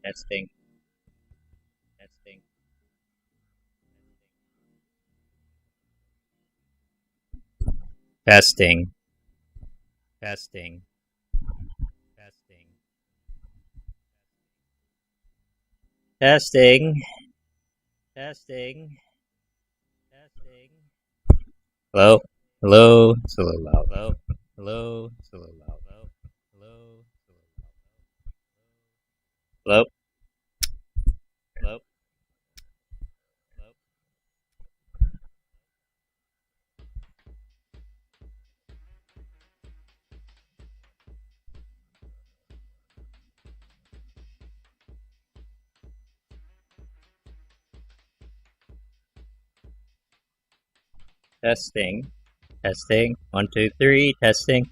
Testing. Testing. Testing. Testing. Testing. Testing. Testing. Testing. Hello? Hello? It's a little loud. Hello? Hello? It's a little loud. Hello? Hello? It's a little loud. Hello? Hello? Hello? Testing. Testing. 1, 2, 3. Testing.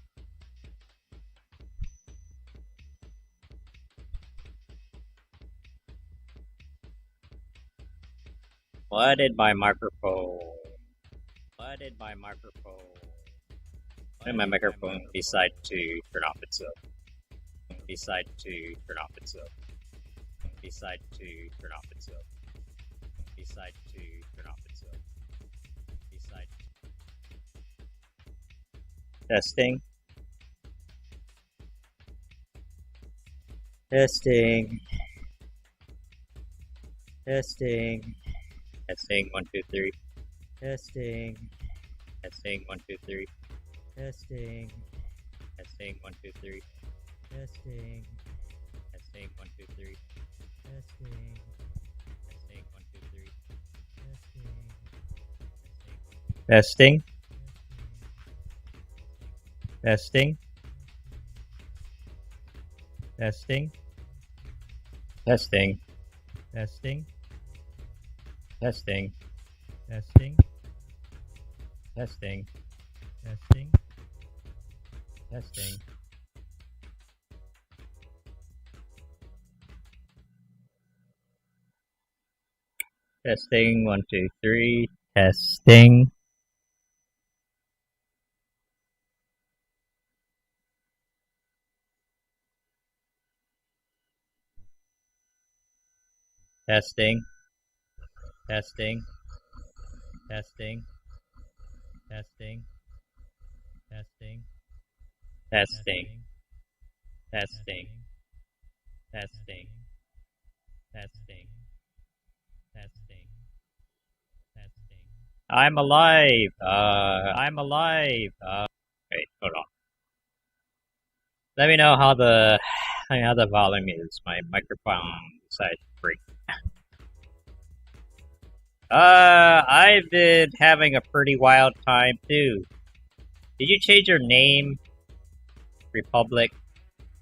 Why did my microphone decide to turn off itself? Decide to turn off itself. Decide to turn off itself. Decide to turn off itself. Decide. Testing. Testing. Testing. Testing. 1, 2, 3. Testing. Testing. 1, 2, 3. Testing. Testing. 1, 2, 3. Testing. Testing. 1, 2, 3. Testing. Testing. 1, 2, 3. Testing. Testing. Testing. Testing. Testing. Testing. Testing. Testing. Testing. Testing. Testing. 1, 2, 3. Testing. Testing. Testing. Testing. Testing. Testing. Testing. Testing. Testing. Testing. Testing. Testing. I'm alive. I'm alive. Wait, hold on. Let me know how the volume is. My microphone decided to break. I've been having a pretty wild time too. Did you change your name? Republic?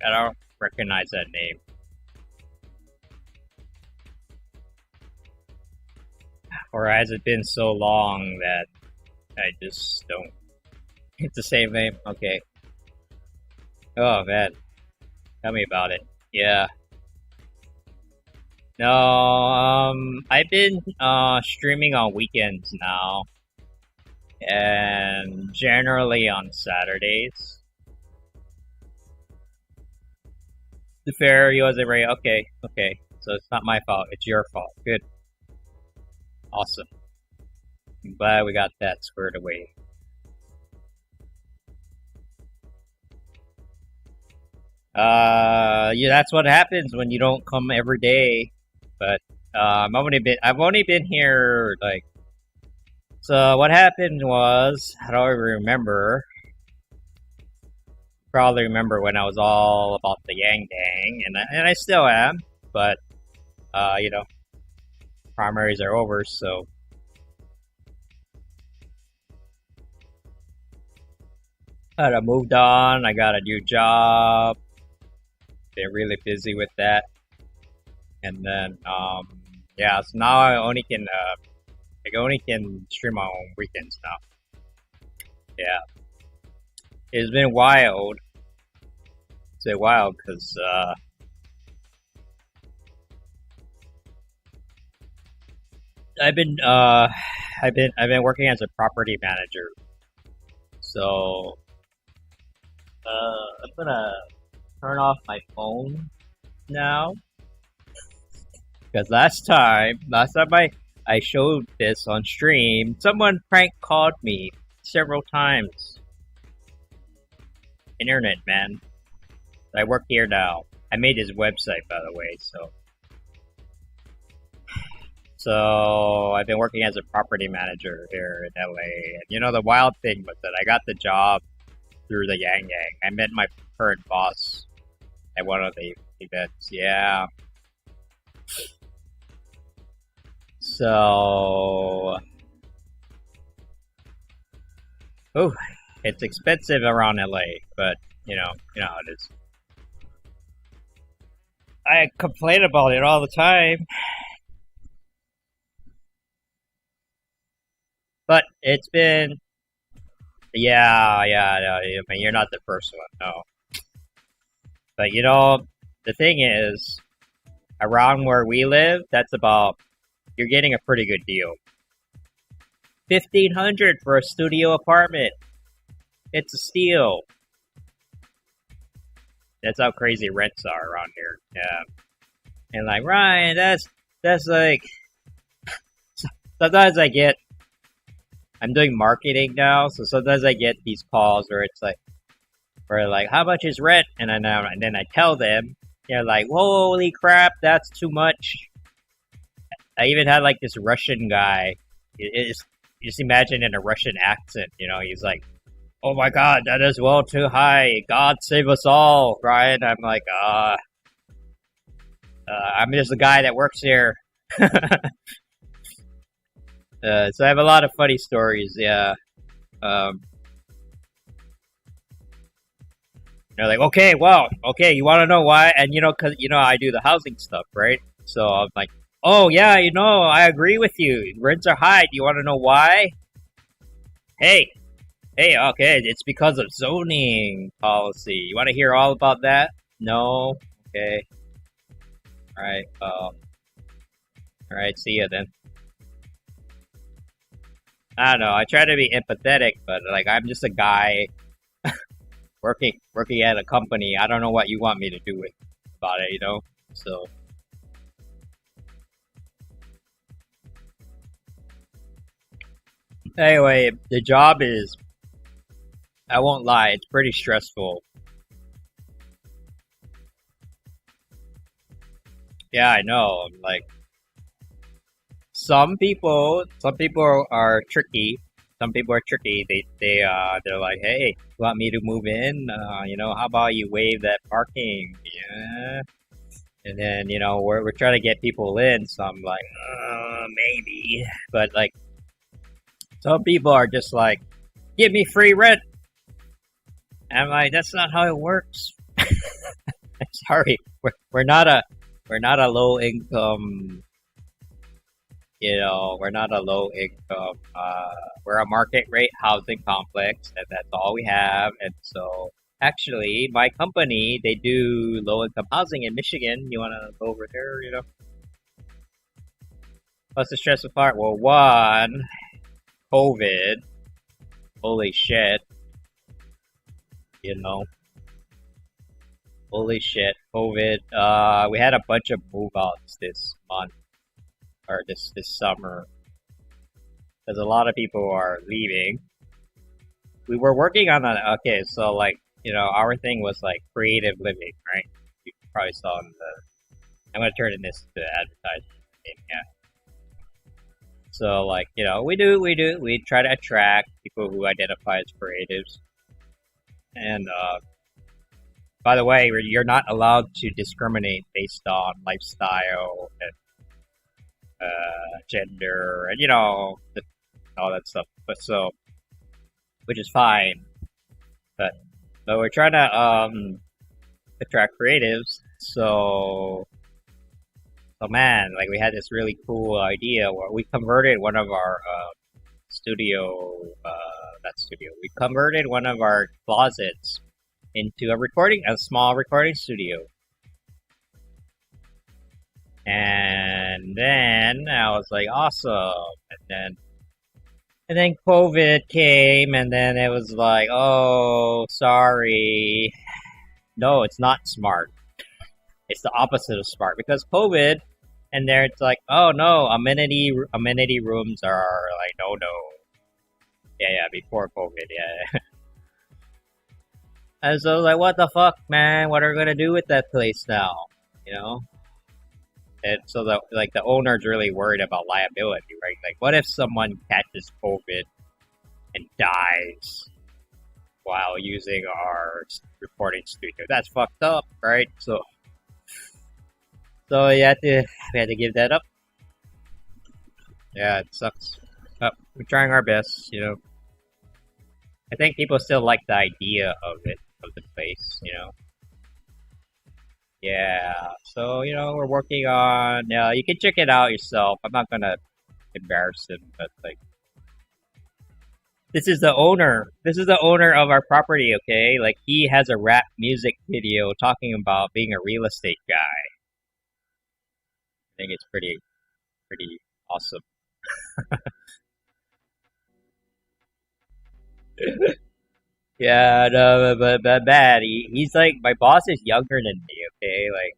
I don't recognize that name. Or has it been so long that I just don't... It's the same name? Okay. Oh man. Tell me about it. Yeah. No, I've been streaming on weekends now, and generally on Saturdays. The fair, you wasn't right. Okay, okay. So it's not my fault. It's your fault. Good. Awesome. I'm glad we got that squared away. Yeah, that's what happens when you don't come every day. But I've only been here like. So what happened was, I don't even remember. Probably remember when I was all about the Yang Gang, and I still am. But you know, primaries are over, so. I moved on. I got a new job. Been really busy with that. And then, yeah, so now I only can stream on weekends now. Yeah. It's been wild. It's been wild because, I've been working as a property manager. So, I'm gonna turn off my phone now. Because last time I showed this on stream, someone prank called me several times. Internet, man. I work here now. I made his website, by the way, so I've been working as a property manager here in LA. And you know, the wild thing was that I got the job through the Yang Yang. I met my current boss at one of the events. Yeah. So, oh, it's expensive around LA, but you know how it is. I complain about it all the time, but it's been, yeah. I mean, you're not the first one, no. But you know, the thing is, around where we live, that's about, you're getting a pretty good deal. $1,500 for a studio apartment. It's a steal. That's how crazy rents are around here. Yeah. And like, Ryan, that's like, sometimes I'm doing marketing now, so sometimes I get these calls where it's like, how much is rent? And then I tell them, they're like, holy crap, that's too much. I even had like this Russian guy. You just imagine in a Russian accent, you know, he's like, oh my god, that is well too high. God save us all, Ryan. I'm like, I'm just a guy that works here. So I have a lot of funny stories, yeah. They're like, okay, you want to know why? And you know, cause you know, I do the housing stuff, right? So I'm like, oh yeah, you know, I agree with you. Rents are high. Do you want to know why? Hey, okay, it's because of zoning policy. You want to hear all about that? No? Okay. Alright, see ya then. I don't know, I try to be empathetic, but like, I'm just a guy working at a company. I don't know what you want me to do about it, you know? So. Anyway, the job is, I won't lie, it's pretty stressful. Yeah, I know. Like, some people are tricky. Some people are tricky. They're like, hey, you want me to move in? You know, how about you waive that parking? Yeah. And then, you know, we're trying to get people in, so I'm like, maybe. But like, some people are just like, give me free rent. And I'm like, that's not how it works. I'm sorry, we're not a low income. You know, we're not a low income. We're a market rate housing complex, and that's all we have. And so, actually, my company, they do low income housing in Michigan. You want to go over there? You know, what's the stressful part? Well, one, COVID. Holy shit. You know. Holy shit, COVID. We had a bunch of move-outs this month, or this summer, because a lot of people are leaving. We were working on okay, so like, you know, our thing was like creative living, right? You probably saw in I'm gonna turn in this to advertising, yeah. So like, you know, we try to attract people who identify as creatives. And, by the way, you're not allowed to discriminate based on lifestyle and gender and, you know, all that stuff. But so, which is fine. But we're trying to attract creatives. So man, like, we had this really cool idea where we converted one of our we converted one of our closets into a small recording studio. And then I was like, awesome. And then COVID came, and then it was like, oh, sorry. No, it's not smart. It's the opposite of smart, because COVID And there it's like, oh no, amenity rooms are like no. Yeah, before COVID, yeah. And so like, what the fuck, man? What are we gonna do with that place now? You know? And so the owner's really worried about liability, right? Like, what if someone catches COVID and dies while using our recording studio? That's fucked up, right? So we had to give that up. Yeah, it sucks. But we're trying our best, you know. I think people still like the idea of it, of the place, you know. Yeah, so you know we're working on. You can check it out yourself. I'm not gonna embarrass him, but like this is the owner. This is the owner of our property. Okay, like he has a rap music video talking about being a real estate guy. I think it's pretty awesome. Yeah, no, but bad. He's like my boss is younger than me. Okay, like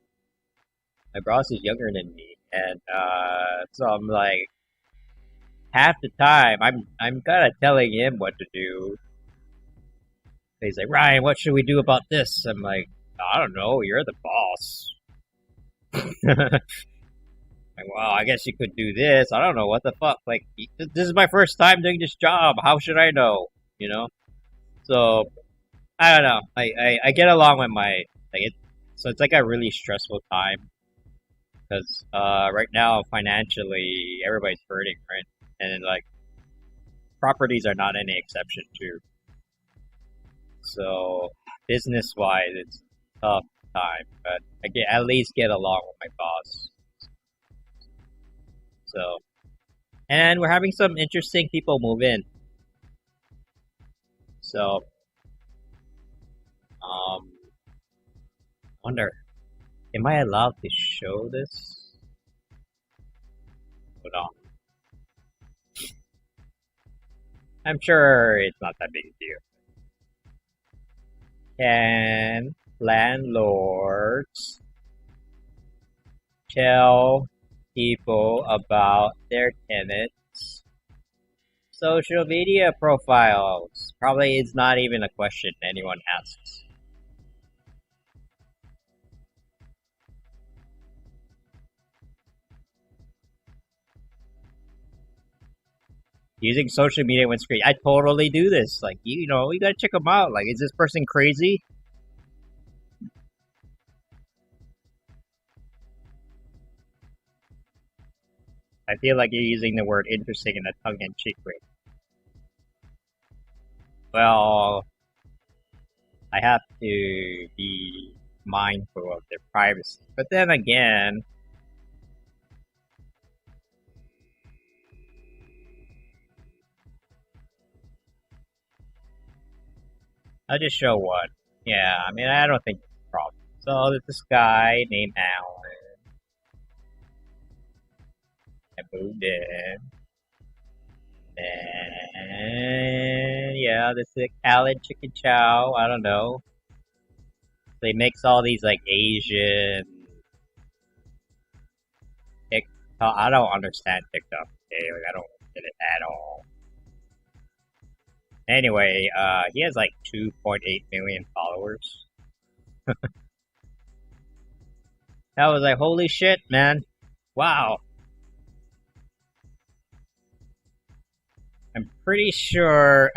my boss is younger than me, and so I'm like half the time I'm kind of telling him what to do. He's like, Ryan, what should we do about this? I'm like, I don't know. You're the boss. Like, well, I guess you could do this. I don't know what the fuck. Like, this is my first time doing this job. How should I know? You know. So I don't know. I get along with my like it. So it's like a really stressful time because right now financially everybody's hurting, right? And like properties are not any exception too. So business wise, it's a tough time, but I get at least get along with my boss. So and we're having some interesting people move in. So wonder, am I allowed to show this? Hold on. I'm sure it's not that big a deal. Can landlords tell people about their tenants' social media profiles? Probably it's not even a question anyone asks. Using social media when screen, I totally do this. Like you know, you gotta check them out. Like, is this person crazy? I feel like you're using the word interesting in a tongue-in-cheek way. Well, I have to be mindful of their privacy. But then again, I'll just show one. Yeah, I mean, I don't think it's a problem. So there's this guy named Alan. I moved in. And yeah, this is Alan Chicken Chow. I don't know. So he makes all these like Asian TikTok. I don't understand TikTok. Okay, like I don't get it at all. Anyway, he has like 2.8 million followers. I was like, holy shit, man! Wow. I'm pretty sure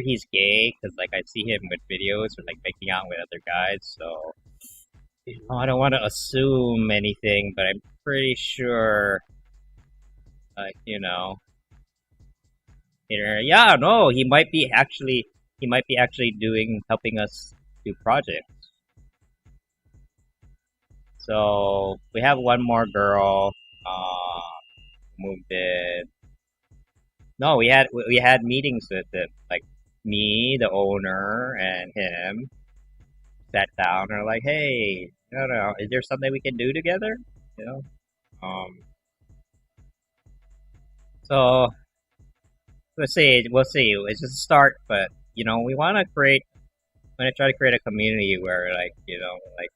he's gay because like I see him with videos or like making out with other guys. So you know, I don't want to assume anything, but I'm pretty sure, like you know, yeah, no, he might be actually doing helping us do projects. So we have one more girl moved in. No, we had meetings with it, like me, the owner, and him sat down and are like, hey, I don't know, is there something we can do together? You know, so we'll see. It's just a start, but you know, we want to create. Want to try to create a community where, like, you know, like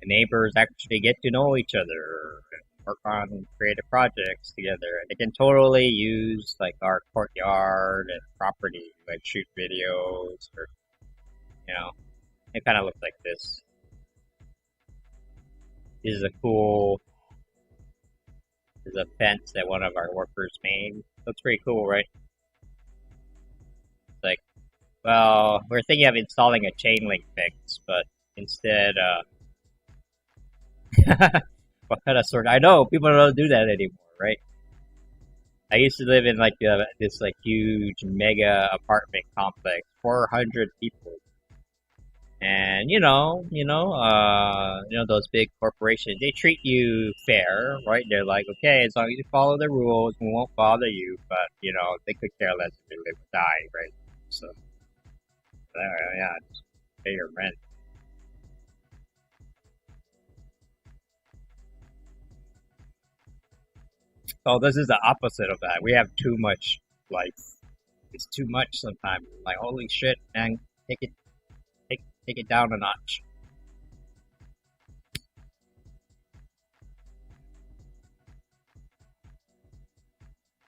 the neighbors actually get to know each other and work on creative projects together. They can totally use like our courtyard and property, like shoot videos or it kind of looks like this. This is a cool. This is a fence that one of our workers made. Looks pretty cool, right? It's like, well, we're thinking of installing a chain link fence, but instead, what kind of sort? I know people don't do that anymore, right? I used to live in like this like huge mega apartment complex, 400 people, and those big corporations, they treat you fair, right? They're like, okay, as long as you follow the rules, we won't bother you, but they could care less if you live or die, right? So, yeah, just pay your rent. Oh, this is the opposite of that. We have too much life. It's too much sometimes. Like, holy shit, man, take it down a notch.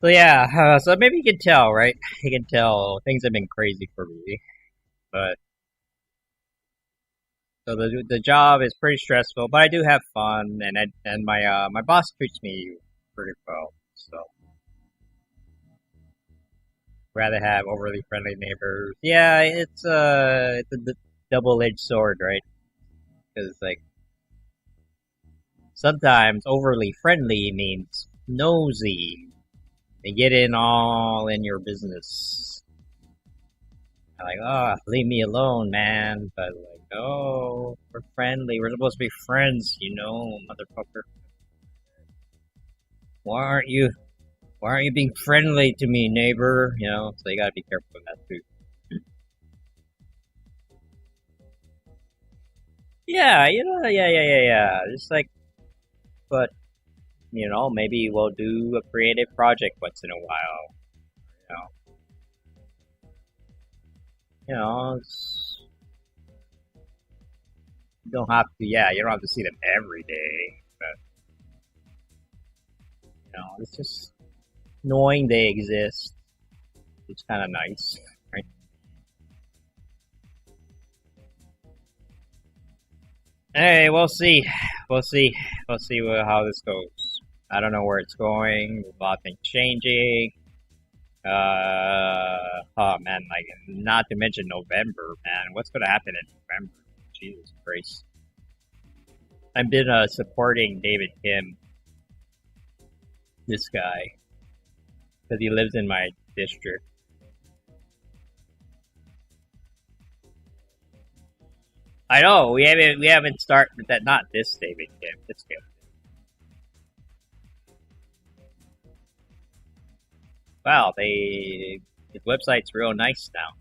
So yeah, so maybe you can tell, right? You can tell things have been crazy for me, but so the job is pretty stressful, but I do have fun, and my boss treats me pretty well. So rather have overly friendly neighbors. Yeah, it's a double-edged sword, right? Because like sometimes overly friendly means nosy. They get in all in your business. Like, oh, leave me alone, man. But like, oh, we're friendly. We're supposed to be friends, motherfucker. Why aren't you being friendly to me, neighbor? So you gotta be careful with that too. Yeah, yeah. Just like, but maybe we'll do a creative project once in a while. You don't have to. Yeah, you don't have to see them every day, but it's just knowing they exist. It's kind of nice, right? Hey, we'll see. We'll see. We'll see how this goes. I don't know where it's going. There's a lot of things changing. Oh man, like not to mention November, man. What's gonna happen in November? Jesus Christ. I've been supporting David Kim, this guy, because he lives in my district. I know we haven't started that. Not this David Kim. This Kim. Wow, his website's real nice now.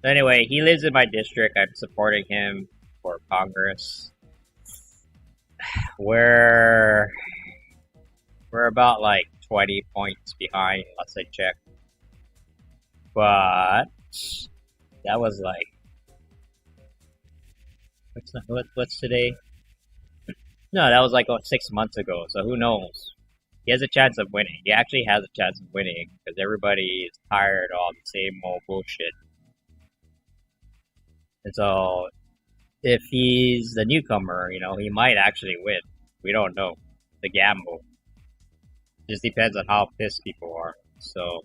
So anyway, he lives in my district. I'm supporting him for Congress. We're about like 20 points behind. Let's say check. But that was like what's today? No, that was like 6 months ago. So who knows? He has a chance of winning. He actually has a chance of winning because everybody is tired of all the same old bullshit. And so, if he's the newcomer, he might actually win. We don't know. The gamble. Just depends on how pissed people are. So,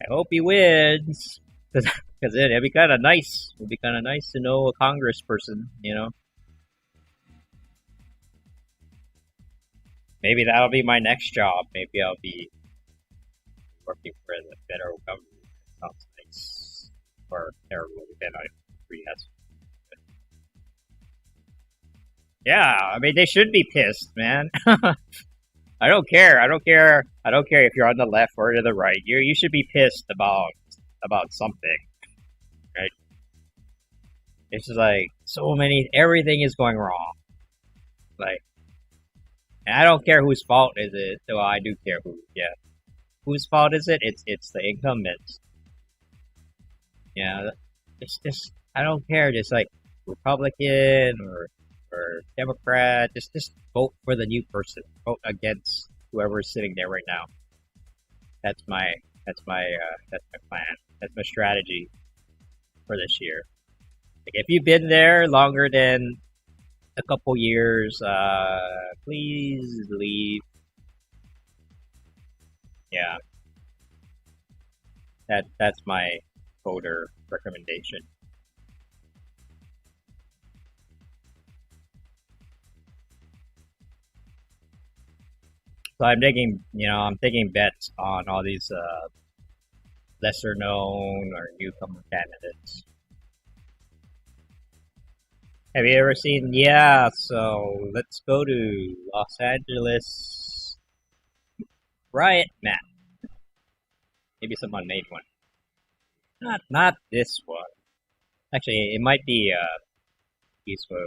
I hope he wins. Because it'd be kind of nice. It'd be kind of nice to know a congressperson, Maybe that'll be my next job. Maybe I'll be working for the federal government. Sounds nice. Or terrible, then I yes. Yeah, I mean they should be pissed, man. I don't care. I don't care if you're on the left or to the right. You should be pissed about something, right? It's just like everything is going wrong. Like, and I don't care whose fault is it. Well, I do care whose fault is it? It's the incumbents. Yeah, it's just I don't care. Just like Republican or Democrat. Just vote for the new person. Vote against whoever's sitting there right now. That's my that's my plan. That's my strategy for this year. Like if you've been there longer than a couple years, please leave. Yeah, that's my voter recommendation. So I'm taking bets on all these lesser known or newcomer candidates. Have you ever seen? Yeah, so let's go to Los Angeles riot map. Maybe someone made one. Not this one. Actually, it might be peaceful.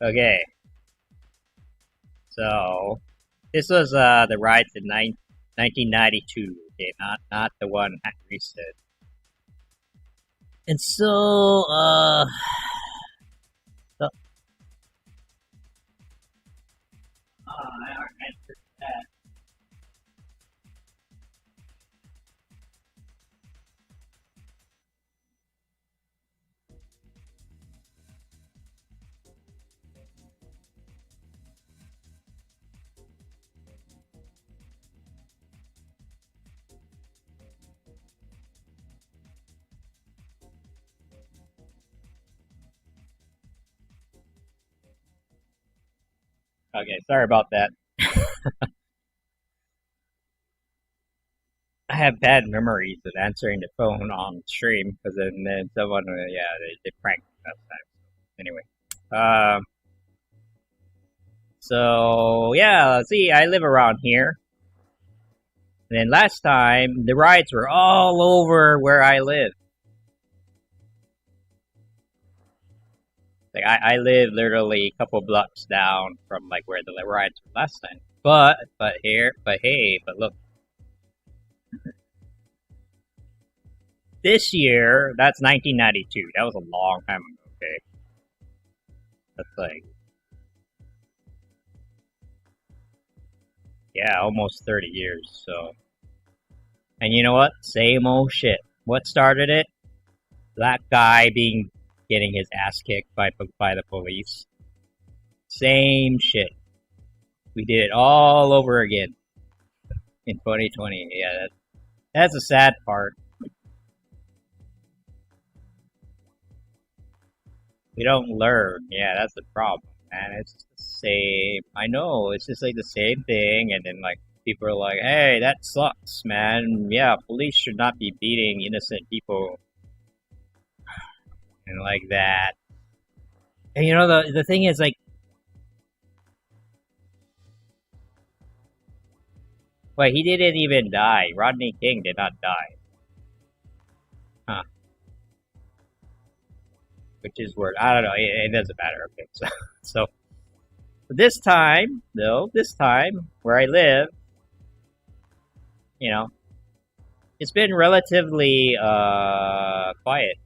Okay, so this was the riots in 1992. Okay, not the one at recent. And so the, I remember that. Okay, sorry about that. I have bad memories of answering the phone on stream because then someone, they pranked me last time. Anyway, um, so yeah, see, I live around here. And then last time, the riots were all over where I live. Like I live literally a couple blocks down from like where the riots were last time. But look, this year that's 1992. That was a long time ago. Okay, that's like almost 30 years. So, and you know what? Same old shit. What started it? That guy getting his ass kicked by the police. Same shit. We did it all over again in 2020. Yeah, that's the sad part. We don't learn. Yeah, that's the problem, man. It's just the same. I know. It's just like the same thing, and then like people are like, "Hey, that sucks, man. Yeah, police should not be beating innocent people." And like that. And you know the thing is like, wait, he didn't even die. Rodney King did not die. Huh. Which is weird. I don't know. It doesn't matter. Okay, so this time though, where I live, you know, it's been relatively quiet.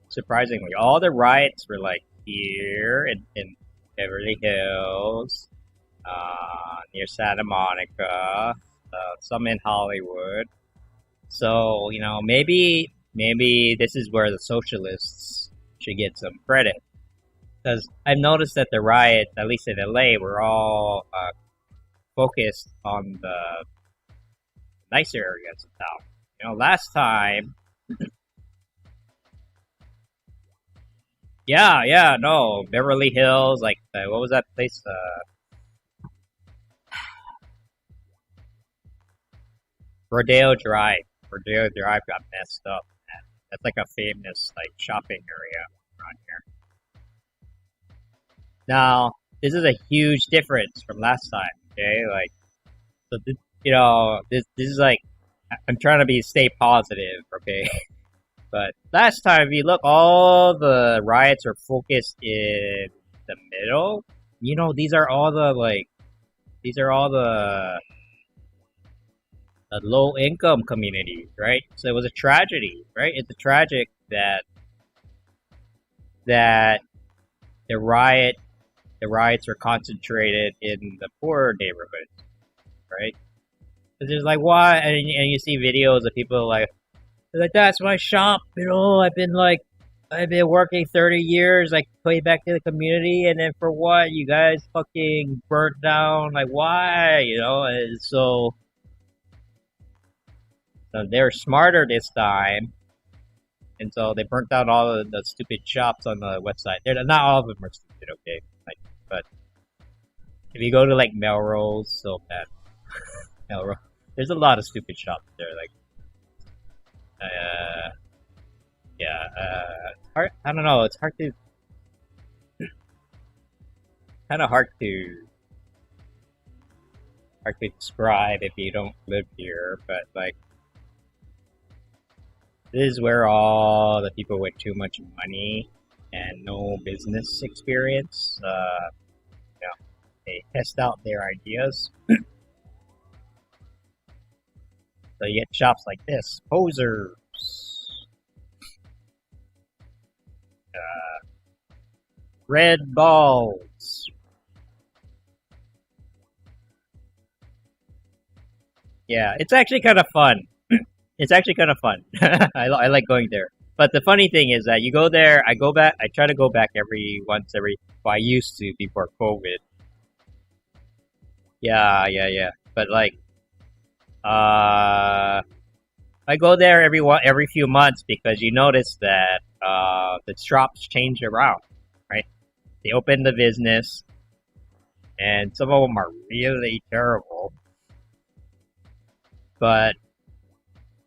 Surprisingly, all the riots were like here in Beverly Hills, near Santa Monica, some in Hollywood. So maybe this is where the socialists should get some credit, because I've noticed that the riots, at least in LA, were all focused on the nicer areas of town. Last time. Yeah, no, Beverly Hills, like, what was that place? Rodeo Drive. Rodeo Drive got messed up. That's like a famous, like, shopping area around here. Now, this is a huge difference from last time, okay? Like, so, this is like, I'm trying to stay positive, okay? But last time, if you look, all the riots are focused in the middle. These are all the a low income community, right? So it was a tragedy, right? It's a tragic that the riots were concentrated in the poorer neighborhoods, right? Because there's like why, and you see videos of people like that's my shop, I've been working 30 years, like pay back to the community, and then for what? You guys fucking burnt down, like why? And so they're smarter this time, and so they burnt down all of the stupid shops on the west side. They're not all of them are stupid, okay? Like, but if you go to like Melrose, so bad. Melrose, there's a lot of stupid shops there. Like, yeah, hard. I don't know. It's kind of hard to describe if you don't live here. But like, this is where all the people with too much money and no business experience, they test out their ideas. So you get shops like this, posers, red balls. Yeah, it's actually kind of fun. It's actually kind of fun. I like going there. But the funny thing is that you go there, I go back, I try to go back well, I used to before COVID. Yeah. But like, I go there every few months because you notice that the shops change around, right? They open the business, and some of them are really terrible. But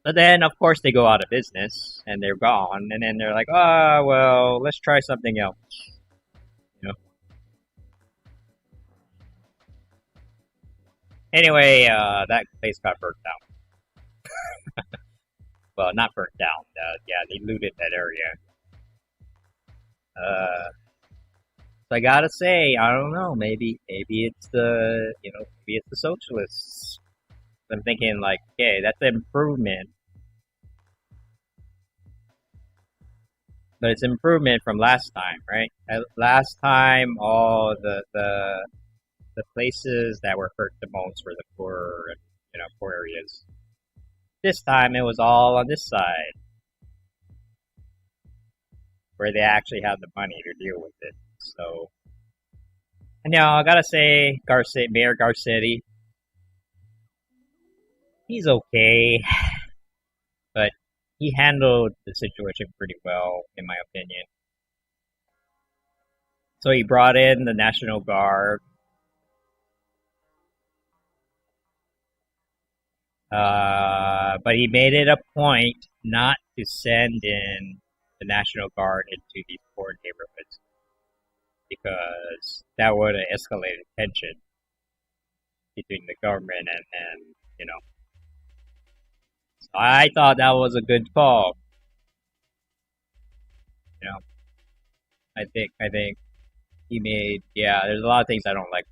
then, of course, they go out of business and they're gone, and then they're like, "Oh, well, let's try something else." You know. Anyway, that place got burnt down. Well, not burnt down. Yeah, they looted that area. So I gotta say, I don't know. Maybe it's maybe it's the socialists. I'm thinking like, okay, that's an improvement, but it's improvement from last time, right? Last time, all the places that were hurt the most were the poor, poor areas. This time, it was all on this side where they actually had the money to deal with it. So, and I gotta say, Mayor Garcetti, he's okay, but he handled the situation pretty well, in my opinion. So he brought in the National Guard. But he made it a point not to send in the National Guard into these poor neighborhoods because that would have escalated tension between the government and So I thought that was a good call. You know, I think he made There's a lot of things I don't like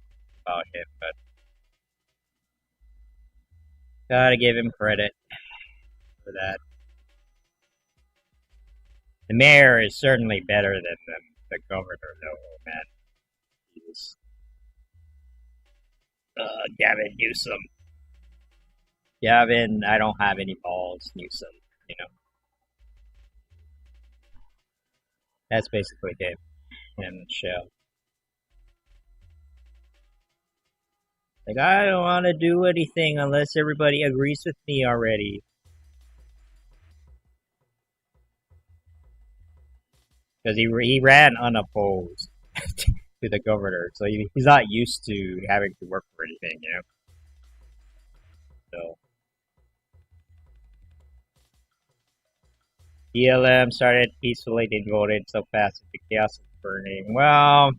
about him, but gotta give him credit for that. The mayor is certainly better than the governor, though, man. Jesus. Gavin Newsom. Gavin, I don't have any balls, Newsom. You know, that's basically him in a nutshell. Like, I don't want to do anything unless everybody agrees with me already. Because he ran unopposed to the governor, so he's not used to having to work for anything, So BLM started peacefully, they voted so fast into chaos and burning. Well,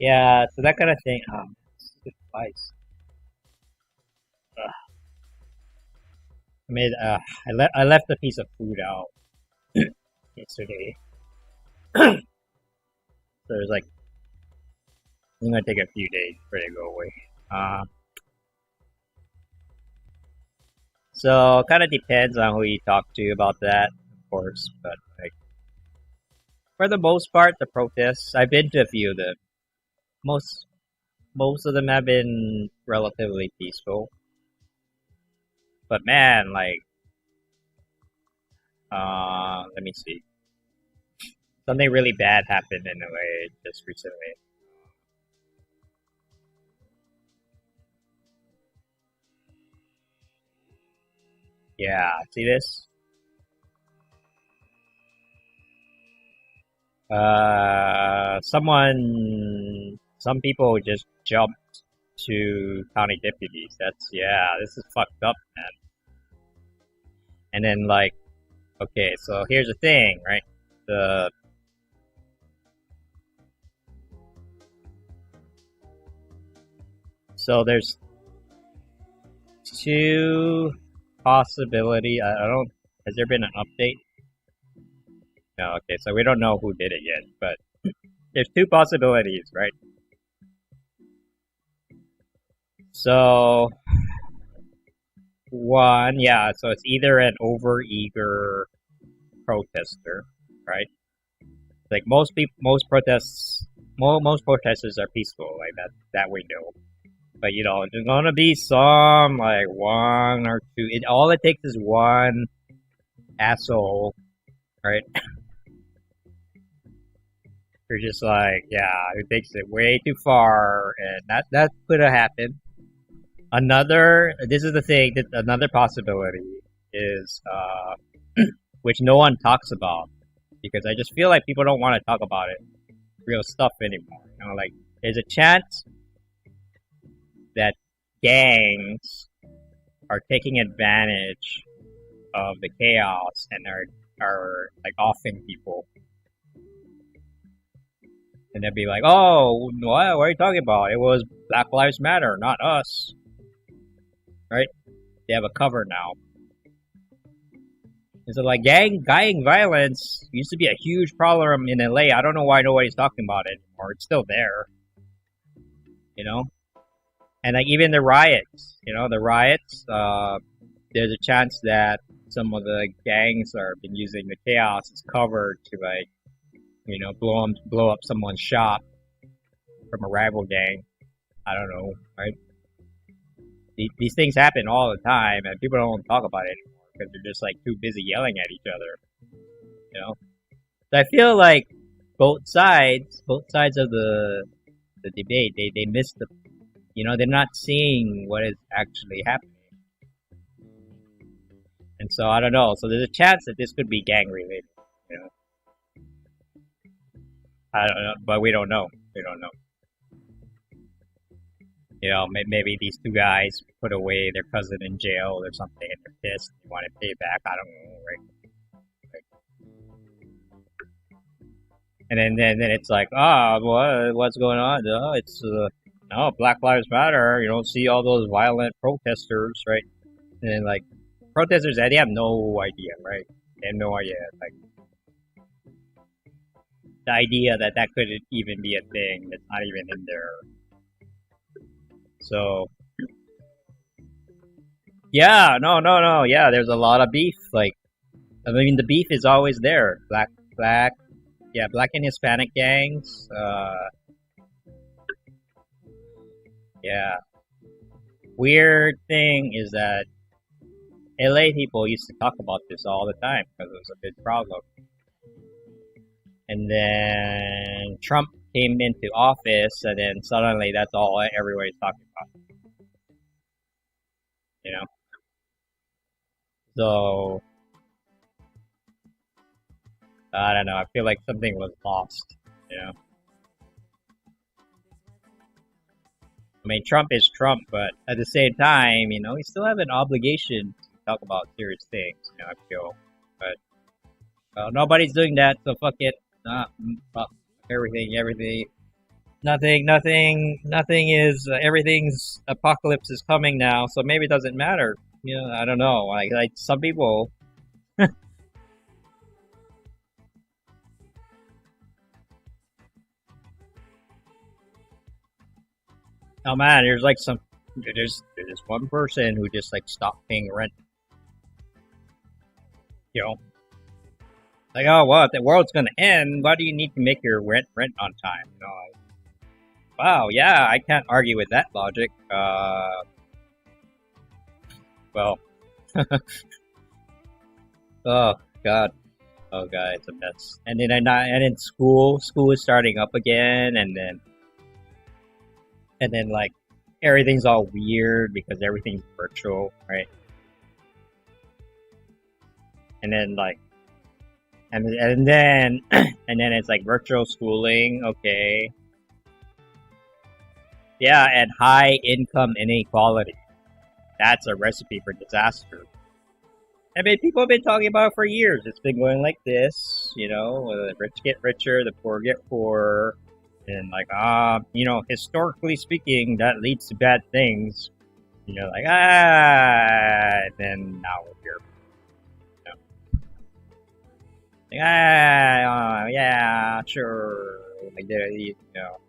yeah, so that kind of thing. Stupid advice. I left a piece of food out yesterday. So there's like, it's gonna take a few days for it to go away. So it kind of depends on who you talk to about that, of course. But like for the most part, the protests I've been to a few of them. Most most of them have been relatively peaceful. But man, like let me see. Something really bad happened in LA just recently. Yeah, see this? Some people just jumped to county deputies. That's yeah, this is fucked up, man. And then like, okay, so here's the thing, right? The so there's two possibility. I don't. Has there been an update? No. Okay, so we don't know who did it yet, but there's two possibilities, right? So one, yeah, so it's either an overeager protester, right? Like most protests, most protesters are peaceful, like that we know. But you know, there's gonna be some like one or two. All it takes is one asshole, right? You're just like, yeah, it takes it way too far, and that could have happened. This is the thing that another possibility is, which no one talks about because I just feel like people don't want to talk about it, real stuff anymore. You know, like there's a chance that gangs are taking advantage of the chaos and are like offing people. And they'd be like, "Oh, what are you talking about? It was Black Lives Matter, not us." Right? They have a cover now. And so, like, gang violence used to be a huge problem in LA. I don't know why nobody's talking about it anymore. It's still there, you know. And like even the riots, you know, there's a chance that some of the gangs are been using the chaos as cover to like, you know, blow up someone's shop from a rival gang. I don't know, right? These things happen all the time, and people don't talk about it anymore because they're just like too busy yelling at each other. You know, so I feel like both sides of the debate, they miss the, you know, they're not seeing what is actually happening, and so I don't know. So there's a chance that this could be gang related. You know, I don't know, but we don't know. We don't know. You know, maybe these two guys put away their cousin in jail or something, and they're pissed. They want to pay back. I don't know, right? And then it's like, what's going on? Oh, it's no, Black Lives Matter. You don't see all those violent protesters, right? And then, like protesters, they have no idea, right? They have no idea, like the idea that that could even be a thing that's not even in there. So yeah, no, yeah. There's a lot of beef. Like I mean, the beef is always there. Black, yeah, black and Hispanic gangs. Yeah. Weird thing is that LA people used to talk about this all the time because it was a big problem. And then Trump came into office, and then suddenly that's all everybody's talking about. You know, so I don't know. I feel like something was lost. You know, I mean, Trump is Trump, but at the same time, you know, he still have an obligation to talk about serious things. You know, I feel, but nobody's doing that, so fuck it. Fuck everything. Nothing is. Everything's apocalypse is coming now, so maybe it doesn't matter. You know, I don't know. Like some people. Oh man, there's one person who just like stopped paying rent. know, like, oh, well, if the world's gonna end, why do you need to make your rent on time? You know, like, wow, yeah, I can't argue with that logic. Well, oh god, oh god, it's a mess. And then school is starting up again, and then like everything's all weird because everything's virtual, right? And then like, and then and then it's like virtual schooling, okay? Yeah, and high income inequality. That's a recipe for disaster. I mean, people have been talking about it for years. It's been going like this, you know, the rich get richer, the poor get poorer, and like, you know, historically speaking, that leads to bad things. You know, like, and then now we're here. You know. Like, yeah, sure. Like, you know.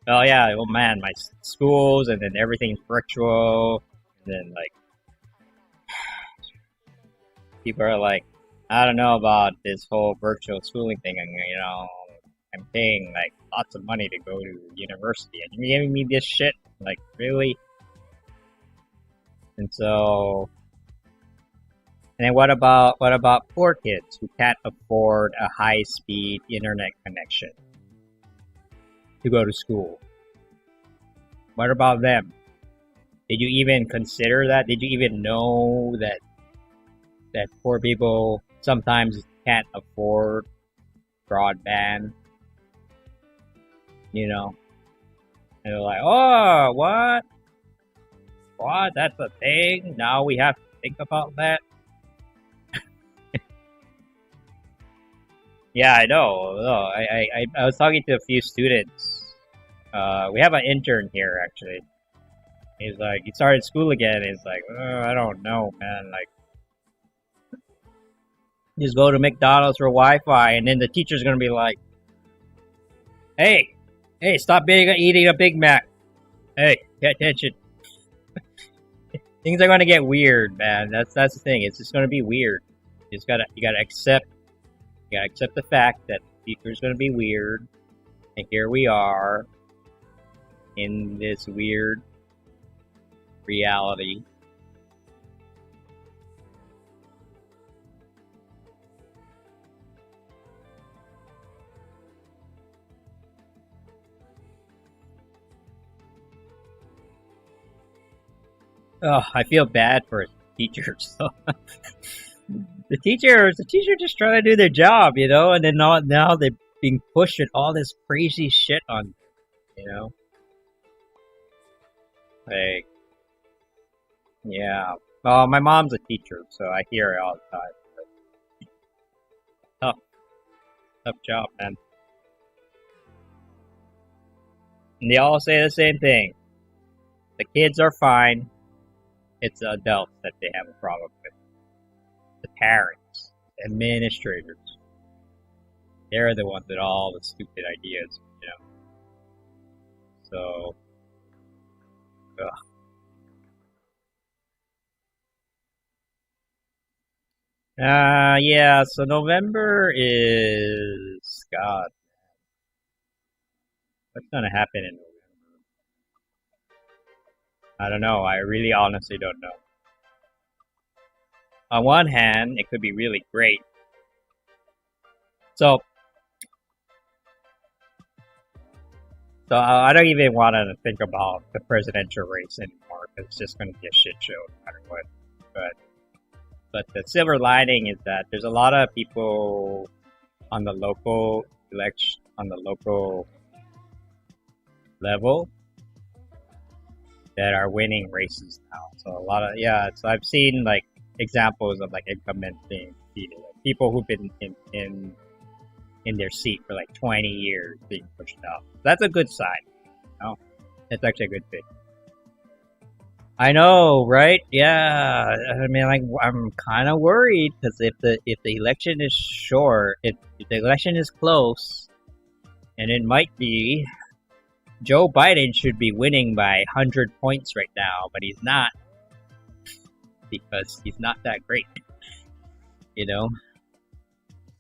Oh yeah, oh man, my schools, and then everything's virtual, and then like people are like, I don't know about this whole virtual schooling thing, and you know, I'm paying like lots of money to go to university, and you're giving me this shit, like really? And so, and then what about poor kids who can't afford a high-speed internet connection to go to school? What about them? Did you even consider that? Did you even know that poor people sometimes can't afford broadband? You know? And they're like, oh, what? What? That's a thing? Now we have to think about that? Yeah, I know. No, I was talking to a few students. We have an intern here, actually. He's like, he started school again. He's like, I don't know, man. Like, just go to McDonald's for Wi-Fi, and then the teacher's gonna be like, hey, stop eating a Big Mac. Hey, pay attention. Things are gonna get weird, man. That's the thing. It's just gonna be weird. You gotta accept the fact that the future's gonna be weird, and here we are in this weird reality. Oh, I feel bad for teachers. The teacher just trying to do their job, you know, and then now they're being pushed with all this crazy shit on, you know. Like, yeah. Well, my mom's a teacher, so I hear it all the time. Tough job, man. And they all say the same thing. The kids are fine. It's the adults that they have a problem with. The parents, the administrators. They're the ones with all the stupid ideas, you know. So, yeah, so November is, God, what's gonna happen in November? I don't know, I really honestly don't know. On one hand, it could be really great. So I don't even want to think about the presidential race anymore, because it's just going to be a shit show no matter what. But the silver lining is that there's a lot of people on the local level that are winning races now. So so I've seen like examples of like incumbents being defeated, like people who've been in their seat for like 20 years being pushed out. That's a good sign. You know? That's actually a good thing. I know, right? Yeah. I mean, like, I'm kind of worried because if the election is short, if the election is close, and it might be, Joe Biden should be winning by 100 points right now, but he's not because he's not that great. You know,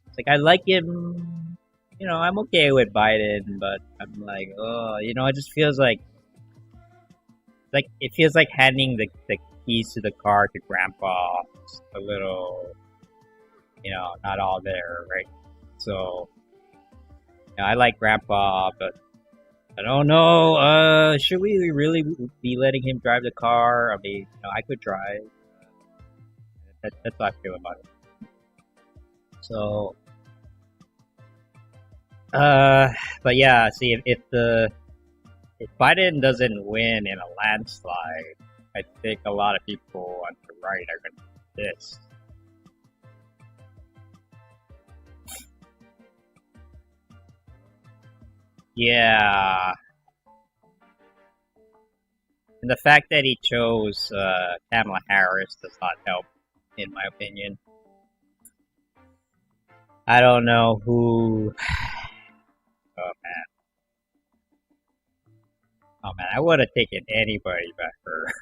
it's like I like him. You know, I'm okay with Biden, but I'm like, oh, you know, it just feels like it feels like handing the keys to the car to Grandpa. It's a little, you know, not all there, right? So, you know, I like Grandpa, but I don't know. Should we really be letting him drive the car? I mean, you know, I could drive. That's how I feel about it. So, but yeah, see, if Biden doesn't win in a landslide, I think a lot of people on the right are going to be pissed. Yeah, and the fact that he chose Kamala Harris does not help, in my opinion. I don't know who. Oh man. Oh man, I would have taken anybody but her.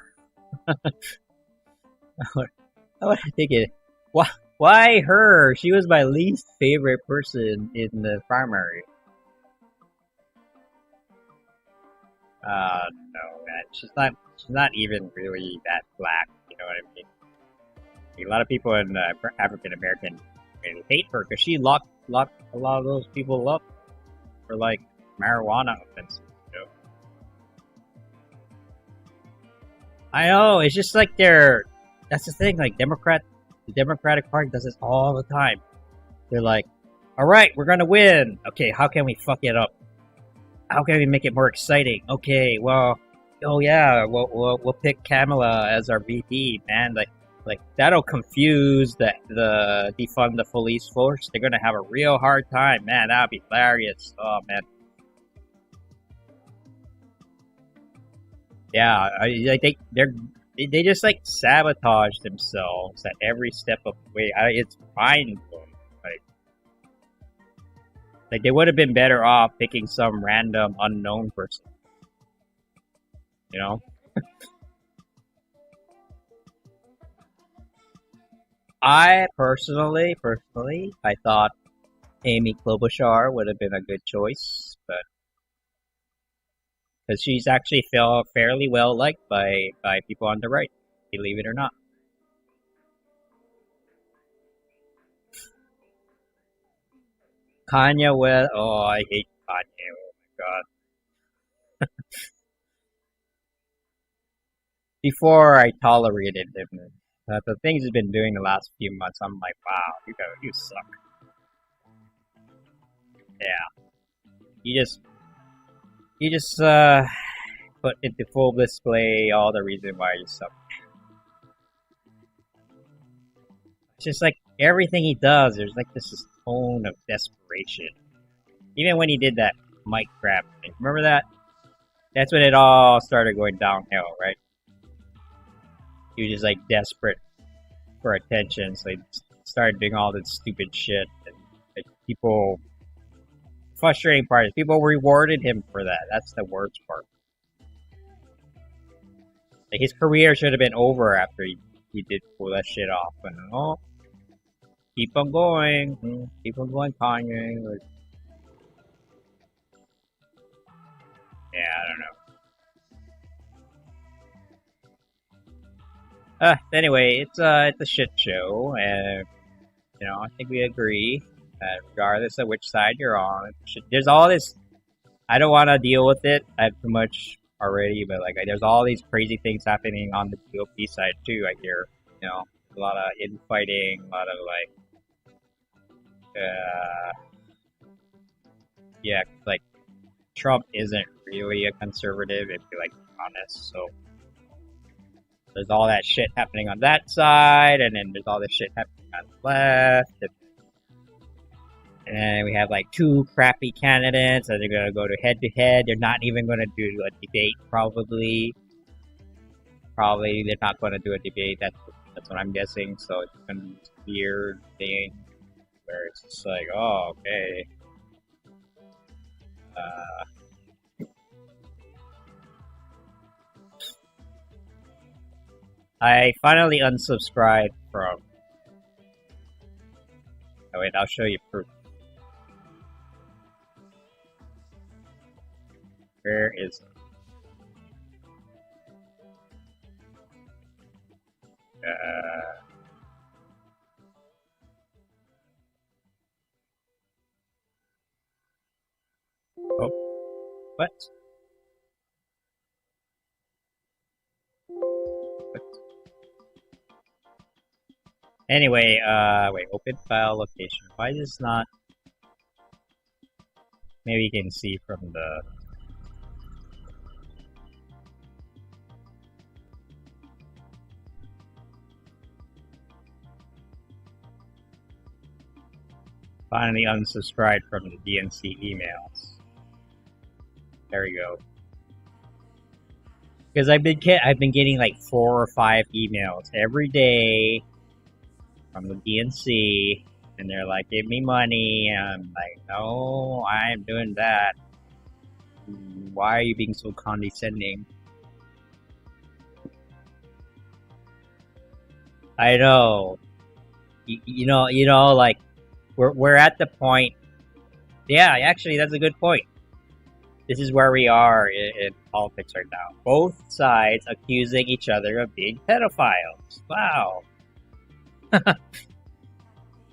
I would have taken. Why her? She was my least favorite person in the primary. No man, she's not even really that black. You know what I mean? A lot of people in African American community hate her because she locked a lot of those people up for like marijuana offenses. You know? I know, it's just like that's the thing, like the Democratic Party does this all the time. They're like, alright, we're gonna win. Okay, how can we fuck it up? How can we make it more exciting? Okay, well, oh yeah, we'll pick Kamala as our VP, man. Like that'll confuse the defund the police force. They're gonna have a real hard time, man. That'll be hilarious. Oh man. Yeah, I think they just like sabotage themselves at every step of the way. It's mind blowing. Like they would have been better off picking some random unknown person. You know? I personally, I thought Amy Klobuchar would have been a good choice, but because she's actually fairly well liked by people on the right, believe it or not. Kanye West, oh, I hate Kanye. Oh my god. Before I tolerated him, the things he's been doing the last few months, I'm like, wow, you suck. Yeah, you just put into full display all the reason why you suck. It's just like everything he does, there's like this tone of desperation. Even when he did that mic grab thing, remember that? That's when it all started going downhill, right? He was just like desperate for attention, so he started doing all this stupid shit, and like, people. Frustrating part is people rewarded him for that. That's the worst part. Like his career should have been over after he did pull that shit off. But no, keep on going, Kanye. Like, yeah, I don't know. Anyway, it's a shit show, and you know I think we agree that regardless of which side you're on, there's all this. I don't want to deal with it. I have too much already, but like there's all these crazy things happening on the GOP side too. I hear, you know, a lot of infighting, a lot of yeah, like Trump isn't really a conservative, if you're like honest. So there's all that shit happening on that side, and then there's all this shit happening on the left. And we have like two crappy candidates that are going to go to head to head. They're not even going to do a debate, probably. Probably they're not going to do a debate. That's what I'm guessing. So it's going to be this weird thing where it's just like, oh, okay. I finally unsubscribed from... Oh wait, I'll show you proof. Where is it? Oh, what? What? Anyway, wait, open file location. Why is this not... Maybe you can see from the... Finally unsubscribed from the DNC emails. There we go. Because I've been getting like 4 or 5 emails every day from the DNC, and they're like, "Give me money," and I'm like, "No, I'm doing that. Why are you being so condescending?" I know. You know, like we're at the point. Yeah, actually, that's a good point. This is where we are in politics right now. Both sides accusing each other of being pedophiles. Wow.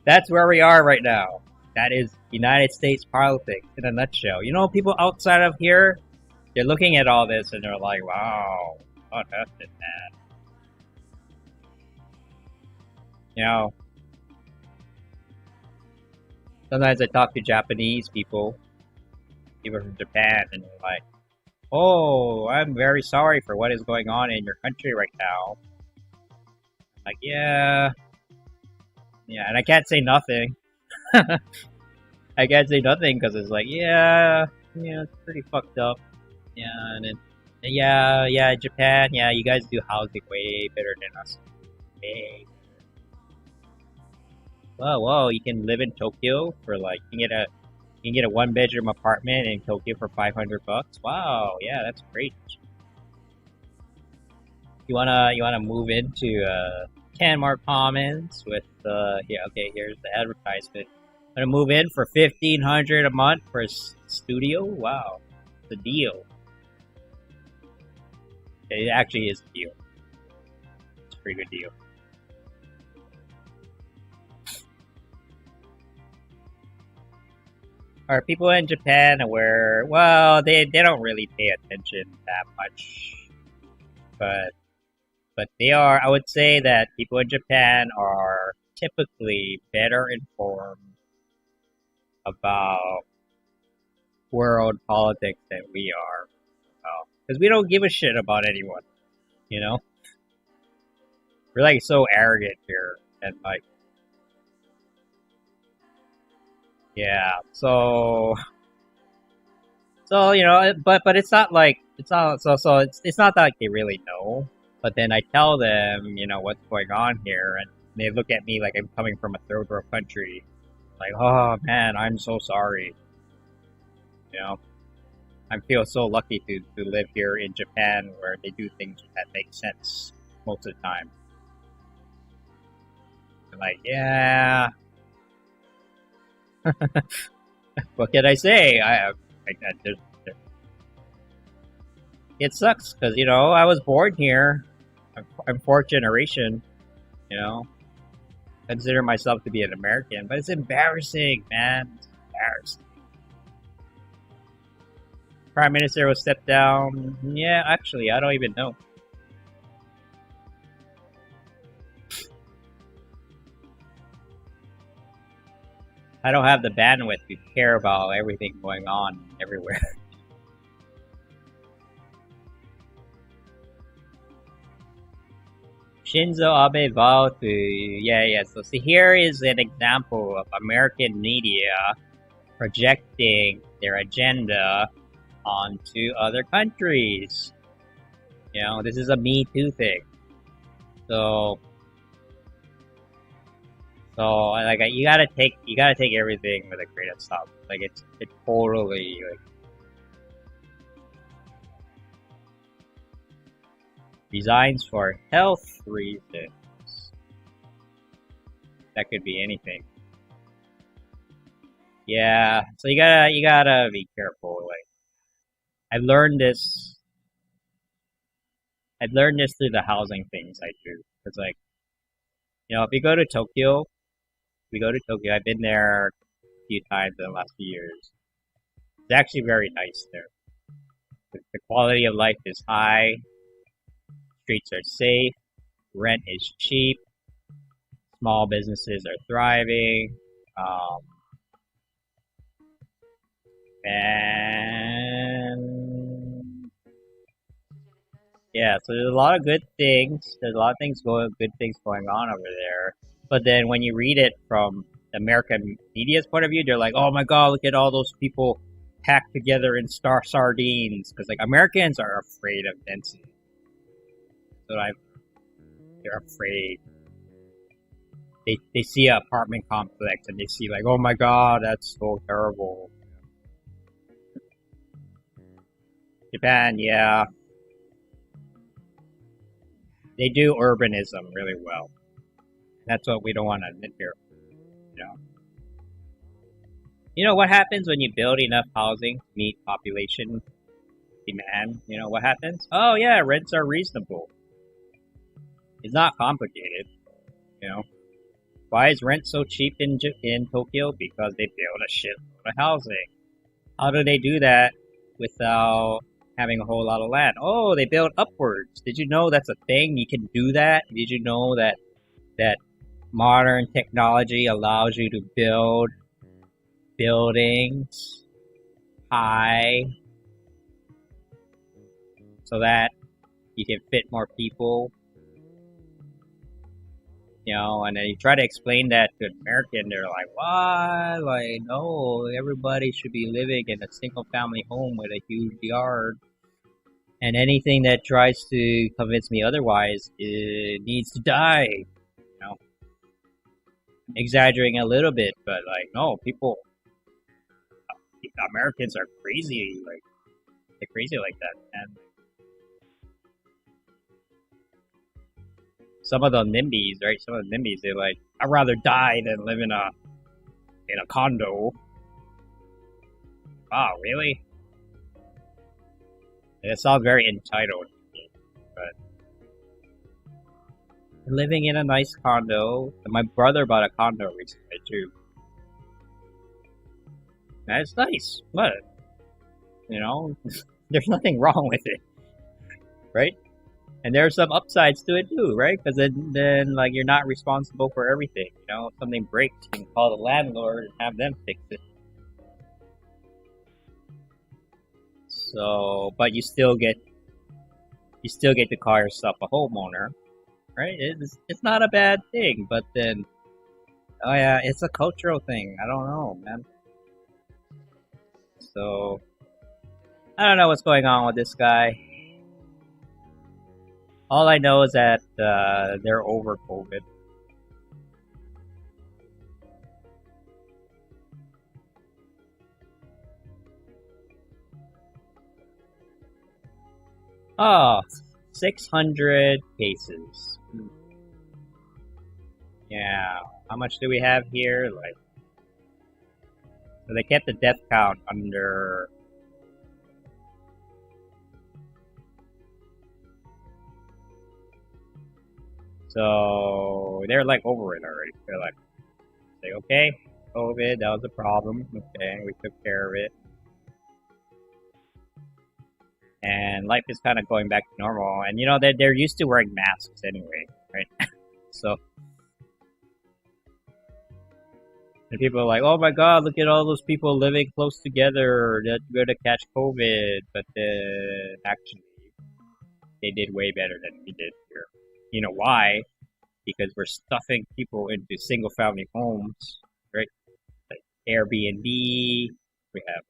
That's where we are right now. That is United States politics in a nutshell. You know, people outside of here, they're looking at all this and they're like, wow, what happened, man? You know, sometimes I talk to Japanese people from Japan, and they're like, "Oh, I'm very sorry for what is going on in your country right now." I'm like, yeah, and I can't say nothing. I can't say nothing because it's like, yeah, it's pretty fucked up. Yeah, and then, yeah, Japan, yeah, you guys do housing way better than us. Hey. Whoa, you can live in Tokyo for like, you can get a 1-bedroom apartment in Tokyo for $500. Wow, yeah, that's great. You wanna move into Canmore Commons with yeah, okay, here's the advertisement. I'm gonna move in for $1,500 a month for a studio. Wow, it's a deal. It actually is a deal. It's a pretty good deal. Are people in Japan aware? Well, they don't really pay attention that much, but they are. I would say that people in Japan are typically better informed about world politics than we are, because we don't give a shit about anyone. You know, we're like so arrogant here, and like. Yeah, so you know, but it's not like it's not it's not like they really know. But then I tell them, you know, what's going on here, and they look at me like I'm coming from a third world country. Like, oh man, I'm so sorry. You know, I feel so lucky to live here in Japan, where they do things that make sense most of the time. I'm like, yeah. What can I say? It sucks because, you know, I was born here. I'm 4th generation. You know, consider myself to be an American, but it's embarrassing, man. It's embarrassing. Prime Minister will step down. Yeah, actually, I don't even know. I don't have the bandwidth to care about everything going on everywhere. Shinzo Abe vowed to... Yeah. So see, here is an example of American media projecting their agenda onto other countries. You know, this is a Me Too thing. So like you gotta take everything with a grain of salt. Like it's totally like. Resigns for health reasons. That could be anything. Yeah, so you gotta be careful. Like I learned this. I learned this through the housing things I do. Cause like if you go to Tokyo, I've been there a few times in the last few years. It's actually very nice there. The quality of life is high. Streets are safe. Rent is cheap. Small businesses are thriving. And yeah, so there's a lot of good things. There's a lot of good things going on over there. But then when you read it from the American media's point of view, they're like, "Oh my God, look at all those people packed together in sardines." Because like Americans are afraid of density. So they're afraid. They see an apartment complex and they see like, "Oh my God, that's so terrible." Japan, yeah. They do urbanism really well. That's what we don't want to admit here. You know what happens when you build enough housing to meet population demand? You know what happens? Oh yeah, rents are reasonable. It's not complicated. Why is rent so cheap in Tokyo? Because they build a shitload of housing. How do they do that without having a whole lot of land? Oh, they build upwards. Did you know that's a thing? You can do that. Did you know that modern technology allows you to build buildings high so that you can fit more people? And then you try to explain that to an American, they're like, "What? Like, no, everybody should be living in a single family home with a huge yard." And anything that tries to convince me otherwise, it needs to die. I'm exaggerating a little bit, but like, no, Americans are crazy. Like, they're crazy like that, and some of the NIMBYs, right? Some of the NIMBYs, they're like, "I'd rather die than live in a condo." Wow, really? It sounds very entitled to me, but living in a nice condo. My brother bought a condo recently too. That's nice, but there's nothing wrong with it, right? And there are some upsides to it too, right? Because then like you're not responsible for everything. If something breaks, you can call the landlord and have them fix it. So, but you still get to call yourself a homeowner, right? It's not a bad thing, but then, oh yeah, it's a cultural thing. I don't know, man. So, I don't know what's going on with this guy. All I know is that they're over COVID. Oh, 600 cases. Yeah. How much do we have here? Like, so they kept the death count under. So they're like over it already. They're like, okay, COVID, that was a problem. Okay, we took care of it. And life is kind of going back to normal. And they're used to wearing masks anyway, right? So, and people are like, "Oh my God, look at all those people living close together. They're going to catch COVID." But actually, they did way better than we did here. You know why? Because we're stuffing people into single-family homes, right? Like Airbnb. We have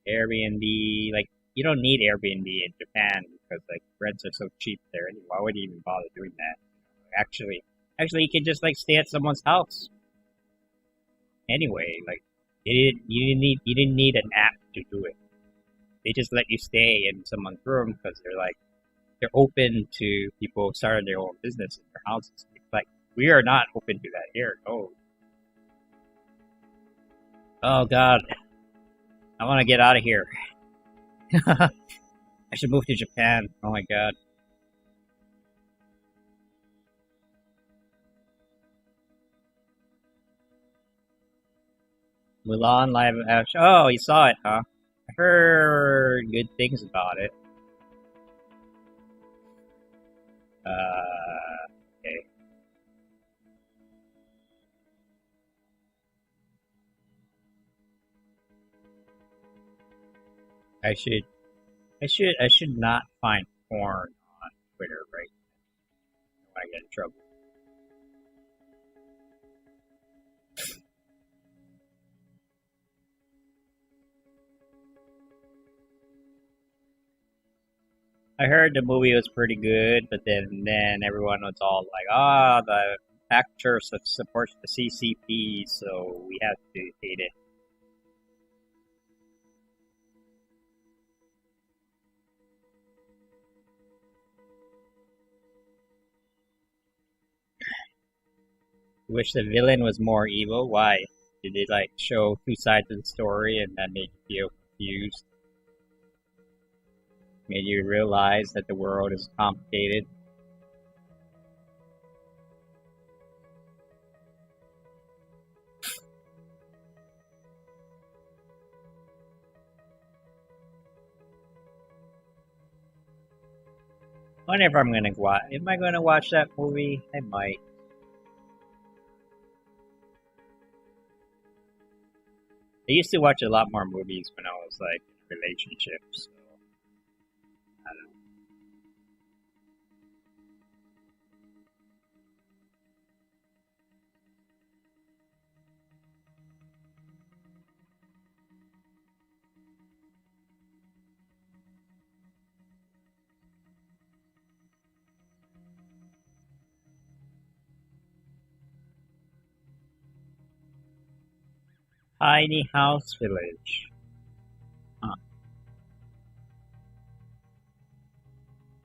Airbnb. Like, you don't need Airbnb in Japan because like rents are so cheap there. Why would you even bother doing that? Actually, you can just like stay at someone's house. Anyway, like you didn't need an app to do it. they just let you stay in someone's room because they're open to people starting their own business in their houses. Like, we are not open to that here. Oh God, I want to get out of here. I should move to Japan. Oh my God. Mulan live action. Oh, you saw it, huh? I heard good things about it. Okay. I should not find porn on Twitter right now. I get in trouble. I heard the movie was pretty good, but then everyone was all like, "Ah, the actor supports the CCP, so we have to hate it." Wish the villain was more evil. Why? Did they like show two sides of the story and that made you feel confused? Made you realize that the world is complicated? I wonder if I'm gonna watch. Am I gonna watch that movie? I might. I used to watch a lot more movies when I was like in relationships. I don't know. Tiny House Village. Huh.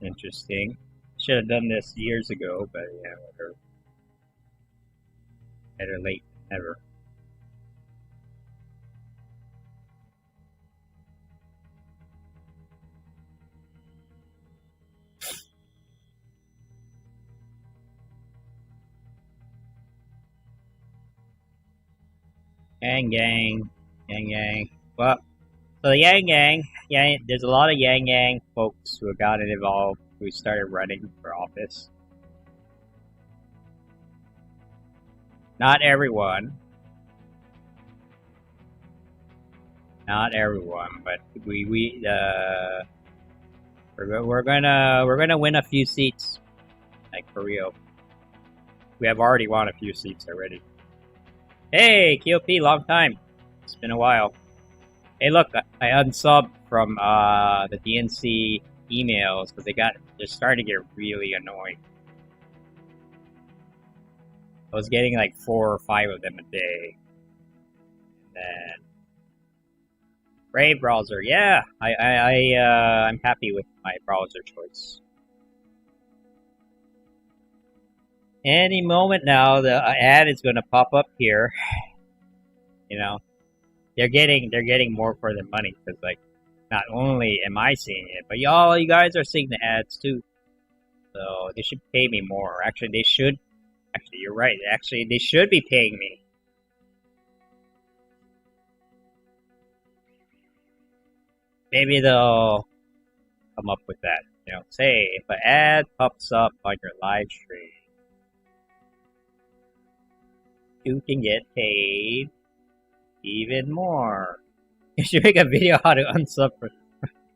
Interesting. Should have done this years ago, but yeah, better late than never. Gang gang, gang gang. Well, so the Yang Gang, yeah, there's a lot of Yang Gang folks who have gotten involved, who started running for office. Not everyone, but we're gonna win a few seats, like for real. We have already won a few seats already. Hey, KOP, long time. It's been a while. Hey, look, I unsubbed from the DNC emails because they're starting to get really annoying. I was getting like 4 or 5 of them a day. And then Brave browser, yeah, I'm happy with my browser choice. Any moment now, the ad is going to pop up here. You know, they're getting more for their money because like, not only am I seeing it, but you guys are seeing the ads too. So they should pay me more. Actually, they should. Actually, you're right. Actually, they should be paying me. Maybe they'll come up with that. You know, say if an ad pops up on your live stream, you can get paid even more. You should make a video how to unsub.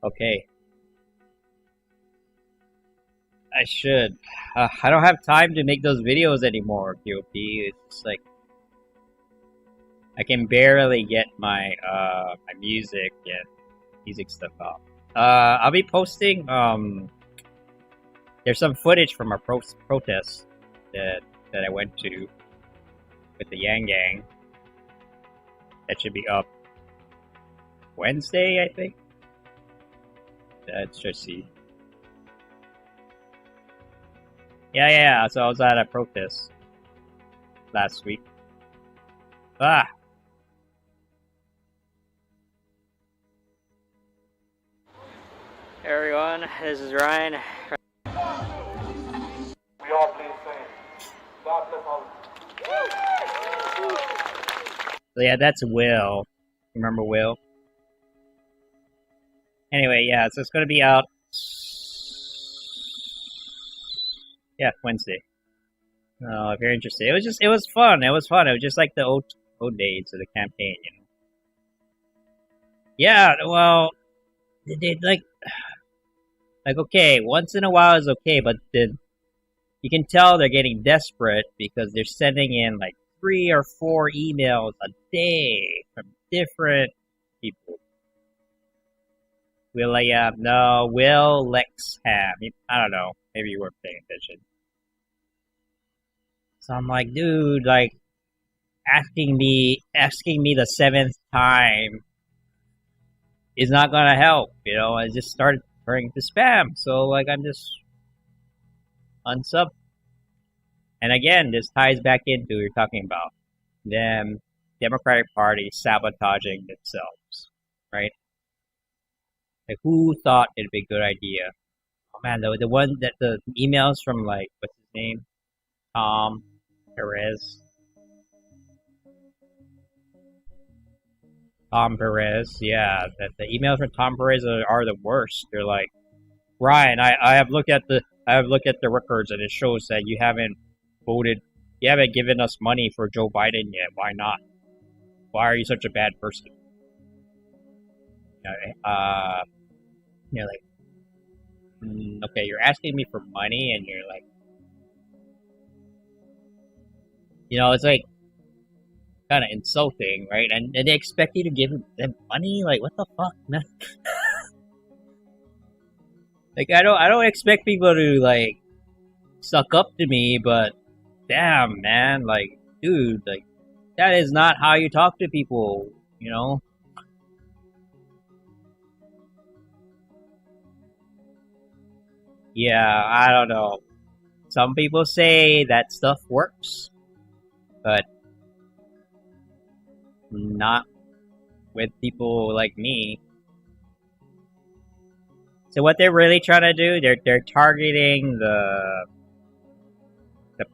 Okay. I should. I don't have time to make those videos anymore, POP. It's just like I can barely get my my music and music stuff out. I'll be posting. There's some footage from our protest that I went to with the Yang Gang. That should be up Wednesday, I think. Let's just see. Yeah. So I was at a protest last week. Ah. Everyone, this is Ryan. We all play the same. God bless all. So yeah, that's Will. Remember Will? Anyway, yeah, so it's gonna be out. Yeah, Wednesday. If you're interested, it was fun. It was just like the old days of the campaign, you know. Yeah, well, they like okay, once in a while is okay, but then you can tell they're getting desperate because they're sending in like 3 or 4 emails a day from different people. Will Lexham. I don't know. Maybe you weren't paying attention. So I'm like, dude, like asking me the 7th time is not gonna help, you know. I just started turning to spam, so like I'm just unsub. And again, this ties back into you're talking about them Democratic Party sabotaging themselves, right? Like who thought it'd be a good idea? Oh man, the one that the emails from like what's his name, Tom Perez. Tom Perez, yeah, the emails from Tom Perez are the worst. They're like, Ryan, I have looked at the records and it shows that you haven't given us money for Joe Biden yet. Why not? Why are you such a bad person? You're like, okay, you're asking me for money, and you're like, you know, it's like kind of insulting, right? And they expect you to give them money. Like, what the fuck, man? Like, I don't expect people to like suck up to me, but damn, man, like, dude, like, that is not how you talk to people, you know? Yeah, I don't know. Some people say that stuff works, but not with people like me. So what they're really trying to do, they're targeting the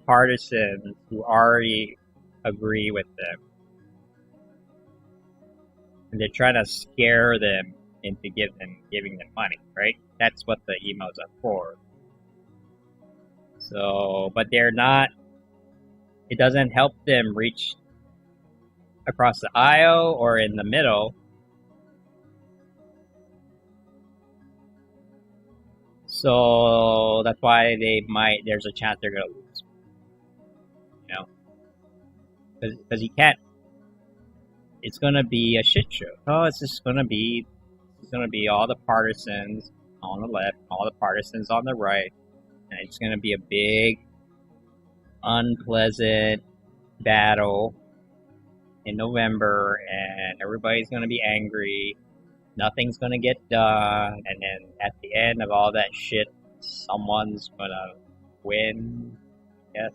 partisans who already agree with them. And they're trying to scare them into giving them money, right? That's what the emails are for. So, but they're not, it doesn't help them reach across the aisle or in the middle. So that's why there's a chance they're gonna lose. You know? Because you can't, it's gonna be a shit show. Oh, it's gonna be all the partisans on the left, all the partisans on the right, and it's gonna be a big, unpleasant battle in November, and everybody's gonna be angry. Nothing's gonna get done, and then at the end of all that shit, someone's gonna win. Yes.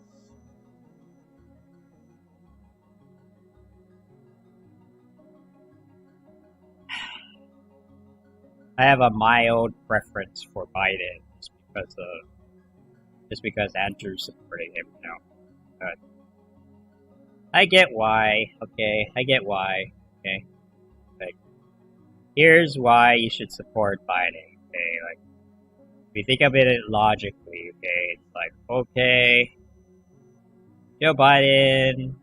I have a mild preference for Biden just because Andrew's supporting him now. But I get why. Okay, I get why. Okay, like here's why you should support Biden. Okay, like if you think of it logically. Okay, it's like okay, Joe Biden.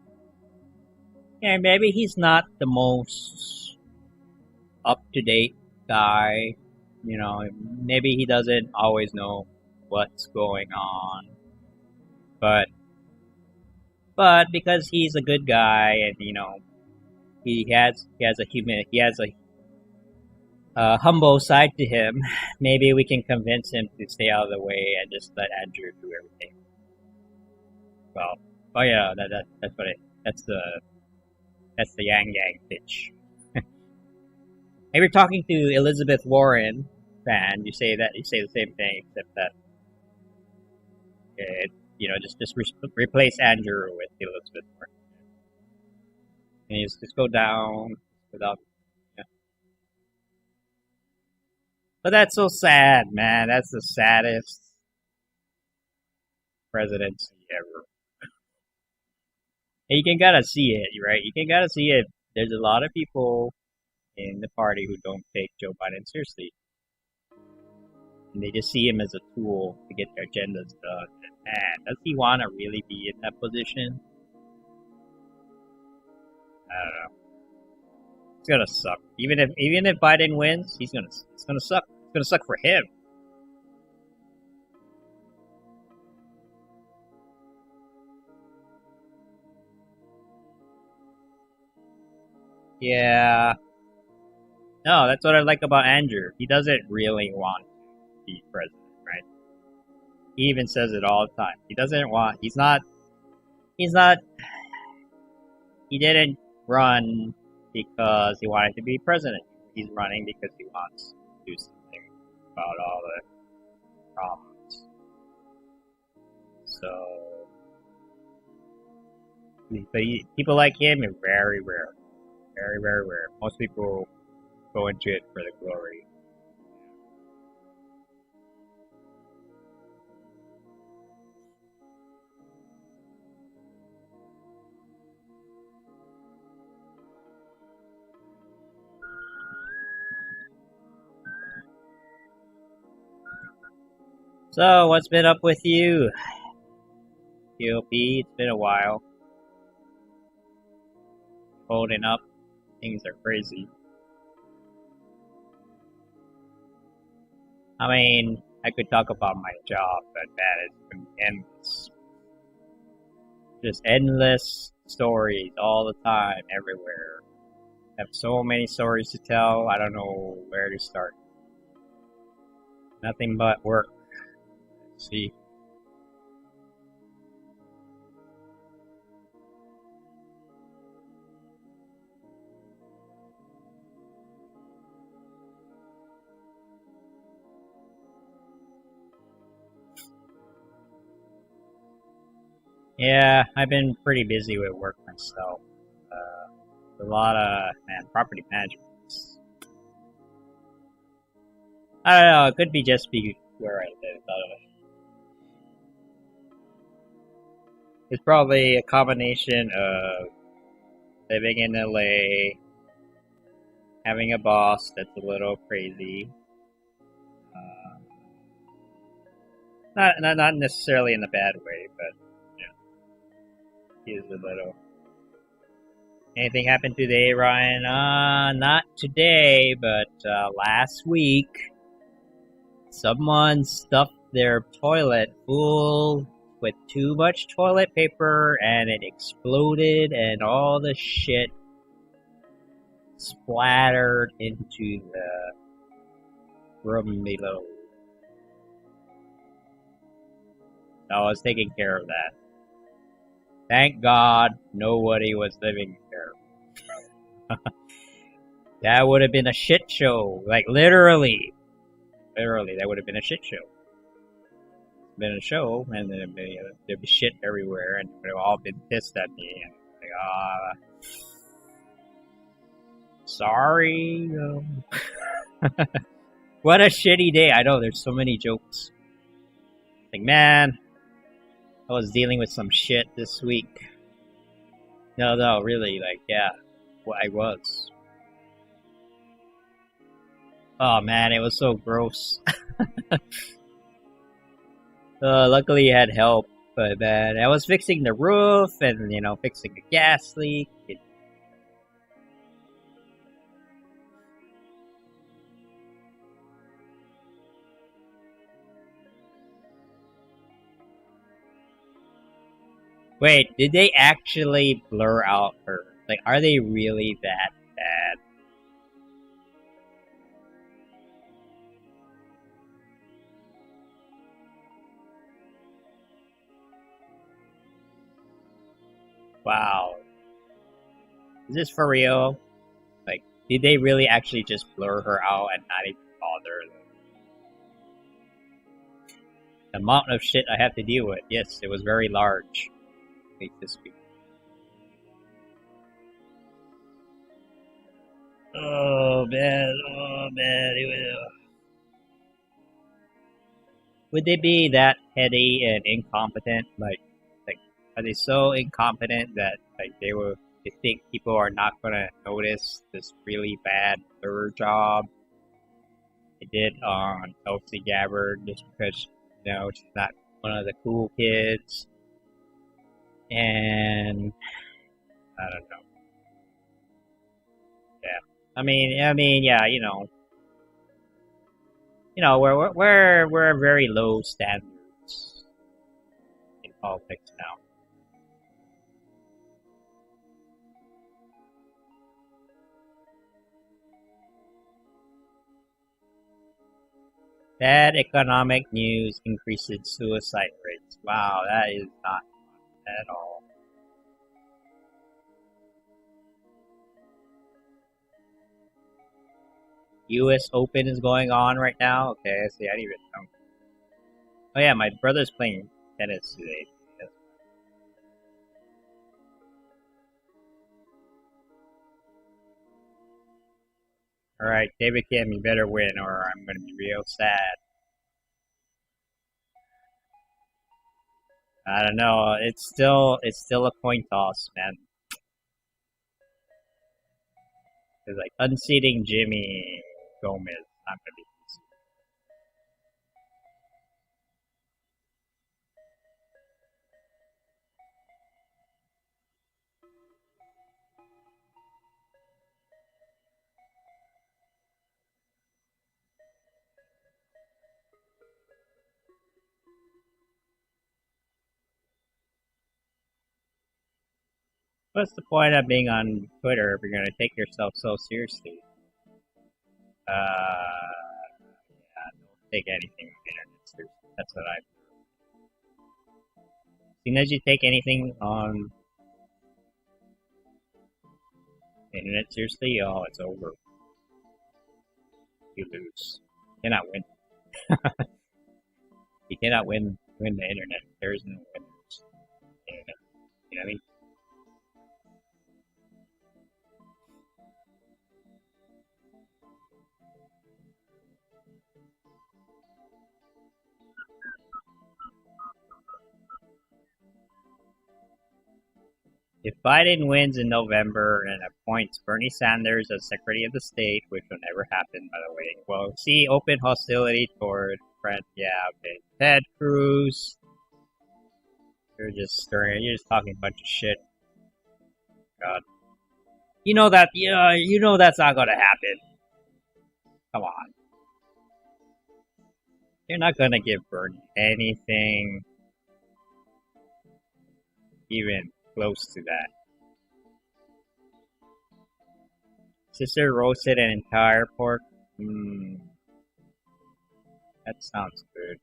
Yeah, maybe he's not the most up to date guy, you know, maybe he doesn't always know what's going on, but because he's a good guy and you know he has a humble side to him, maybe we can convince him to stay out of the way and just let Andrew do everything. Well, oh yeah, that's the Yang pitch. They were talking to Elizabeth Warren, fan, you say the same thing, except that just replace Andrew with Elizabeth Moore. And you just go down without. Yeah. But that's so sad, man. That's the saddest presidency ever. And you can gotta see it, right? You can gotta see it. There's a lot of people in the party who don't take Joe Biden seriously. And they just see him as a tool to get their agendas done. And man, does he want to really be in that position? I don't know. It's gonna suck. Even if Biden wins, it's gonna suck. It's gonna suck for him. Yeah. No, that's what I like about Andrew. He doesn't really want to be president, right? He even says it all the time. He doesn't want. He's not. He didn't run because he wanted to be president. He's running because he wants to do something about all the problems. So, but people like him are very rare. Very, very rare. Most people go into it for the glory. So, what's been up with you? POP, it's been a while. Holding up. Things are crazy. I mean, I could talk about my job, but that is endless. Just endless stories all the time, everywhere. I have so many stories to tell, I don't know where to start. Nothing but work. Let's see. Yeah, I've been pretty busy with work myself. A lot of property management. I don't know. It could be just be where I live. It's probably a combination of living in LA, having a boss that's a little crazy. Not necessarily in a bad way, but he is a little. Anything happened today, Ryan? Not today, but last week, someone stuffed their toilet full with too much toilet paper, and it exploded, and all the shit splattered into the room below. I was taking care of that. Thank God nobody was living there. That would have been a shit show. Like, literally, that would have been a shit show. It's been a show, and then there'd be shit everywhere, and they've all been pissed at me. And like, sorry. What a shitty day. I know, there's so many jokes. Like, man, I was dealing with some shit this week. No, really, like, yeah, well, I was. Oh man, it was so gross. Luckily, I had help, but man, I was fixing the roof and fixing a gas leak. Wait, did they actually blur out her? Like, are they really that bad? Wow. Is this for real? Like, did they really actually just blur her out and not even bother? The amount of shit I have to deal with. Yes, it was very large. This week. Oh man. Would they be that petty and incompetent? Like, are they so incompetent that they think people are not gonna notice this really bad third job they did on Tulsi Gabbard just because she's not one of the cool kids, and I don't know. Yeah, yeah, we're very low standards in politics now. Bad economic news increases suicide rates. Wow, that is not fun at all. U.S. Open is going on right now. Okay, see, I didn't even know. Oh yeah, my brother's playing tennis today. Yes. All right, David Kim, you better win, or I'm gonna be real sad. I don't know. It's still a coin toss, man. It's like unseating Jimmy Gomez. Not gonna be easy. What's the point of being on Twitter if you're gonna take yourself so seriously? Yeah, don't take anything on the internet seriously. That's what I. As soon as you take anything on the internet seriously, oh, it's over. You lose. You cannot win. You cannot win the internet. There is no winners. Internet. You know what I mean? If Biden wins in November and appoints Bernie Sanders as Secretary of the State, which will never happen, by the way, well, see open hostility toward friend. Yeah, okay. Ted Cruz. You're just talking a bunch of shit. God. You know that. Yeah, you know that's not gonna happen. Come on. You're not gonna give Bernie anything even close to that. Sister roasted an entire pork. That sounds good.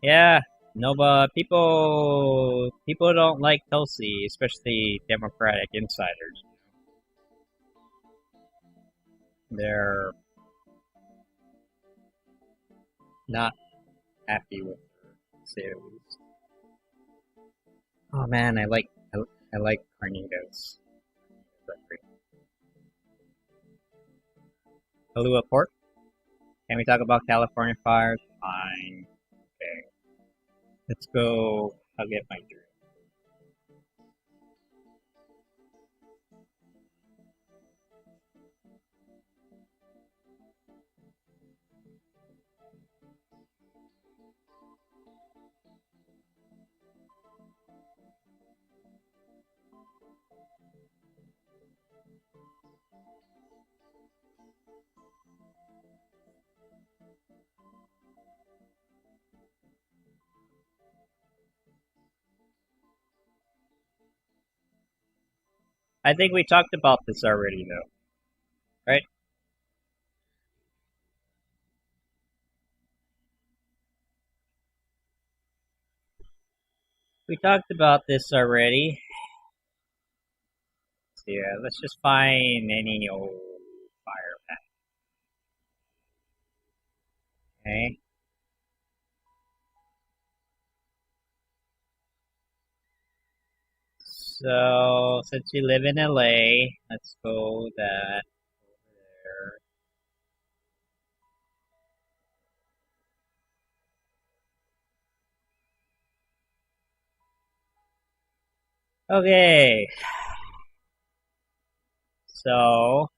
Yeah, no, but people don't like Tulsi, especially Democratic insiders. They're not happy with her, to say the least. Oh man, I like carnitas. Kahlua pork. Can we talk about California fires? Fine. Okay. Let's go. I'll get my drink. I think we talked about this already, though, right? We talked about this already. So yeah, let's just find any old fire Okay. So, since you live in LA, let's go that over there. Okay. So,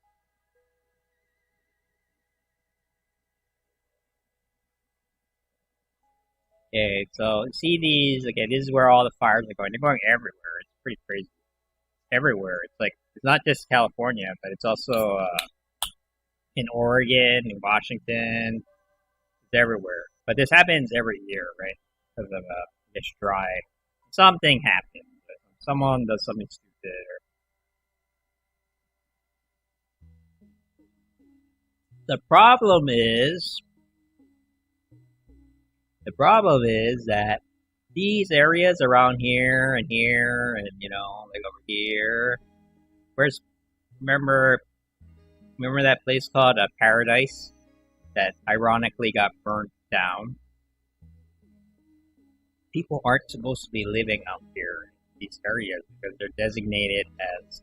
okay, so see these again. This is where all the fires are going. They're going everywhere. It's pretty crazy. Everywhere. It's like it's not just California, but it's also in Oregon, in Washington. It's everywhere. But this happens every year, right? Because of it's dry. Something happens. Someone does something stupid. The problem is that these areas around here and here and like over here. Where's remember that place called Paradise that ironically got burnt down? People aren't supposed to be living out here in these areas because they're designated as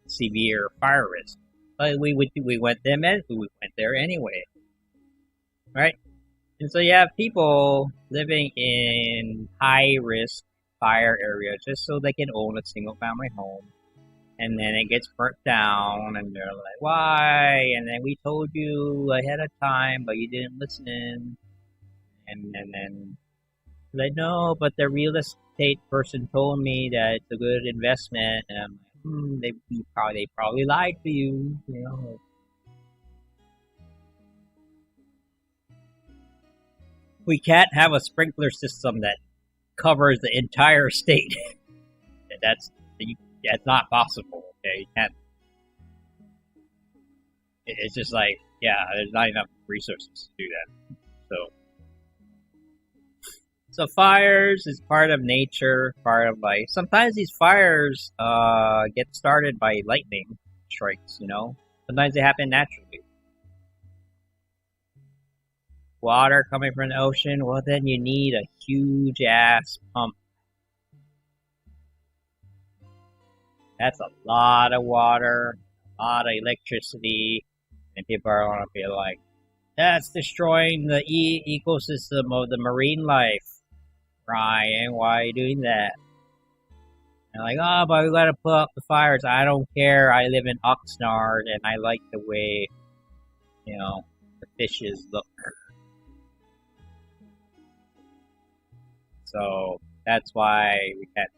severe fire risk. But we went there anyway, right? And so you have people living in high risk fire areas just so they can own a single family home. And then it gets burnt down, and they're like, why? And then we told you ahead of time, but you didn't listen. And then, like, no, but the real estate person told me that it's a good investment. And I'm like, they probably lied to you, We can't have a sprinkler system that covers the entire state. That's not possible. Okay, you can't. It's just like, there's not enough resources to do that. So fires is part of nature, part of life. Sometimes these fires get started by lightning strikes. Sometimes they happen naturally. Water coming from the ocean, well then you need a huge ass pump. That's a lot of water, a lot of electricity, and people are going to be like, that's destroying the ecosystem of the marine life. Ryan, why are you doing that? And like, oh, but we gotta put up the fires. I don't care. I live in Oxnard, and I like the way, the fishes look. So that's why we can't.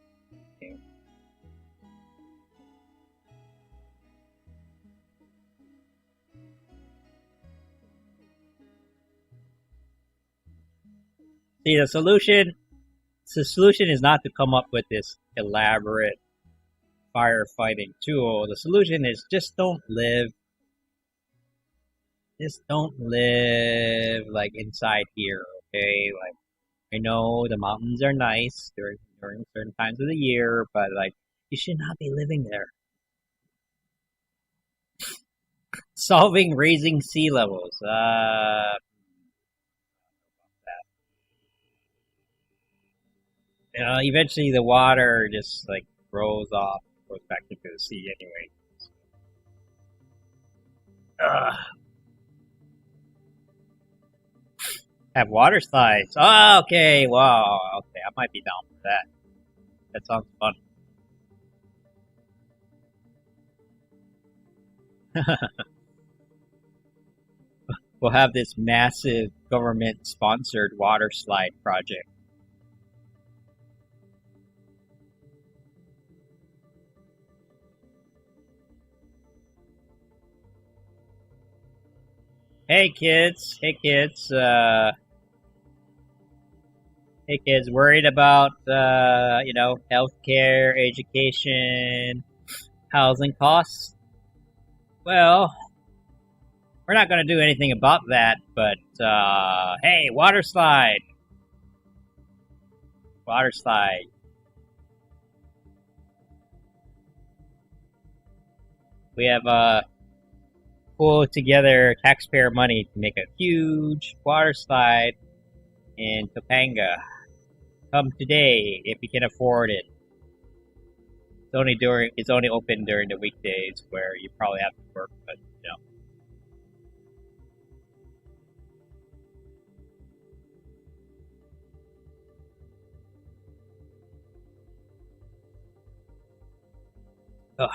See, the solution is not to come up with this elaborate firefighting tool. The solution is just don't live like inside here, okay? Like, I know the mountains are nice during certain times of the year, but like you should not be living there. Solving raising sea levels. Eventually the water just like goes back into the sea anyway. Have water slides. Oh, okay. Wow. Okay, I might be down for that. That sounds fun. We'll have this massive government-sponsored water slide project. Hey kids, worried about healthcare, education, housing costs? Well, we're not going to do anything about that, but hey, water slide. We have pull together taxpayer money to make a huge water slide in Topanga. Come today if you can afford it. It's only open during the weekdays where you probably have to work, but you know. Ugh.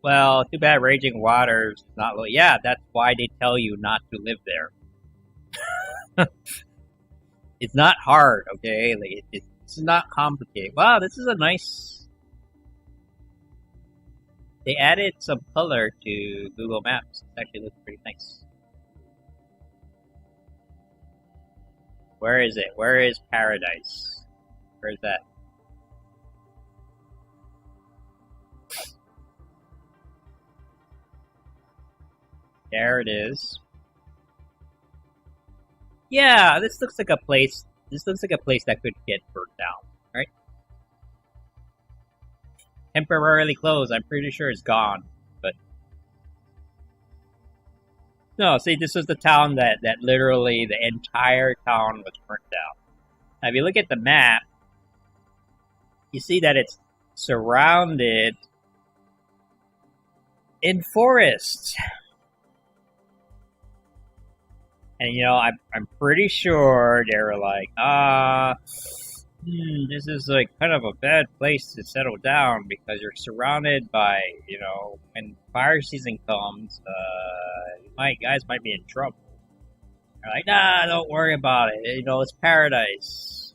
Well, too bad Raging Waters is not. Yeah, that's why they tell you not to live there. It's not hard, okay? Like it's not complicated. Wow, this is a nice. They added some color to Google Maps. It actually looks pretty nice. Where is it? Where is Paradise? Where is that? There it is. Yeah, this looks like a place. This looks like a place that could get burnt down, right? Temporarily closed. I'm pretty sure it's gone, but no. See, this was the town that literally the entire town was burnt down. Now, if you look at the map, you see that it's surrounded in forest. And you know, I'm pretty sure they were like, this is like kind of a bad place to settle down because you're surrounded by, you know, when fire season comes, guys might be in trouble. They're like, nah, don't worry about it. You know, it's paradise.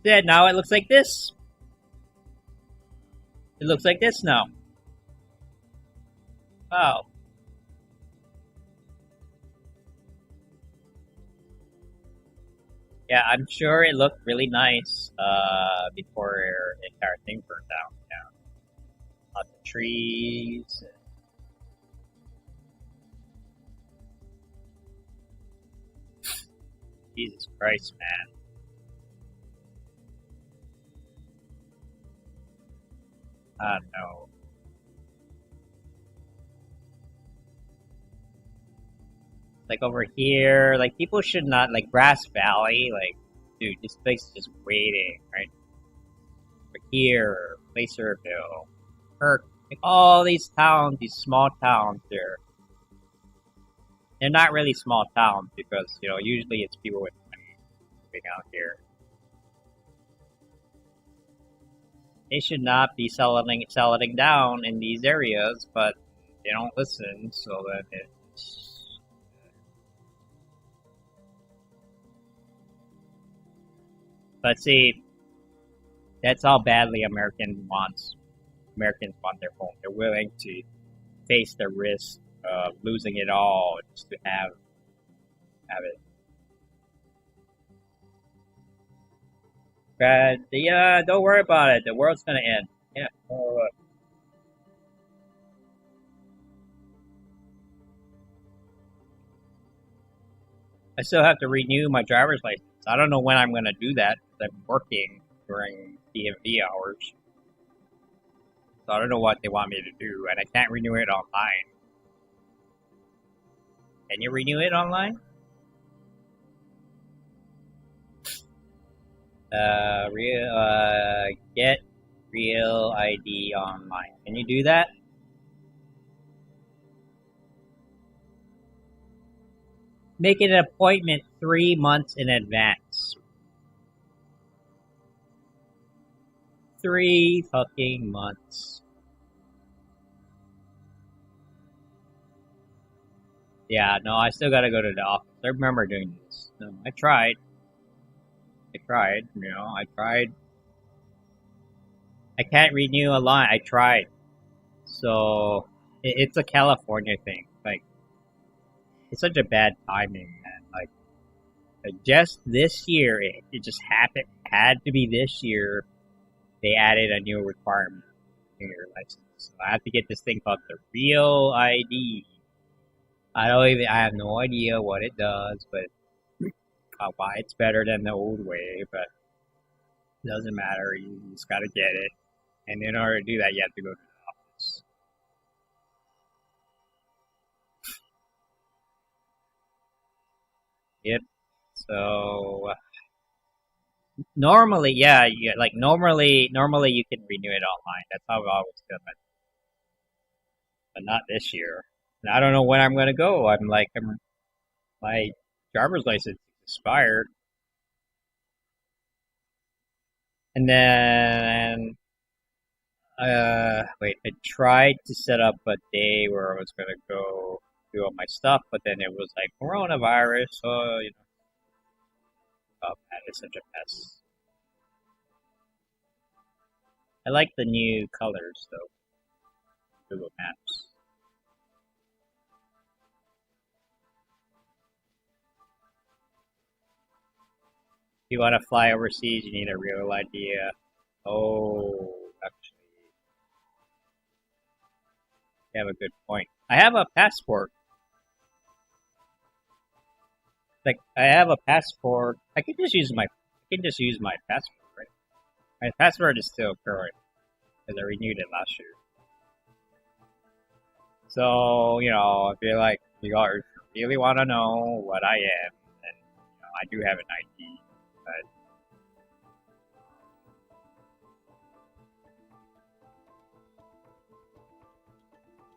Yeah, now it looks like this. It looks like this now. Wow. Yeah, I'm sure it looked really nice before the entire thing burned down. Yeah. Lots of trees. Jesus Christ, man. I don't know. Like over here, like people should not, like Grass Valley, like, dude, this place is just waiting, right? Over here, Placerville, Kirk, like all these towns, these small towns, they're not really small towns because, you know, usually it's people with money living out here. They should not be settling down in these areas, but they don't listen, so then it's... But see, that's how badly Americans want their home. They're willing to face the risk of losing it all just to have it. But yeah, don't worry about it. The world's gonna end. Yeah. I still have to renew my driver's license. I don't know when I'm gonna do that because I'm working during DMV hours. So I don't know what they want me to do, and I can't renew it online. Can you renew it online? Get real ID online. Can you do that? Make an appointment 3 months in advance. 3 fucking months. Yeah, no, I still gotta go to the office. I remember doing this. No, I tried, you know, I tried. I can't renew a line. I tried. So, it's a California thing. Like, it's such a bad timing, man. Like, just this year, it just had to be this year, they added a new requirement in your license. So I have to get this thing called the Real ID. I have no idea what it does, but why it's better than the old way, but it doesn't matter. You just gotta get it. And in order to do that, you have to go to the office. Yep. So normally, yeah, like normally you can renew it online. That's how I've always done it. But not this year. And I don't know when I'm gonna go. My driver's license expired, and then wait, I tried to set up a day where I was gonna go do all my stuff, but then it was like coronavirus, so oh man, it's such a mess. I like the new colors though, Google Maps. If you want to fly overseas, you need a real idea. Oh, actually, you have a good point. I have a passport. Like, I have a passport. I can just use my passport, right? My passport is still current because I renewed it last year. So, if you're like, you really want to know what I am, then I do have an ID, but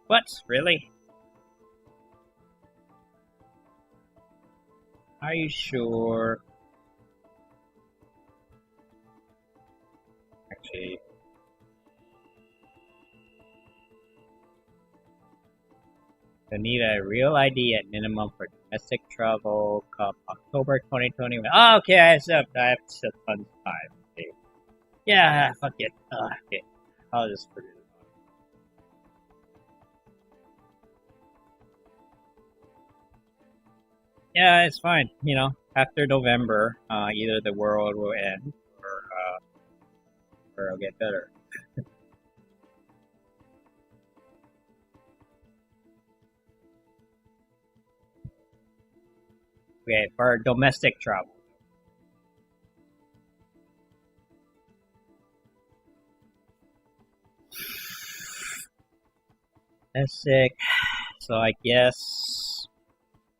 what? Really? Are you sure? Actually, you need a real ID at minimum for domestic travel come October 2021. Oh, okay, I have tons of time. Okay. Yeah, fuck it. Okay, I'll just forget it. Yeah, it's fine. After November, either the world will end or it'll get better. Okay, for domestic travel. Domestic. So I guess,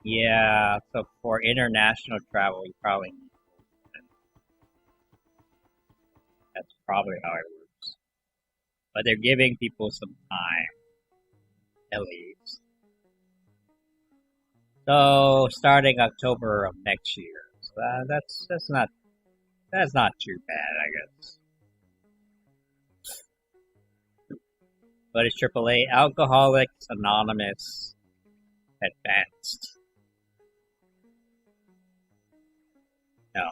yeah. So for international travel, you probably need. That's probably how it works. But they're giving people some time, at least. So starting October of next year. So that's not too bad, I guess. But it's AAA Alcoholics Anonymous Advanced. No.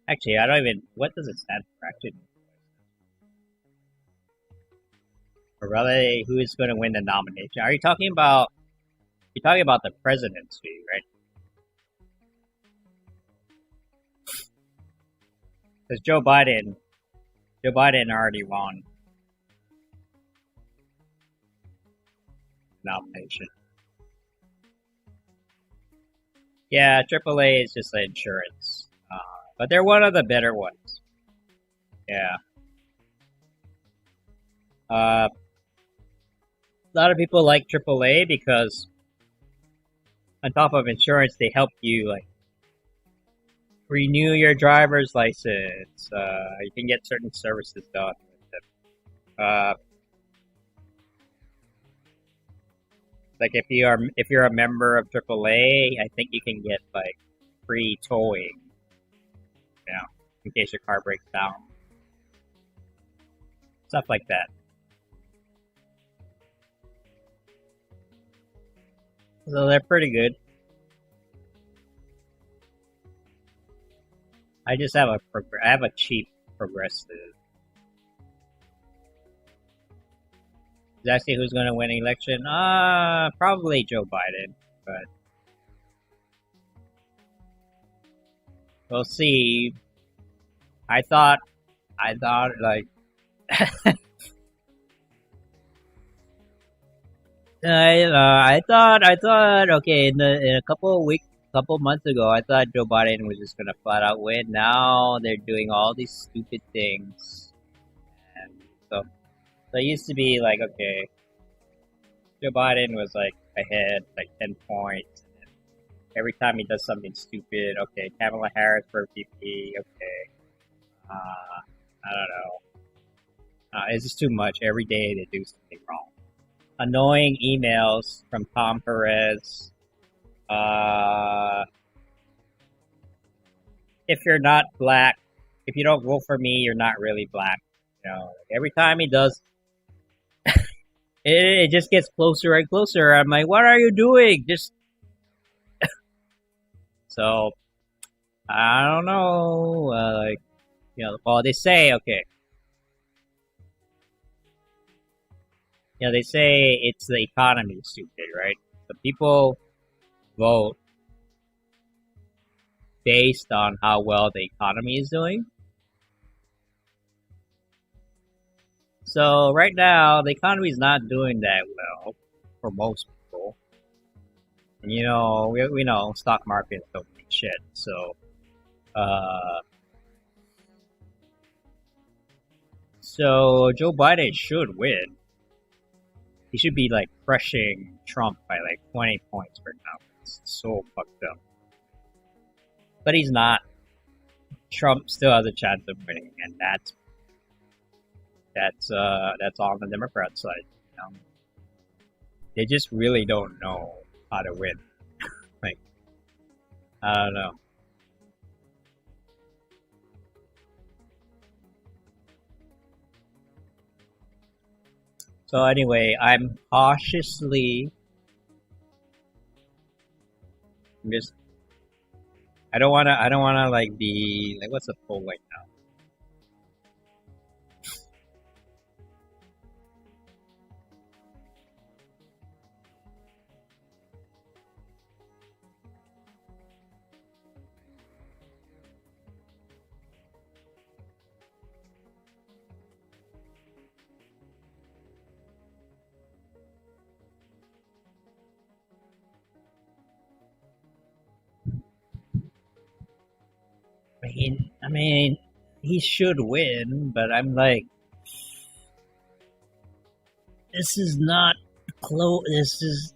Actually, I don't even. What does it stand for? Actually, or rather, who is going to win the nomination? Are you talking about? You're talking about the presidency, right? Because Joe Biden already won the nomination. Yeah, AAA is just the insurance, but they're one of the better ones. Yeah. A lot of people like AAA because on top of insurance, they help you like renew your driver's license. You can get certain services done with them. Like if you're a member of AAA, I think you can get like free towing. In case your car breaks down, stuff like that. So they're pretty good. I just have a cheap Progressive. Did I say who's going to win the election? Probably Joe Biden, but we'll see. I thought like I thought, okay, in a couple months ago, I thought Joe Biden was just gonna flat out win. Now they're doing all these stupid things, and so it used to be like, okay, Joe Biden was like ahead, like 10 points. Every time he does something stupid, okay, Kamala Harris for VP, okay, I don't know, it's just too much. Every day they do something wrong. Annoying emails from Tom Perez. Uh, if you're not black, if you don't vote for me, you're not really black. You know, like every time he does, it just gets closer and closer. I'm like, what are you doing? Just so I don't know. Like, you know, well, they say, okay, you know, they say it's the economy is stupid, right? So people vote based on how well the economy is doing. So right now, the economy is not doing that well for most people. And, you know, we know stock markets don't mean shit. So, uh, so Joe Biden should win. He should be like crushing Trump by like 20 points right now. It's so fucked up. But he's not. Trump still has a chance of winning, and that's on the Democrat side. You know? They just really don't know how to win. Like, I don't know. So anyway, I'm just I don't wanna like be like what's the poll right now? I mean, he should win, but I'm like, this is not close. This is,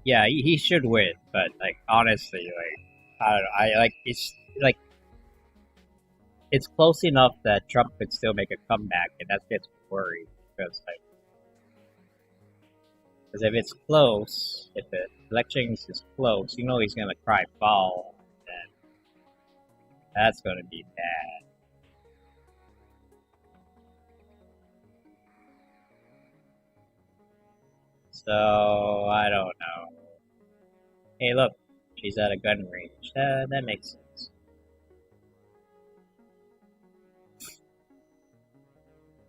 yeah, he should win, but like honestly, like I don't know, I like it's like it's close enough that Trump could still make a comeback, and that gets worried because if it's close, if the elections is close, you know he's gonna cry foul, and that's gonna be bad. So I don't know. Hey, look, she's at a gun range. That makes sense.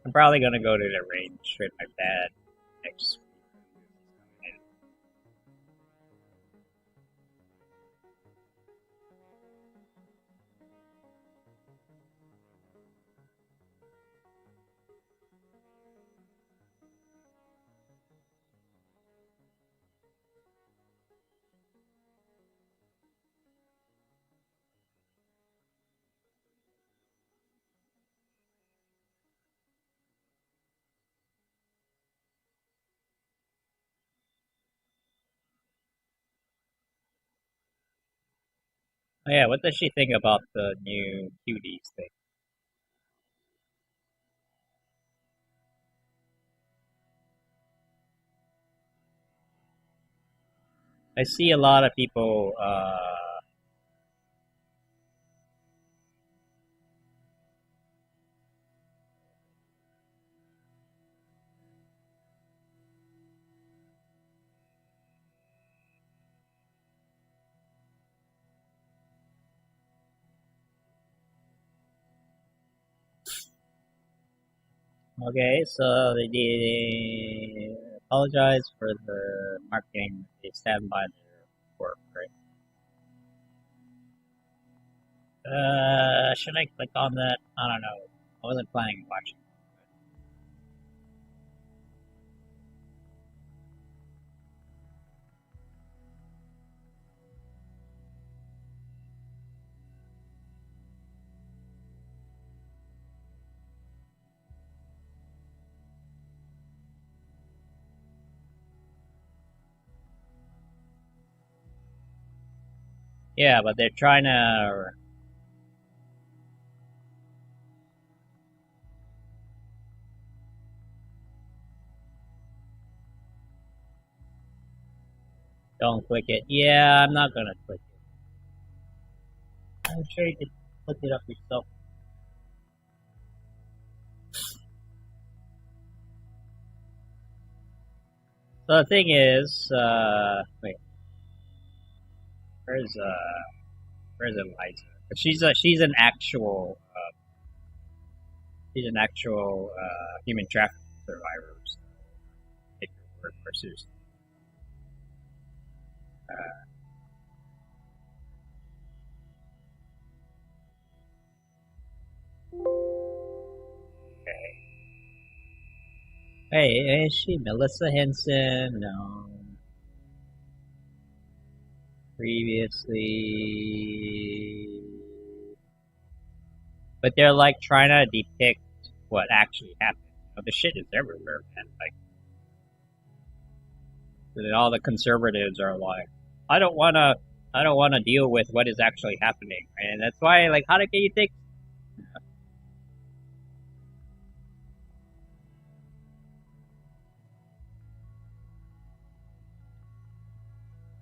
I'm probably gonna go to the range with my dad next week. Oh yeah, what does she think about the new cuties thing? I see a lot of people. Okay, so they apologize for the marketing. They stand by their work, right? Should I click on that? I don't know. I wasn't planning on watching. Yeah, but they're trying to. Don't click it. Yeah, I'm not gonna click it. I'm sure you can look it up yourself. So the thing is, wait, where's Eliza? She's an actual human trafficking survivor. So take her word more seriously. Okay. Hey, is she Melissa Henson? No. Previously, but they're like trying to depict what actually happened. You know, the shit is everywhere, man. Like, all the conservatives are like, I don't wanna deal with what is actually happening, and that's why, like, how can you think?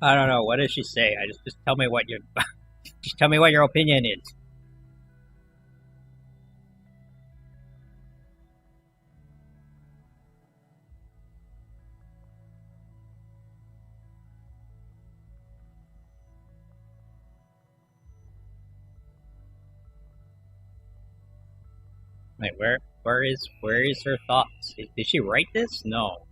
I don't know. What does she say? I just tell me what your just tell me what your opinion is. Like, where is her thoughts? Did she write this? No.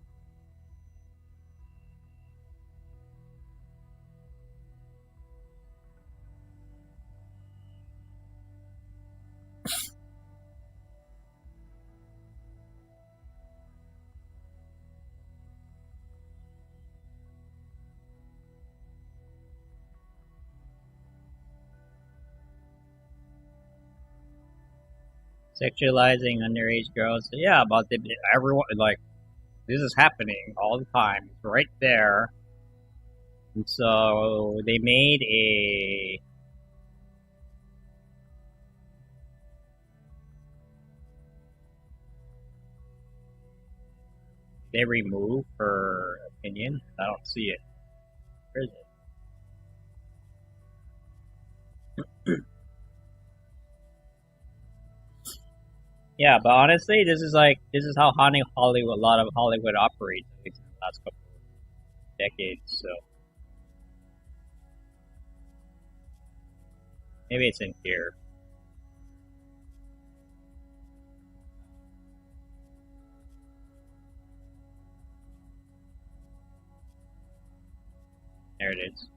Sexualizing underage girls. Yeah, but everyone, like, this is happening all the time. It's right there. And so they made a they remove her opinion. I don't see it. Where is it? Yeah, but honestly, this is how Hollywood, a lot of Hollywood operates, at least in the last couple of decades. So maybe it's in here. There it is.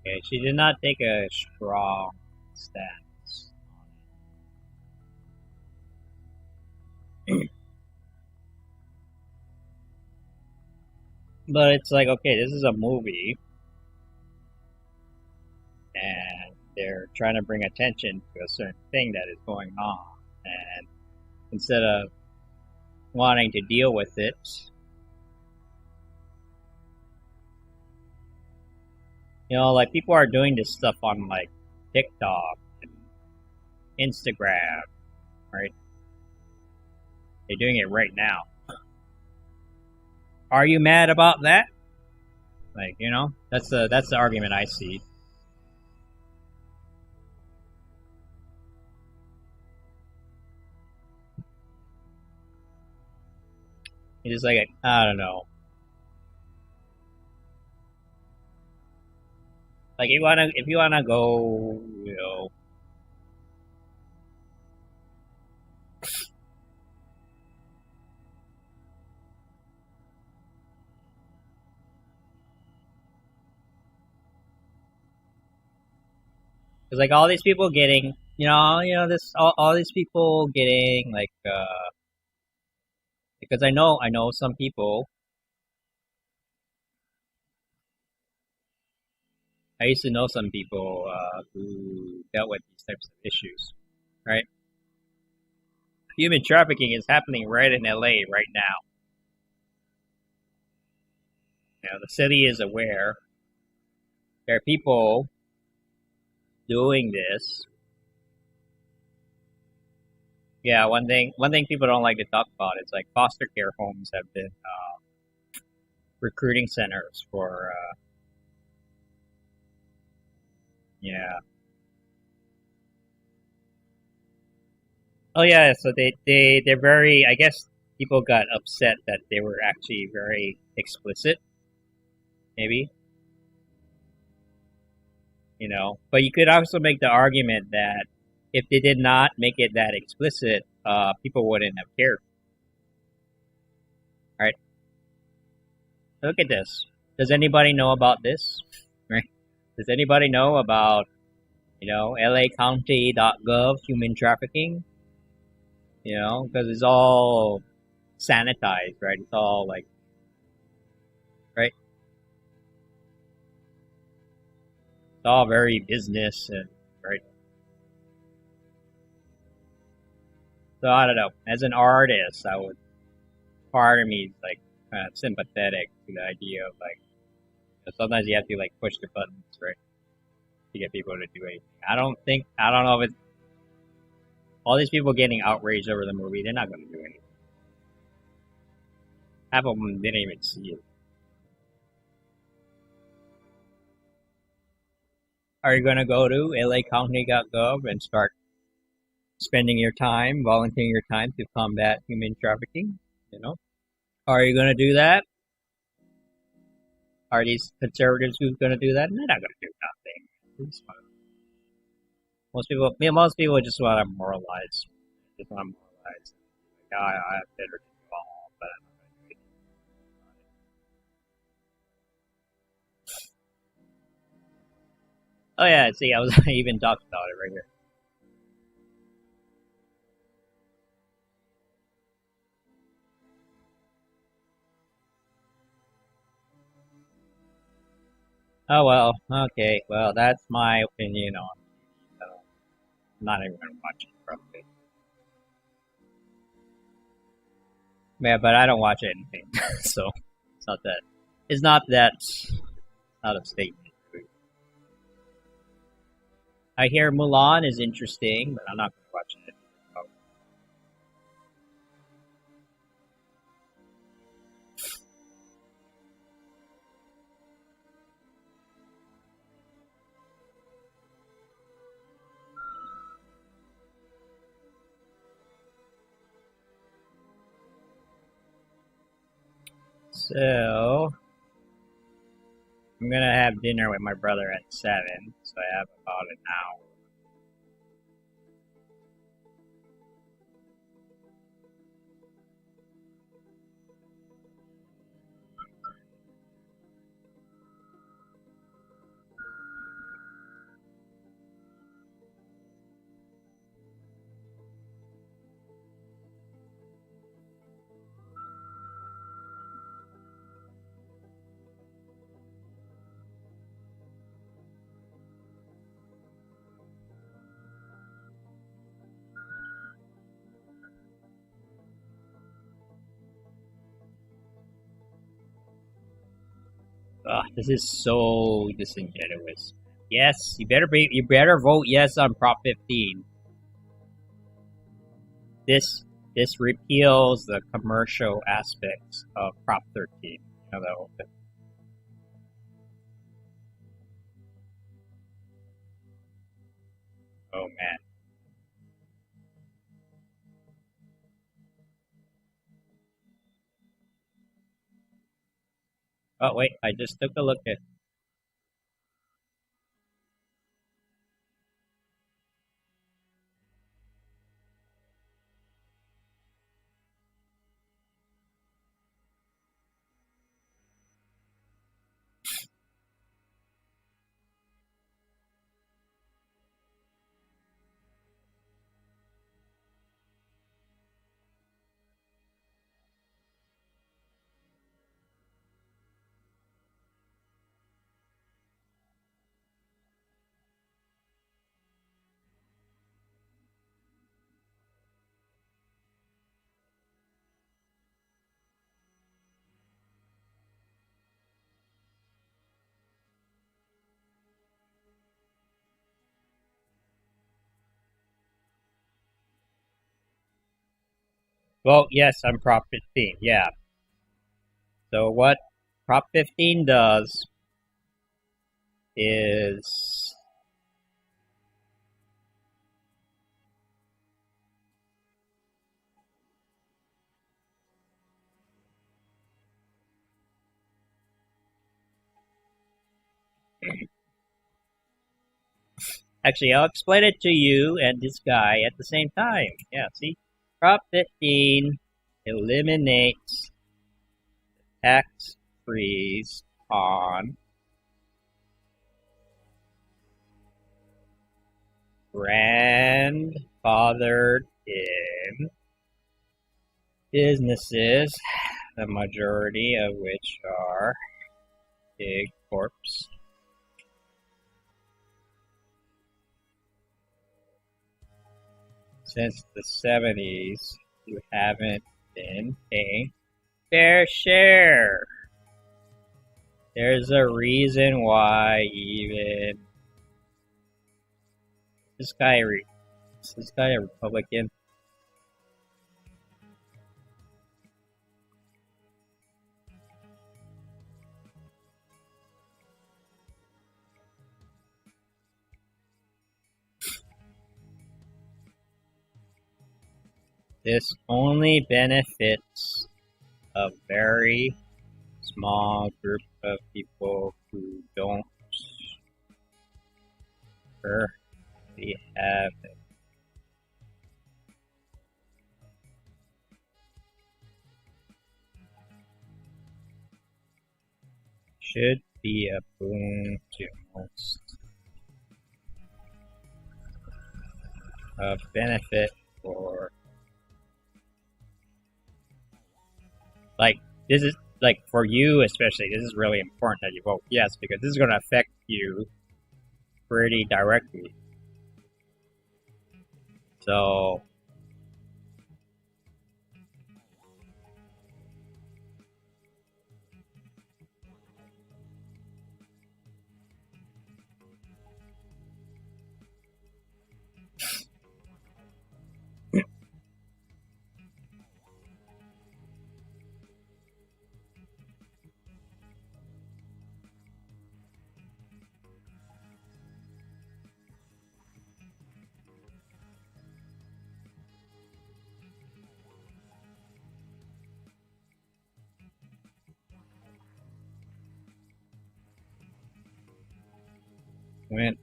Okay, she did not take a strong stance. But it's like, okay, this is a movie, and they're trying to bring attention to a certain thing that is going on, and instead of wanting to deal with it, you know, like, people are doing this stuff on, like, TikTok and Instagram, right? They're doing it right now. Are you mad about that? Like, you know, that's the argument I see. It's just like, I don't know. Like if you wanna go, you know, because like all these people getting, this all these people getting like, because I know some people. I used to know some people who dealt with these types of issues, right? Human trafficking is happening right in LA right now. The city is aware. There are people doing this. Yeah, one thing people don't like to talk about is like foster care homes have been recruiting centers for yeah. Oh yeah, so they're very. I guess people got upset that they were actually very explicit, maybe. But you could also make the argument that if they did not make it that explicit, people wouldn't have cared. Right? Look at this. Does anybody know about this? Right? Does anybody know about LAcounty.gov human trafficking? Because it's all sanitized, right? It's all like, right? It's all very business and right. So I don't know. As an artist, part of me is like kind of sympathetic to the idea of like sometimes you have to like push the buttons, right, to get people to do anything. I don't know if it's all these people getting outraged over the movie. They're not going to do anything. Half of them didn't even see it. Are you going to go to LAcounty.gov and start spending your time, volunteering your time to combat human trafficking? Are you going to do that? Are these conservatives who's going to do that? They're not going to do nothing. Most people just want to moralize. Just want to moralize. Like, I have better to do all, but I'm not going to do anything about it. Oh yeah, see, I even talked about it right here. Oh well, okay. Well, that's my opinion on. I'm not even going to watch it probably. Yeah, but I don't watch anything, so it's not that. It's not that out of statement. I hear Mulan is interesting, but I'm not going to watch it. So I'm gonna have dinner with my brother at 7, so I have about an hour. Ugh, this is so disingenuous. Yes, you better vote yes on Prop 15. This repeals the commercial aspects of Prop 13. Oh man. Oh wait, I just took a look at. Well, yes, I'm Prop 15, yeah. So what Prop 15 does is actually I'll explain it to you and this guy at the same time. Yeah, see? Prop 15 eliminates tax freeze on grandfathered in businesses, the majority of which are big corps. Since the 70s, you haven't been paying fair share. There's a reason why even this guy a Republican? This only benefits a very small group of people who don't currently have it. Should be a boon to most. A benefit for like this is like for you especially, this is really important that you vote yes because this is going to affect you pretty directly. So when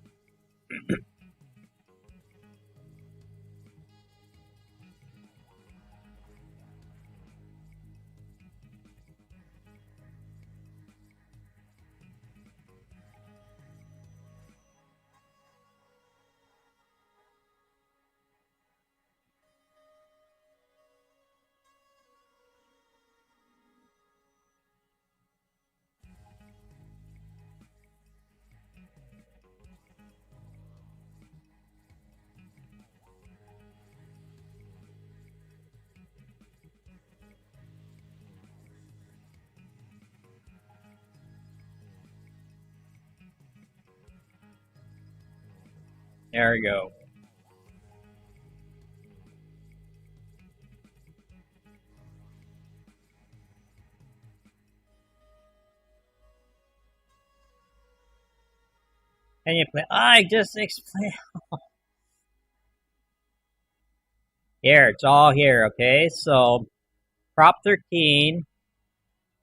there we go. Can you play? I just explained. Here, it's all here, okay? So, Prop 13,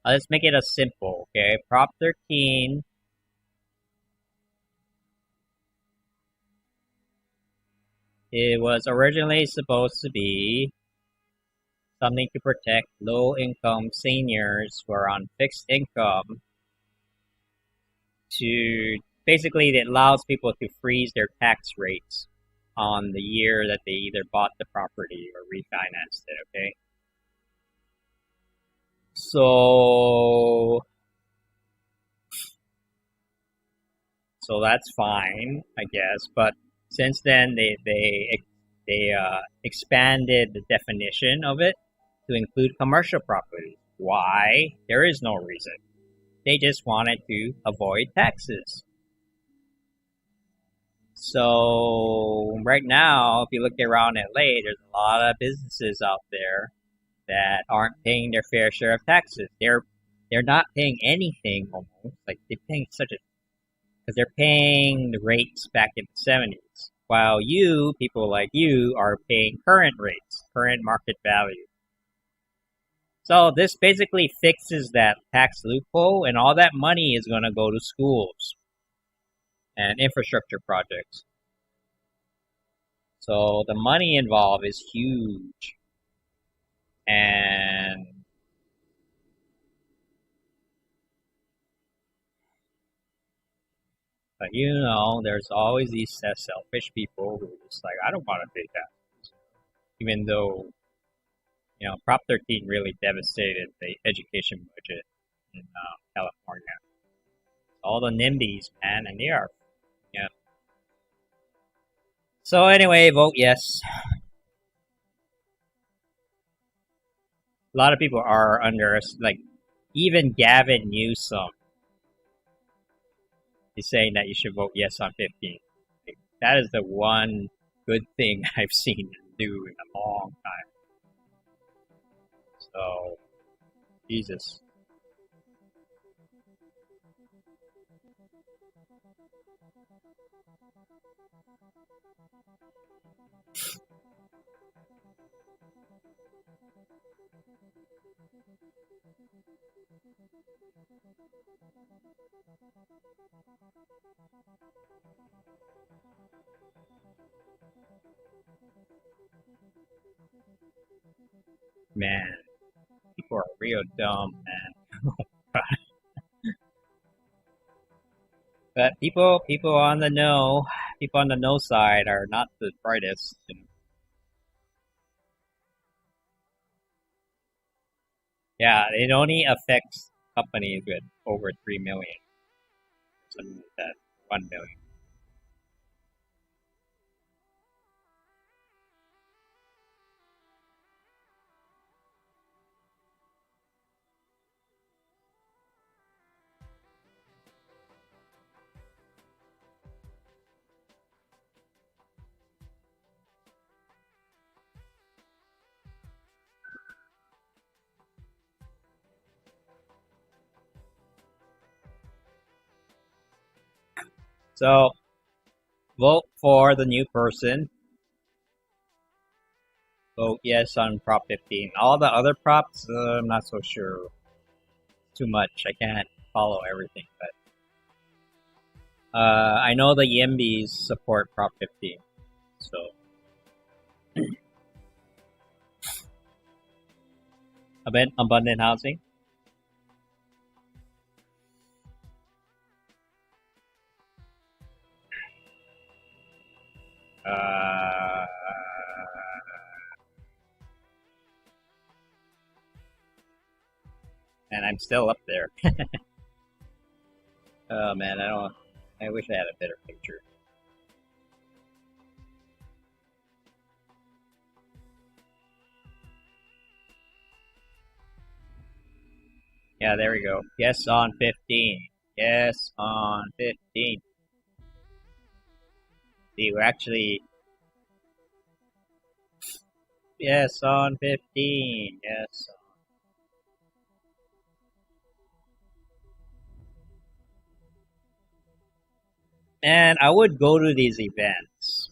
let's make it a simple, okay? Prop 13, it was originally supposed to be something to protect low-income seniors who are on fixed income to, basically it allows people to freeze their tax rates on the year that they either bought the property or refinanced it, okay? So that's fine, I guess. But since then, they expanded the definition of it to include commercial property. Why? There is no reason. They just wanted to avoid taxes. So right now, if you look around LA, there's a lot of businesses out there that aren't paying their fair share of taxes. They're not paying anything almost. Like they're paying such a because they're paying the rates back in the 70s, while you people like you are paying current rates, current market value. So this basically fixes that tax loophole, and all that money is going to go to schools and infrastructure projects. So the money involved is huge, and but there's always these selfish people who are just like, I don't want to pay taxes, even though Prop 13 really devastated the education budget in California. All the NIMBYs, man, and they are, yeah. So anyway, vote yes. A lot of people are under, like, even Gavin Newsom is saying that you should vote yes on 15. Like, that is the one good thing I've seen him do in a long time. So, Jesus. Man, people are real dumb, man. But people on the know side are not the brightest. Yeah, it only affects companies with over 3 million, something like that, 1 million. So, vote for the new person. Vote yes on Prop 15. All the other props, I'm not so sure. Too much. I can't follow everything, but I know the YIMBYs support Prop 15. So, abundant housing. And I'm still up there. Oh man, I wish I had a better picture. Yeah, there we go. Yes on 15. Yes on 15. See, we're actually... Yes on 15. Yes. And I would go to these events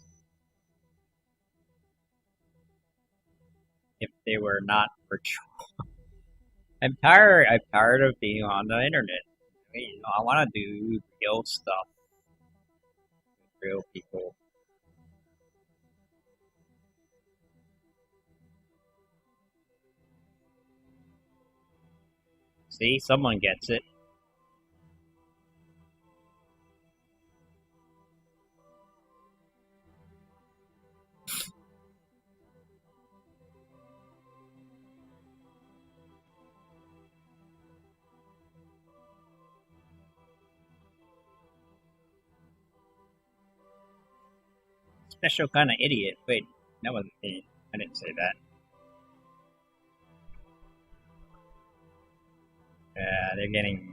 if they were not virtual. I'm tired of being on the internet. I want to do real stuff with real people. See, someone gets it. Special kind of idiot. Wait, that wasn't me. I didn't say that. They're getting...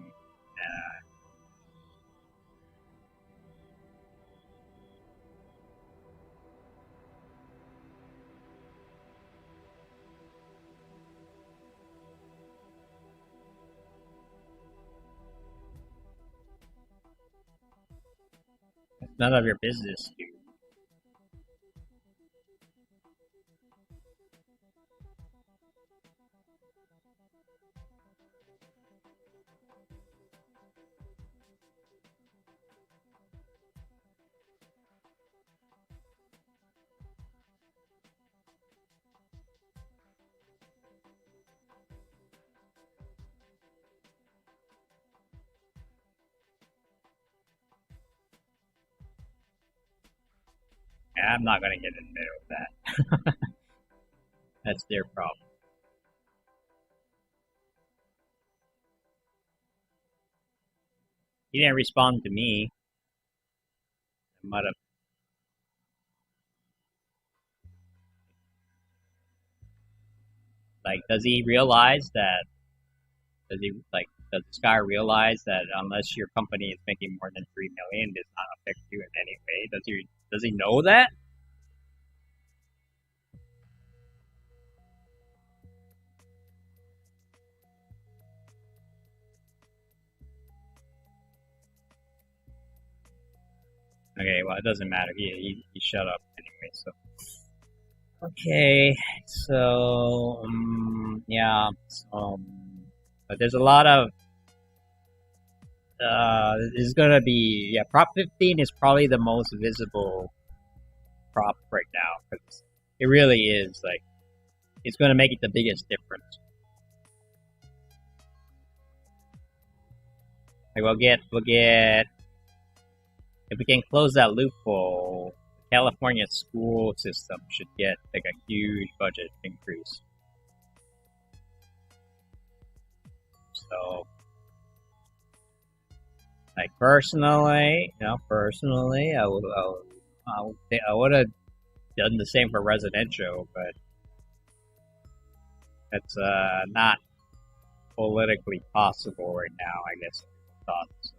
none of your business, dude. Yeah, I'm not gonna get in the middle of that. That's their problem. He didn't respond to me. I might have. Like, does he realize that? Does he like? Does this guy realize that unless your company is making more than 3 million, it does not affect you in any way? Does he know that? Okay, well it doesn't matter. He shut up anyway. So okay, so yeah, but there's a lot of there's gonna be Prop 15 is probably the most visible prop right now because it really is like it's gonna make it the biggest difference. Like we'll get if we can close that loophole, California school system should get like a huge budget increase. So, like personally, I would have done the same for residential, but that's not politically possible right now. I guess I thought. So.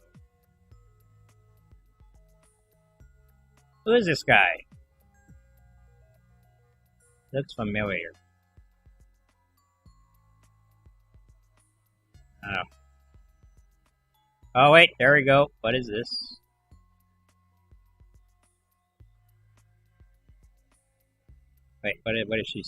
Who is this guy? That's familiar. Oh. Oh wait, there we go. What is this? Wait, what is she?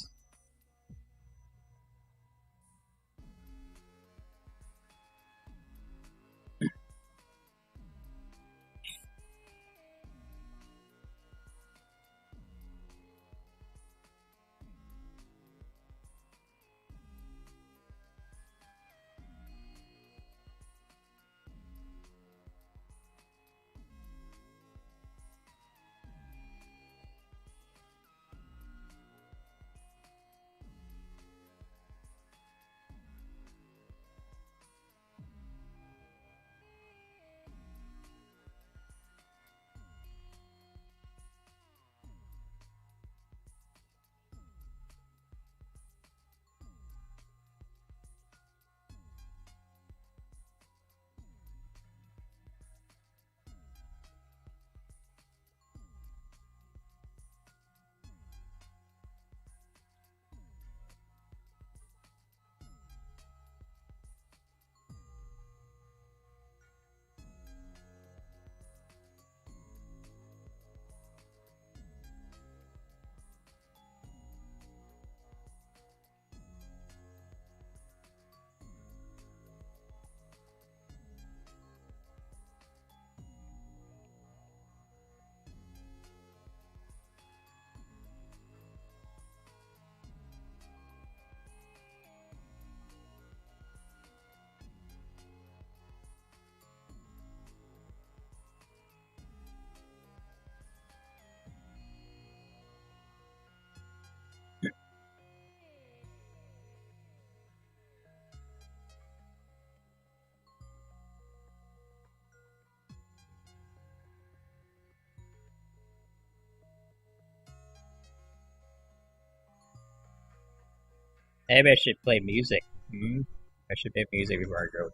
Maybe I should play music. I should play music before I go.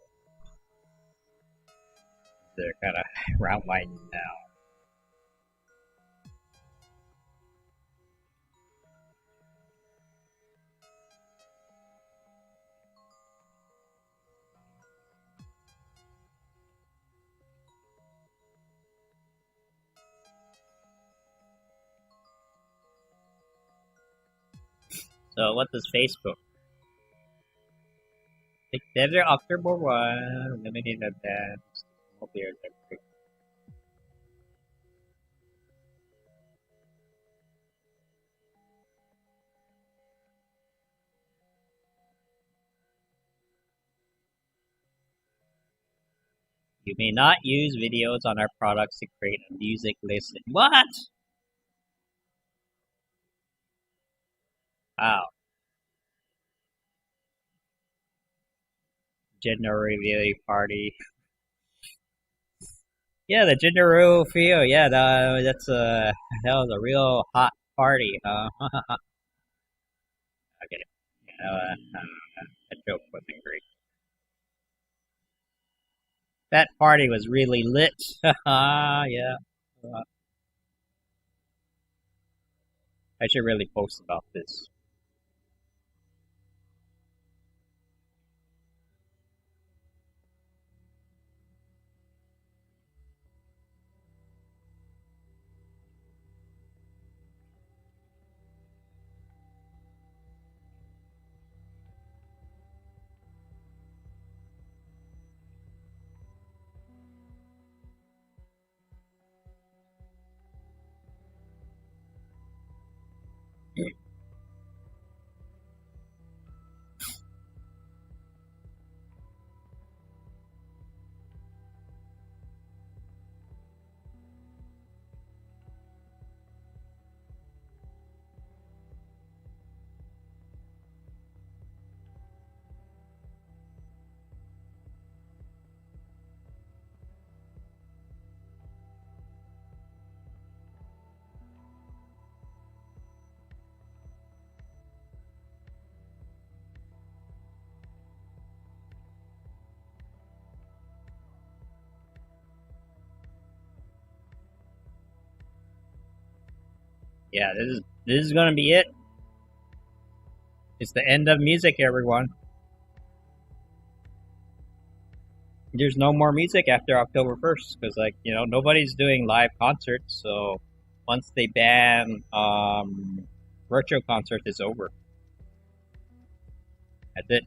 They're kind of round winding now. So what does Facebook? Together October 1, limited advance. You may not use videos on our products to create a music listen. What? Wow. Gender reveal party. Yeah, the gender reveal. Yeah, that was a real hot party. Okay. That joke wasn't great. That party was really lit. Yeah. I should really post about this. Yeah, this is gonna be it. It's the end of music, everyone. There's no more music after October 1st because, like, nobody's doing live concerts. So once they ban virtual concerts, it's over. That's it.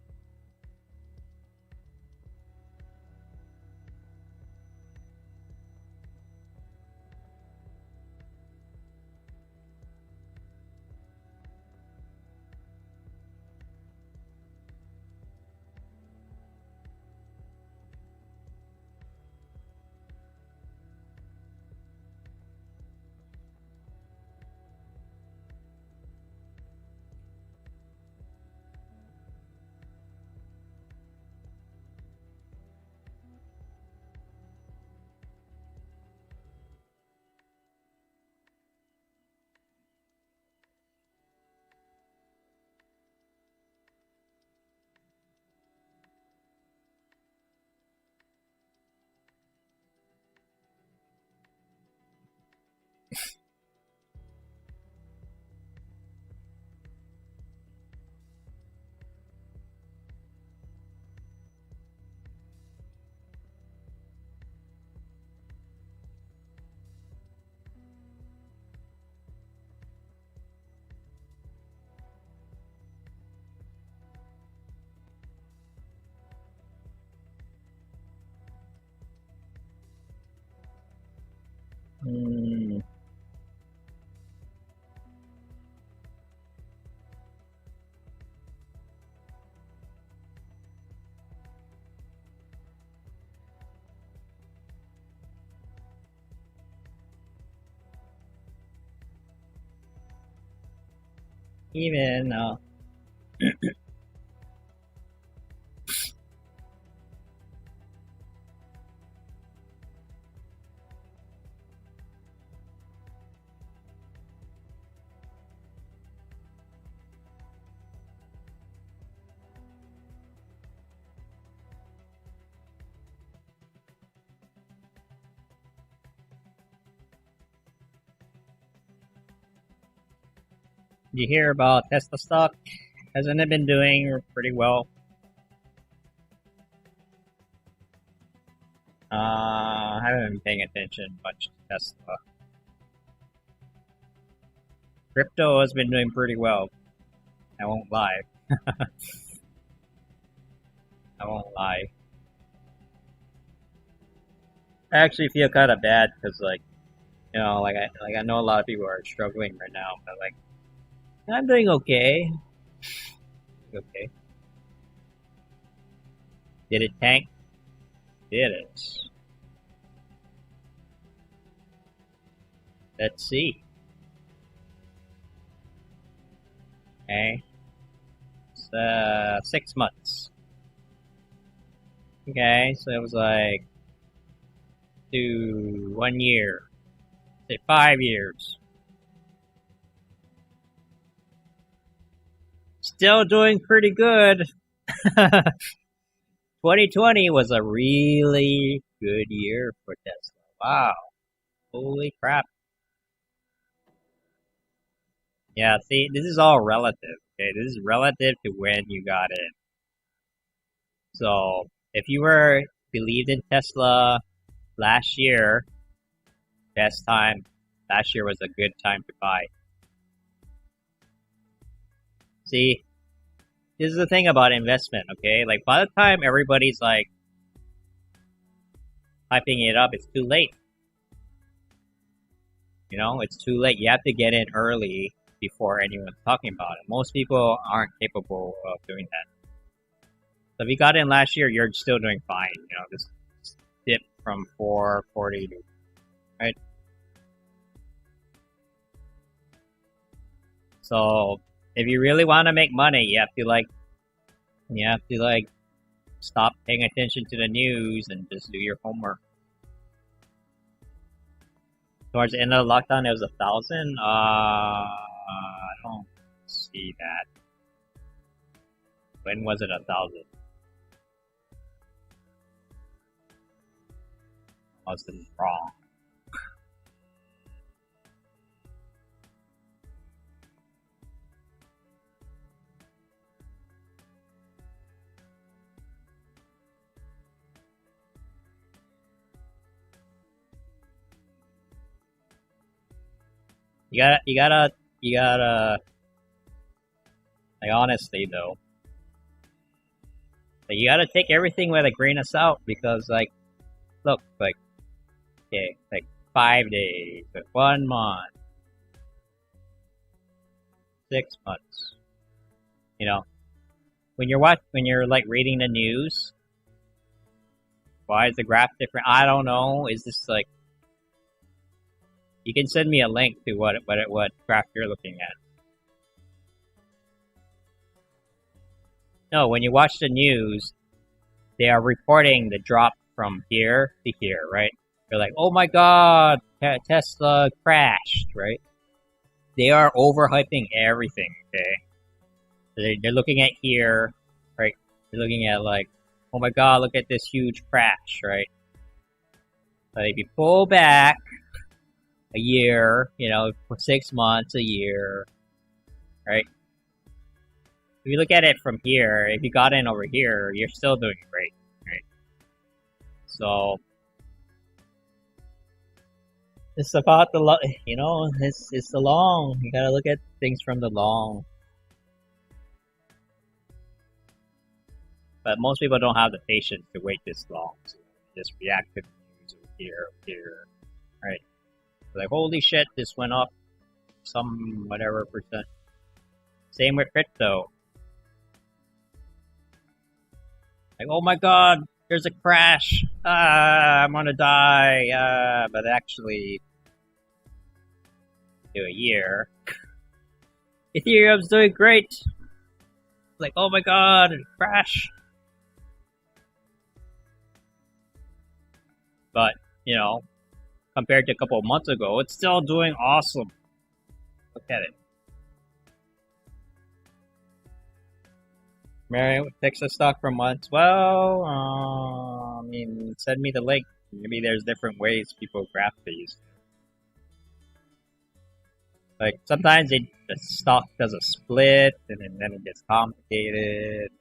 Mm, even you hear about Tesla stock? Hasn't it been doing pretty well? I haven't been paying attention much to Tesla. Crypto has been doing pretty well. I won't lie. I won't lie. I actually feel kind of bad because, like, you know, I know a lot of people are struggling right now, but like, I'm doing okay. Okay. Did it tank? Did it? Let's see. Okay. It's 6 months. Okay, so it was like 1 year. Say 5 years. Still doing pretty good. 2020 was a really good year for Tesla. Wow. Holy crap. Yeah, see, this is all relative. Okay, this is relative to when you got in. So, if you were believed in Tesla last year, best time, last year was a good time to buy. See, this is the thing about investment, okay? Like, by the time everybody's like hyping it up, it's too late. You know, it's too late. You have to get in early before anyone's talking about it. Most people aren't capable of doing that. So if you got in last year, you're still doing fine. You know, this dip from 440 to, right? So if you really want to make money, you have to like stop paying attention to the news and just do your homework. Towards the end of the lockdown, it was 1,000. I don't see that. When was it 1,000? I was wrong. You gotta. Like honestly though, like, you gotta take everything with a grain of salt because, like, look, like, okay, like 5 days, like 1 month, 6 months. You know, when you're like reading the news, why is the graph different? I don't know. Is this like? You can send me a link to what graph you're looking at. No, when you watch the news, they are reporting the drop from here to here, right? They're like, oh my god, Tesla crashed, right? They are overhyping everything, okay? They're looking at here, right? They're looking at like, oh my god, look at this huge crash, right? But if you pull back a year, you know, for 6 months, a year, right? If you look at it from here, if you got in over here, you're still doing great, right? So it's about the you know, it's the long. You gotta look at things from the long. But most people don't have the patience to wait this long. So just react to the news here, right? Like, holy shit, this went up some whatever percent. Same with crypto. Like, oh my god, there's a crash. I'm gonna die. But actually, do a year. Ethereum's doing great. Like, oh my god, crash. But, you know, compared to a couple of months ago, it's still doing awesome. Look at it. Mary picks a stock for months. Well, I mean, send me the link. Maybe there's different ways people graph these. Like, sometimes the stock does a split, and then it gets complicated.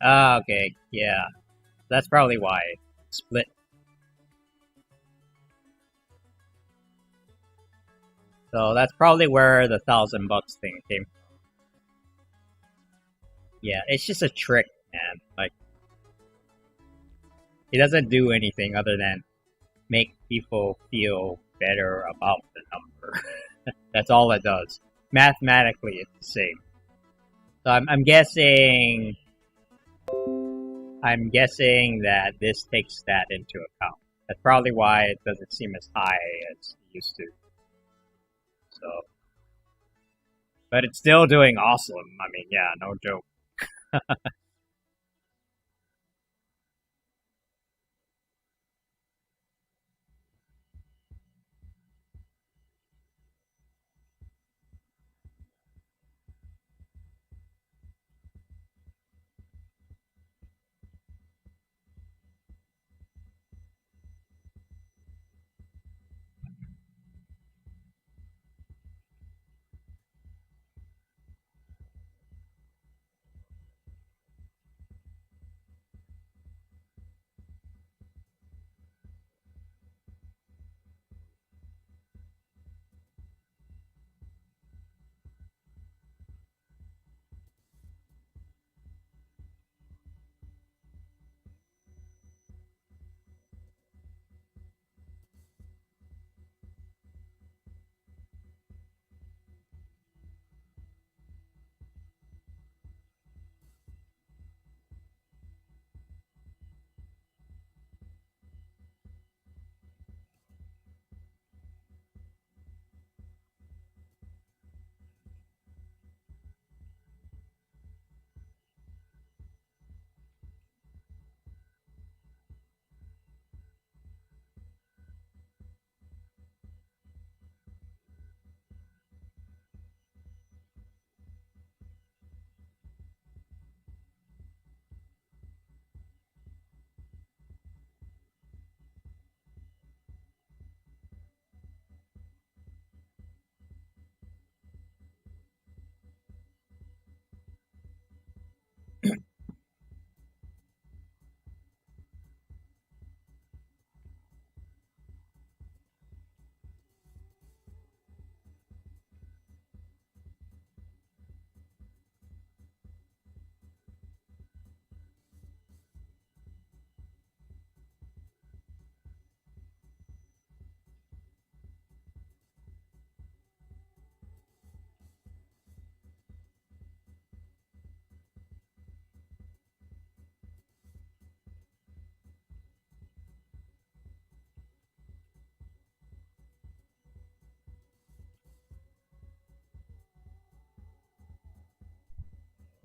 Ah, okay, yeah. That's probably why. Split. So that's probably where the $1,000 thing came from. Yeah, it's just a trick, man. Like, it doesn't do anything other than make people feel better about the number. That's all it does. Mathematically, it's the same. So I'm guessing. I'm guessing that this takes that into account. That's probably why it doesn't seem as high as it used to. So, but it's still doing awesome. I mean, yeah, no joke.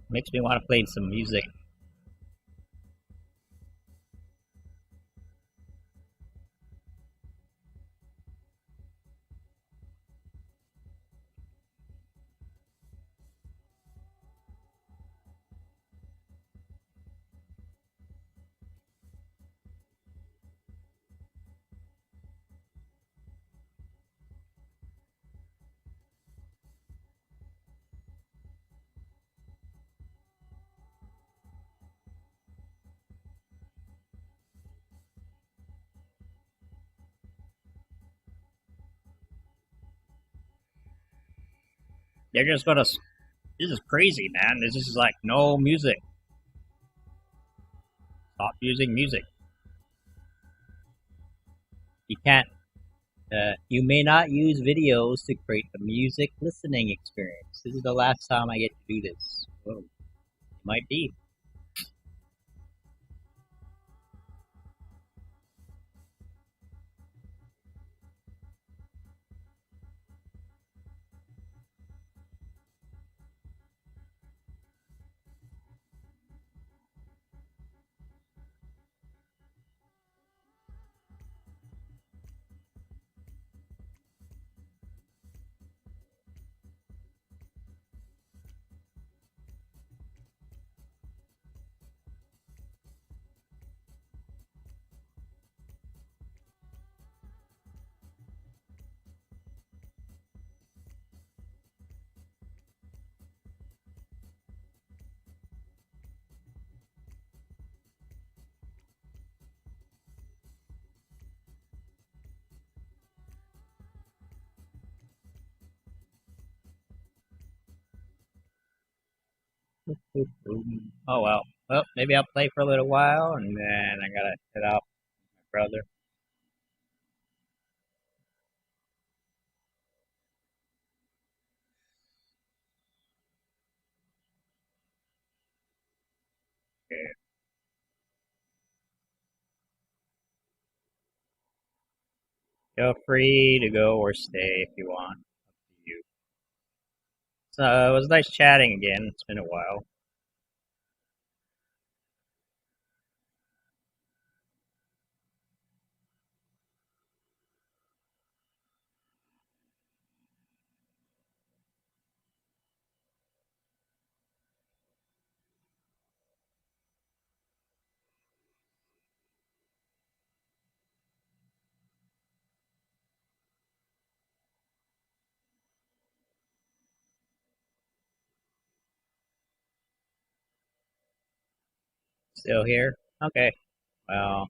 Makes me want to play some music. They're just gonna. This is crazy, man. This is like no music. Stop using music. You can't. You may not use videos to create the music listening experience. This is the last time I get to do this. Whoa. It might be. Oh well. Well, maybe I'll play for a little while, and then I gotta head off with my brother. Okay. Feel free to go or stay if you want. Up to you. So it was nice chatting again. It's been a while. Still here? Okay. Well,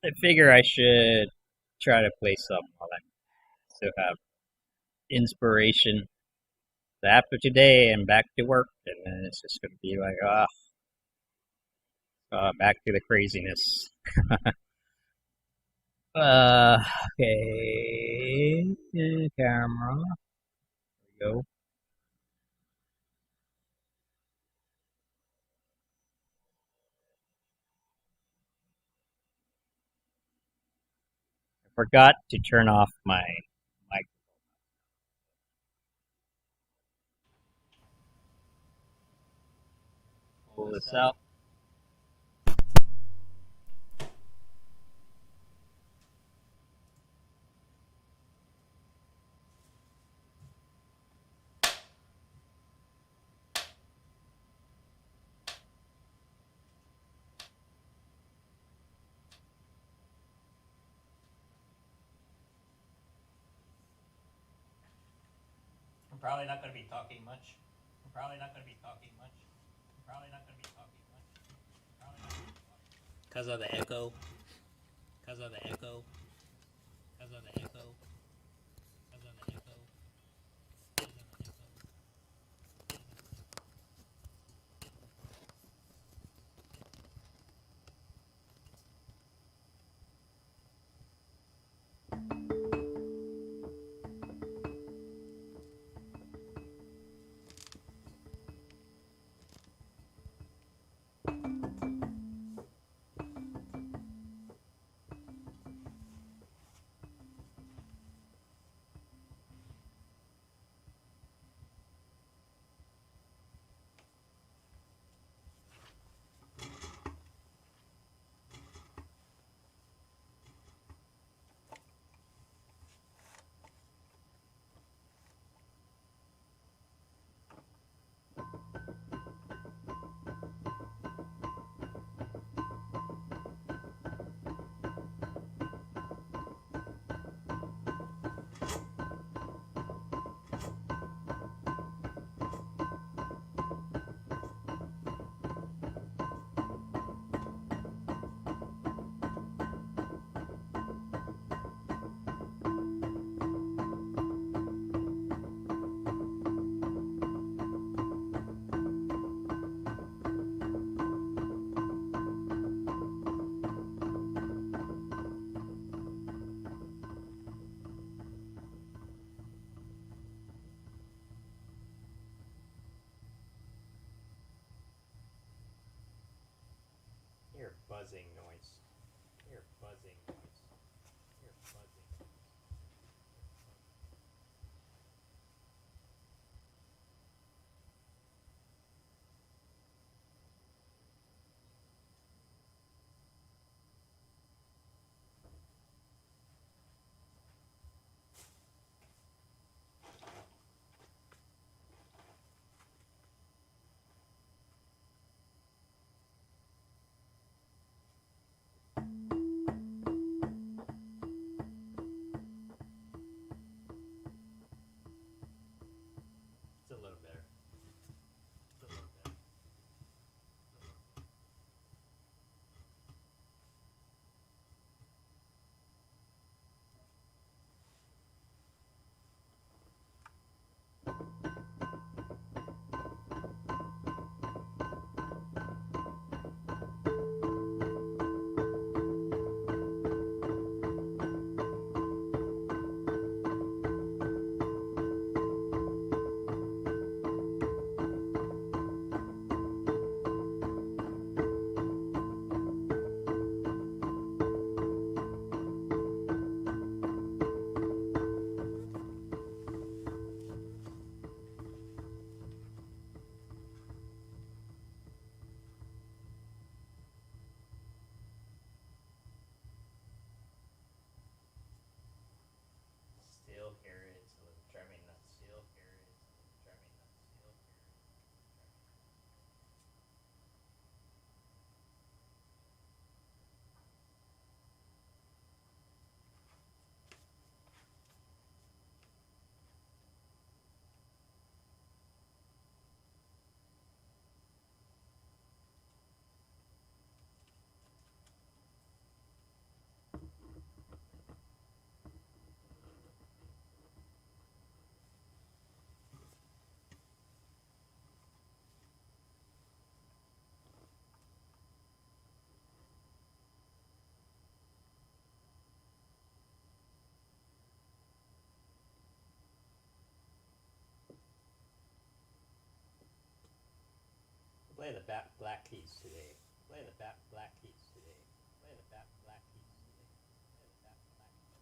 I figure I should try to play some while I still have inspiration. So after today, I'm back to work, and then it's just gonna be like, back to the craziness. Uh, okay. Camera. There we go. I forgot to turn off my mic. Pull this out. I'm probably not going to be talking much. I'm probably not going to be talking much. I'm probably not going to be talking much. Because of the echo. Because of the echo. Because of the echo. Because of the echo. Hear buzzing noise. Hear buzzing noise. Hear buzzing noise. Playing the black keys today. Playing the black keys today. Playing the black keys today. Playing the black keys.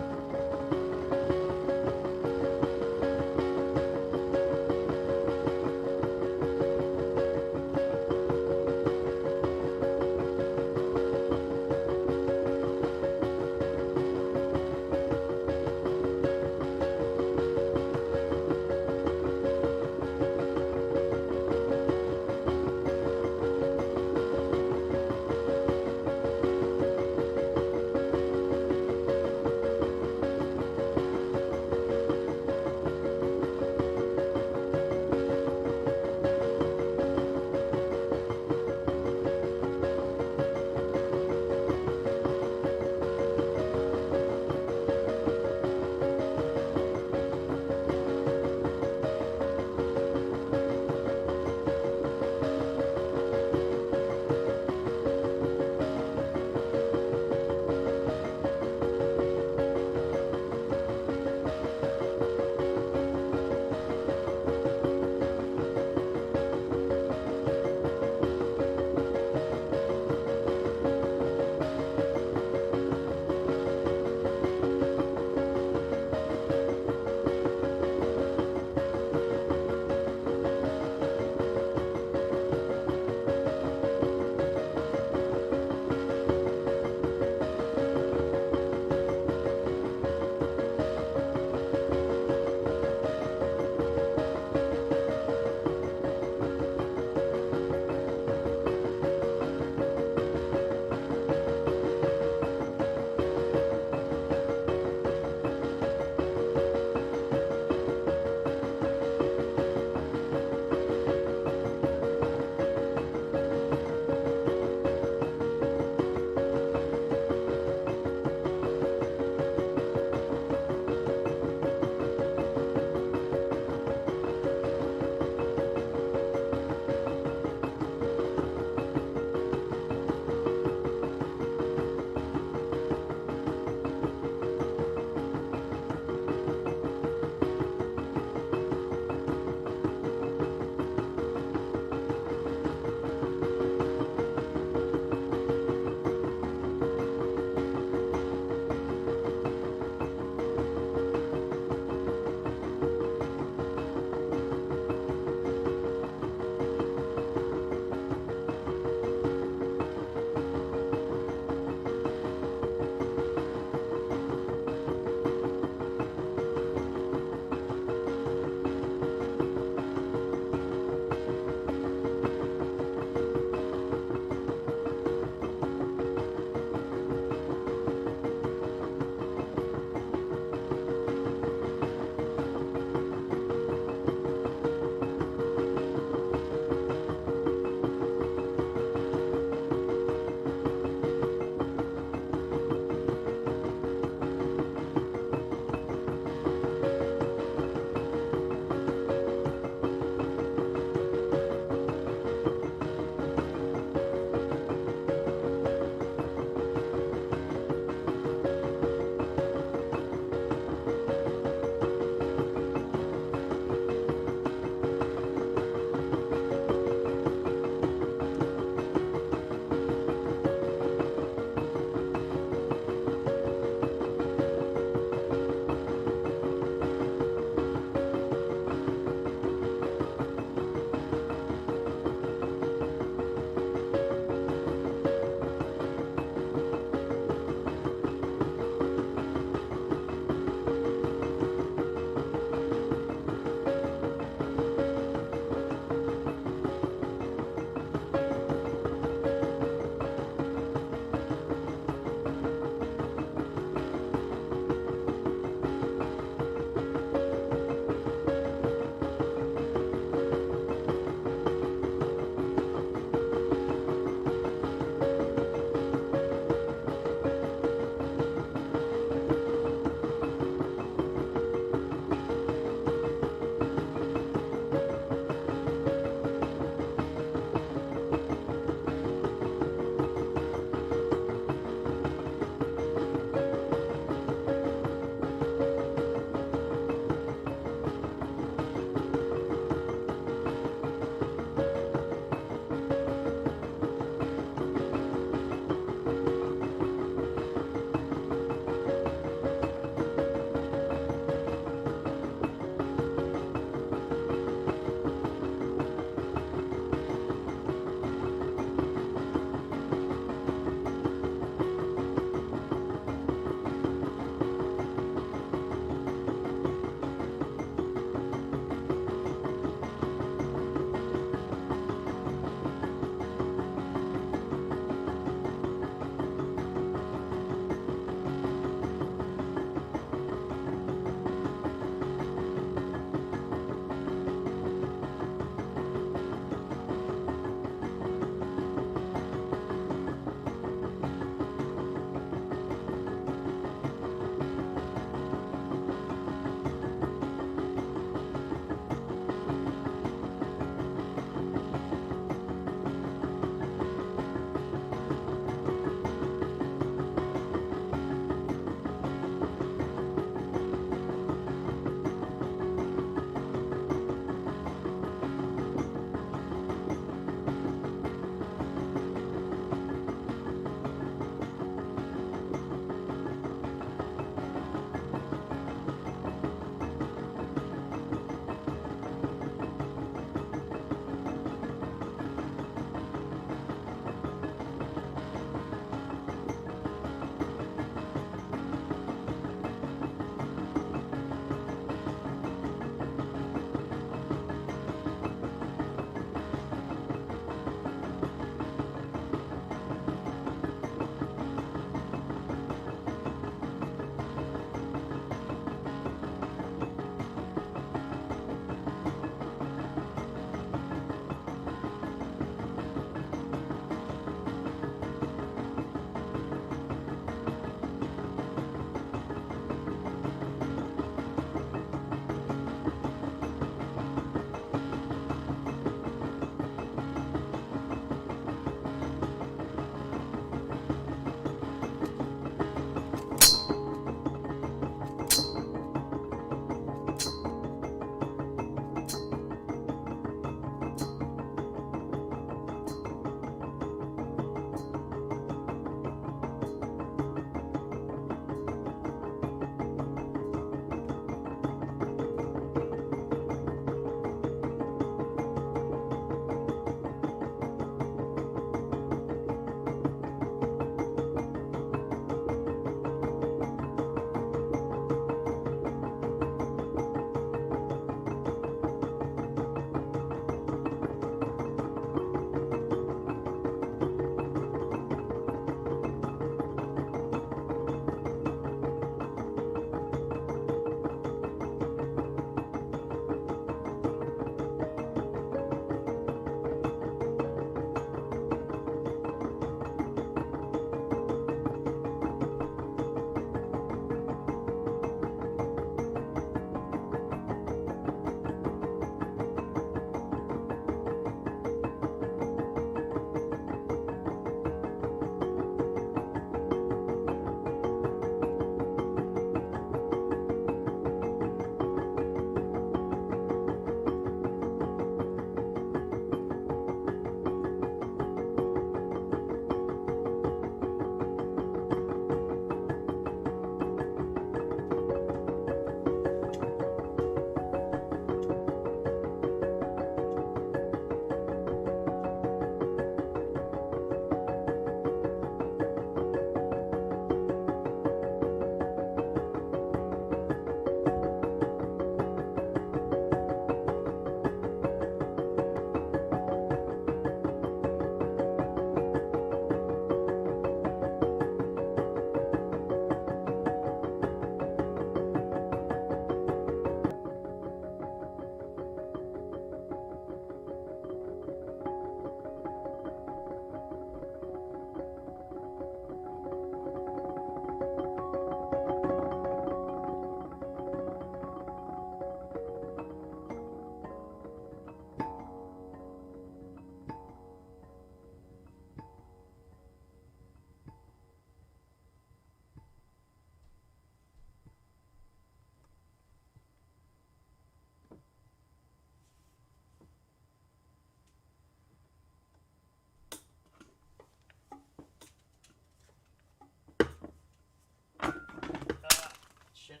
Okay,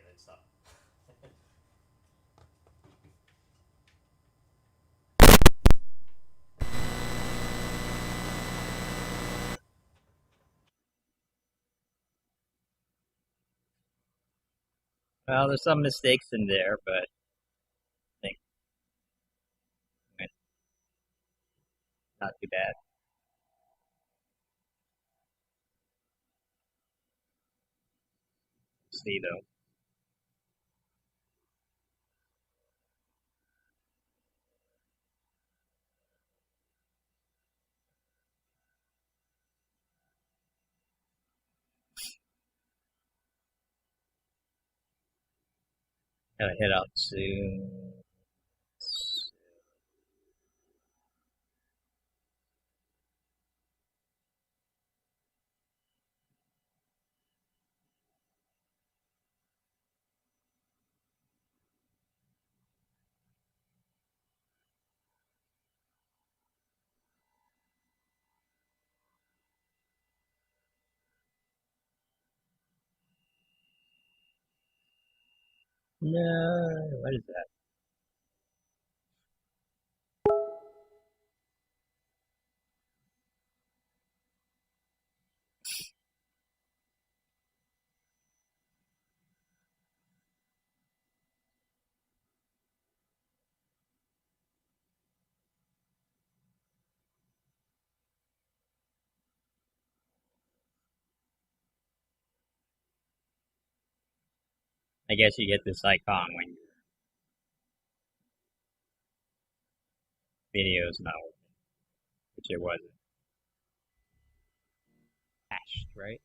let's stop. Well, there's some mistakes in there, but I think not too bad. See though. Gotta head out soon. No, what is that? I guess you get this icon when your video is not working, which it wasn't. Hashed, right?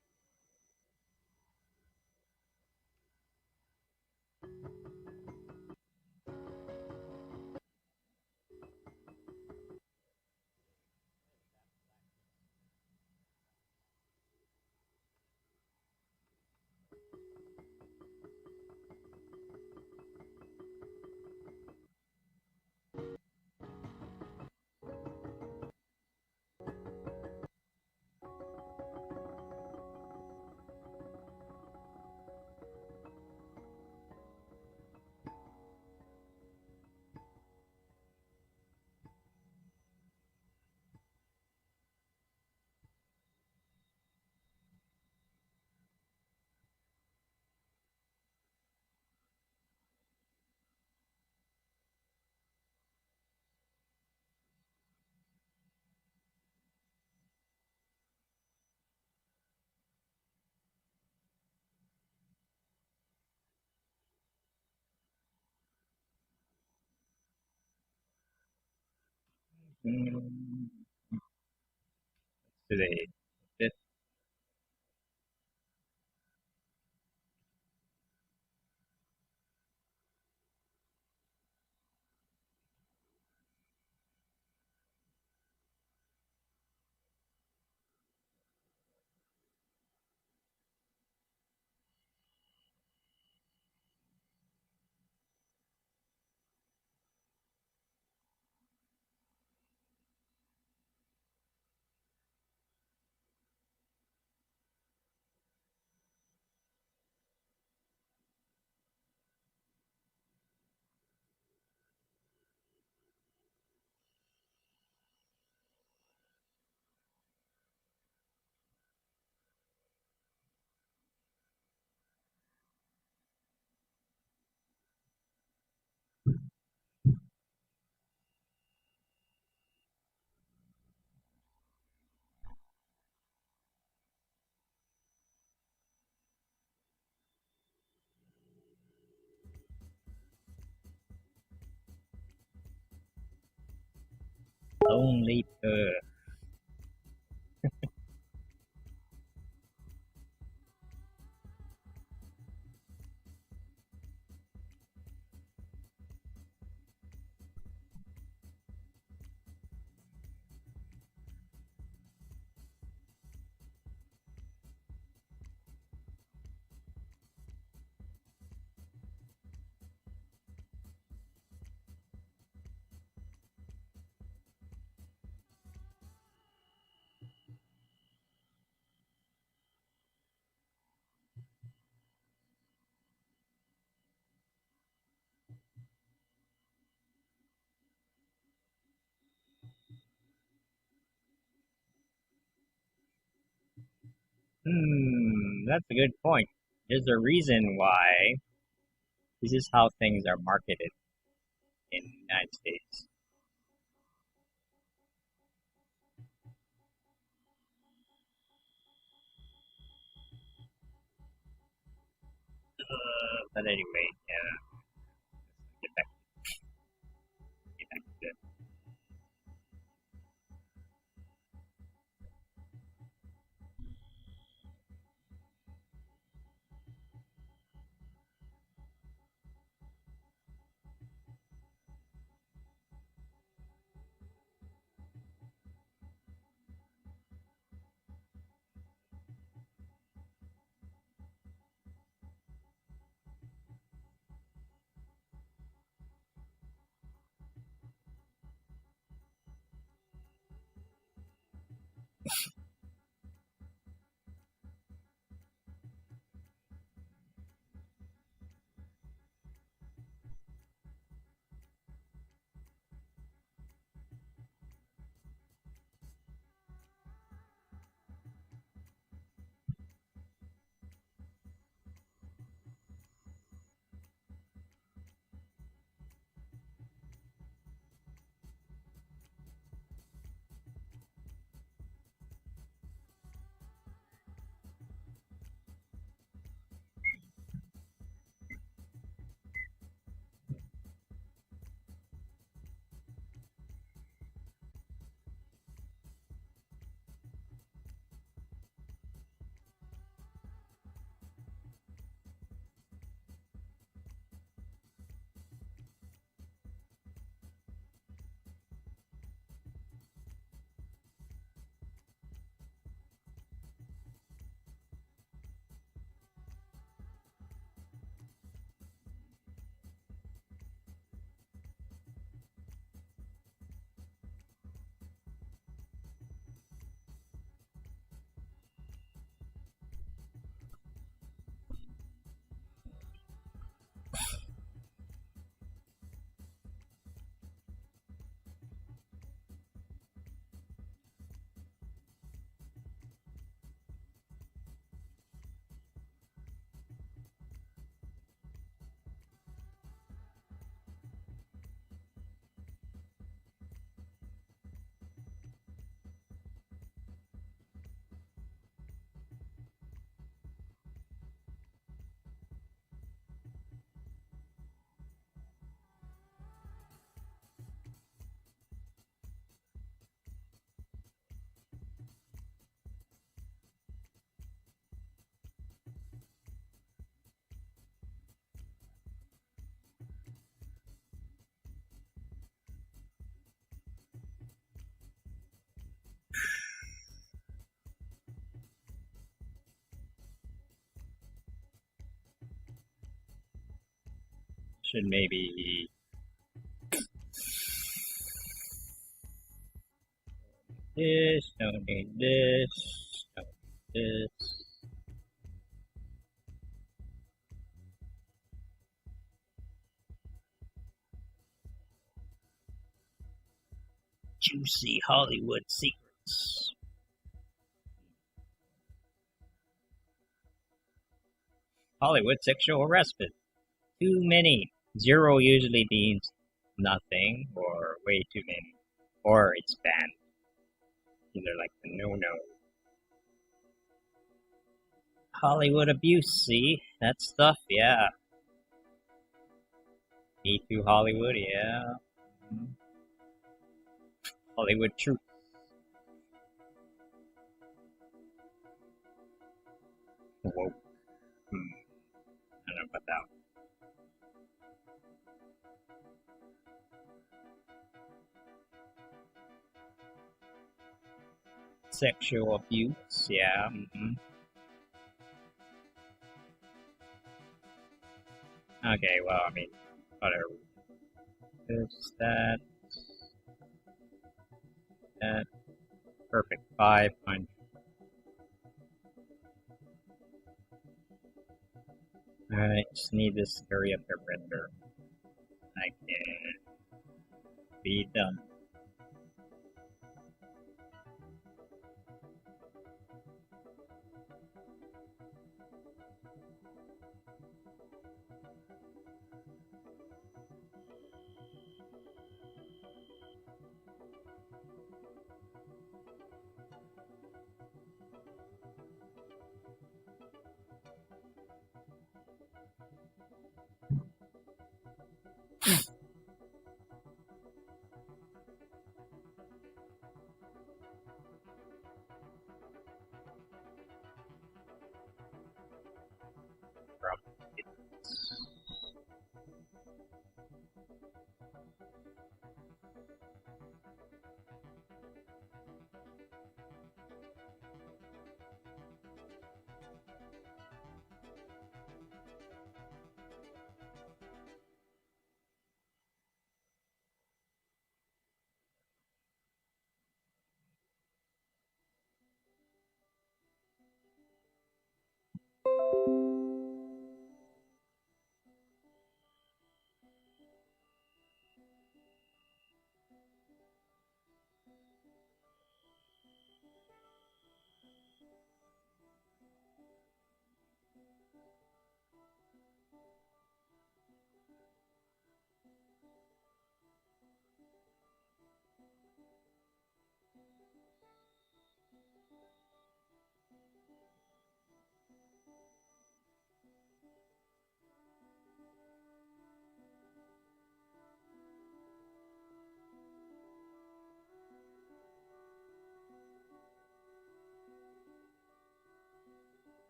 Today, fifth. Lonely Earth. That's a good point. There's a reason why this is how things are marketed in the United States. But anyway, yeah, get back, get back to it. Should maybe this, don't need this, don't need this. Juicy Hollywood secrets. Hollywood sexual harassment. Too many. Zero usually means nothing or way too many. Or it's banned. Either like the no. Hollywood abuse, see? That stuff, yeah. Me Too Hollywood, yeah. Hollywood truth. Whoa. I don't know about that one. Sexual abuse, yeah. Okay, well, I mean, whatever. This, that, perfect. 500. Alright, just need this to hurry up the render. I can be done.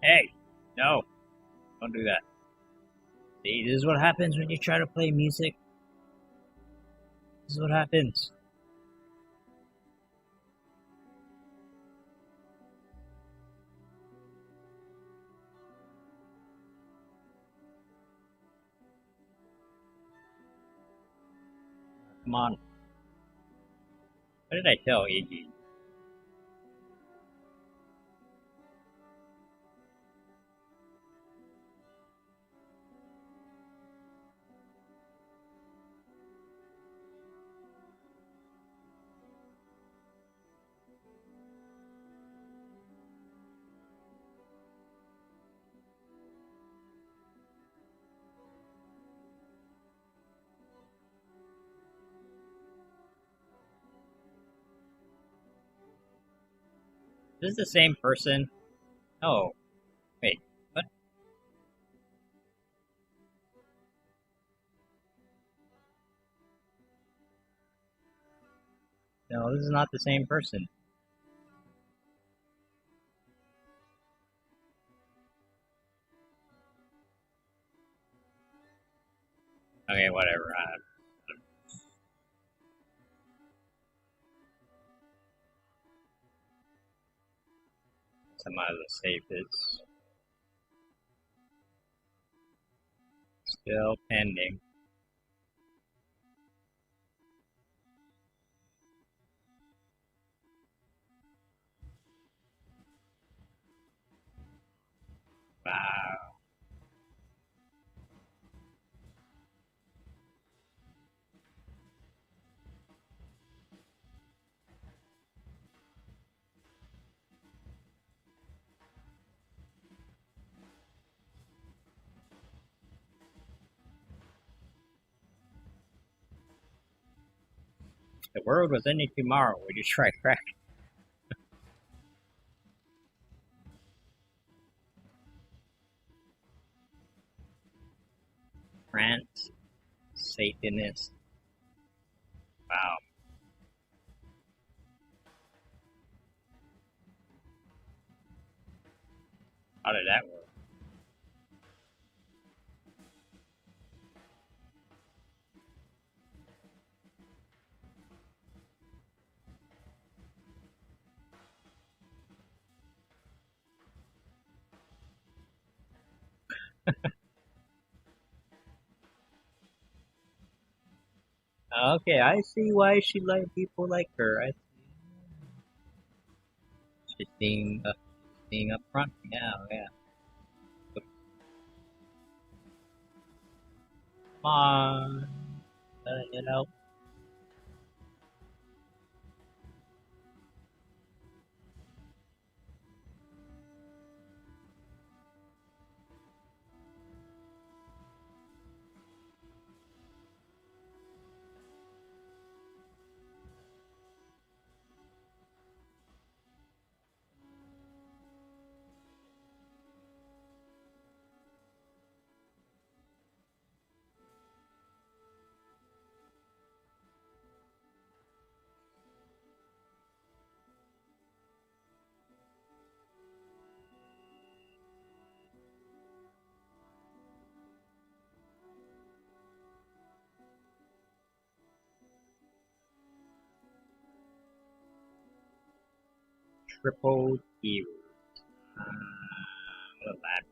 Hey, no, don't do that. See, this is what happens when you try to play music. This is what happens. Come on. What did I tell AG? This is the same person? Oh, wait, what? No, this is not the same person. Okay, whatever. Some of the save is still pending. Wow. The world was ending tomorrow. Would you try crack? France, Satanist. Wow. How did that work? Okay, I see why she like people like her. She's being upfront. Yeah, yeah. Come on. You know. Triple hero. What a lad.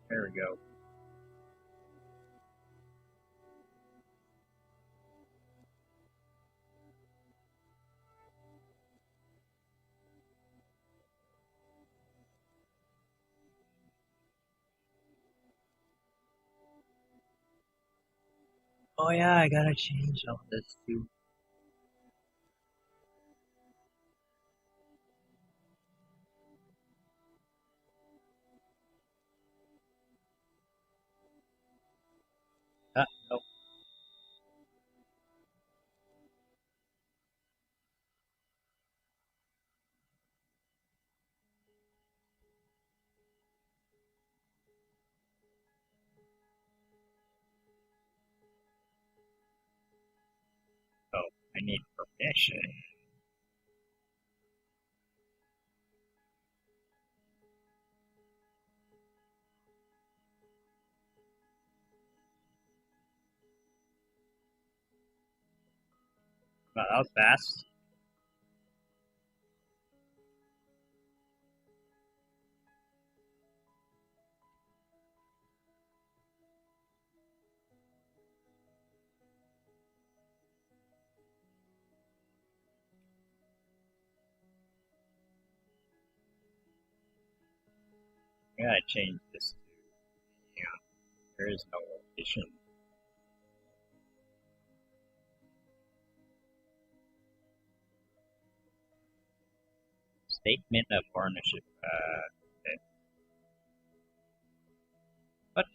There we go. Oh yeah, I gotta change all this too. Oh, oh, I need permission. Wow, that was fast. I gotta change this to, yeah, there is no location. Statement of ownership. Okay. What?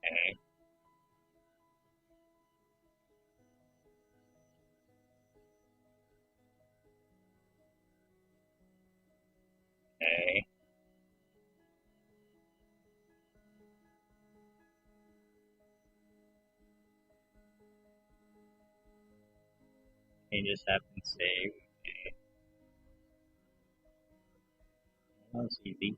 Okay. Okay. Changes have been saved. Okay. That was easy.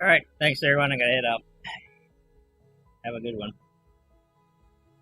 All right. Thanks, everyone. I'm going to head out. Have a good one.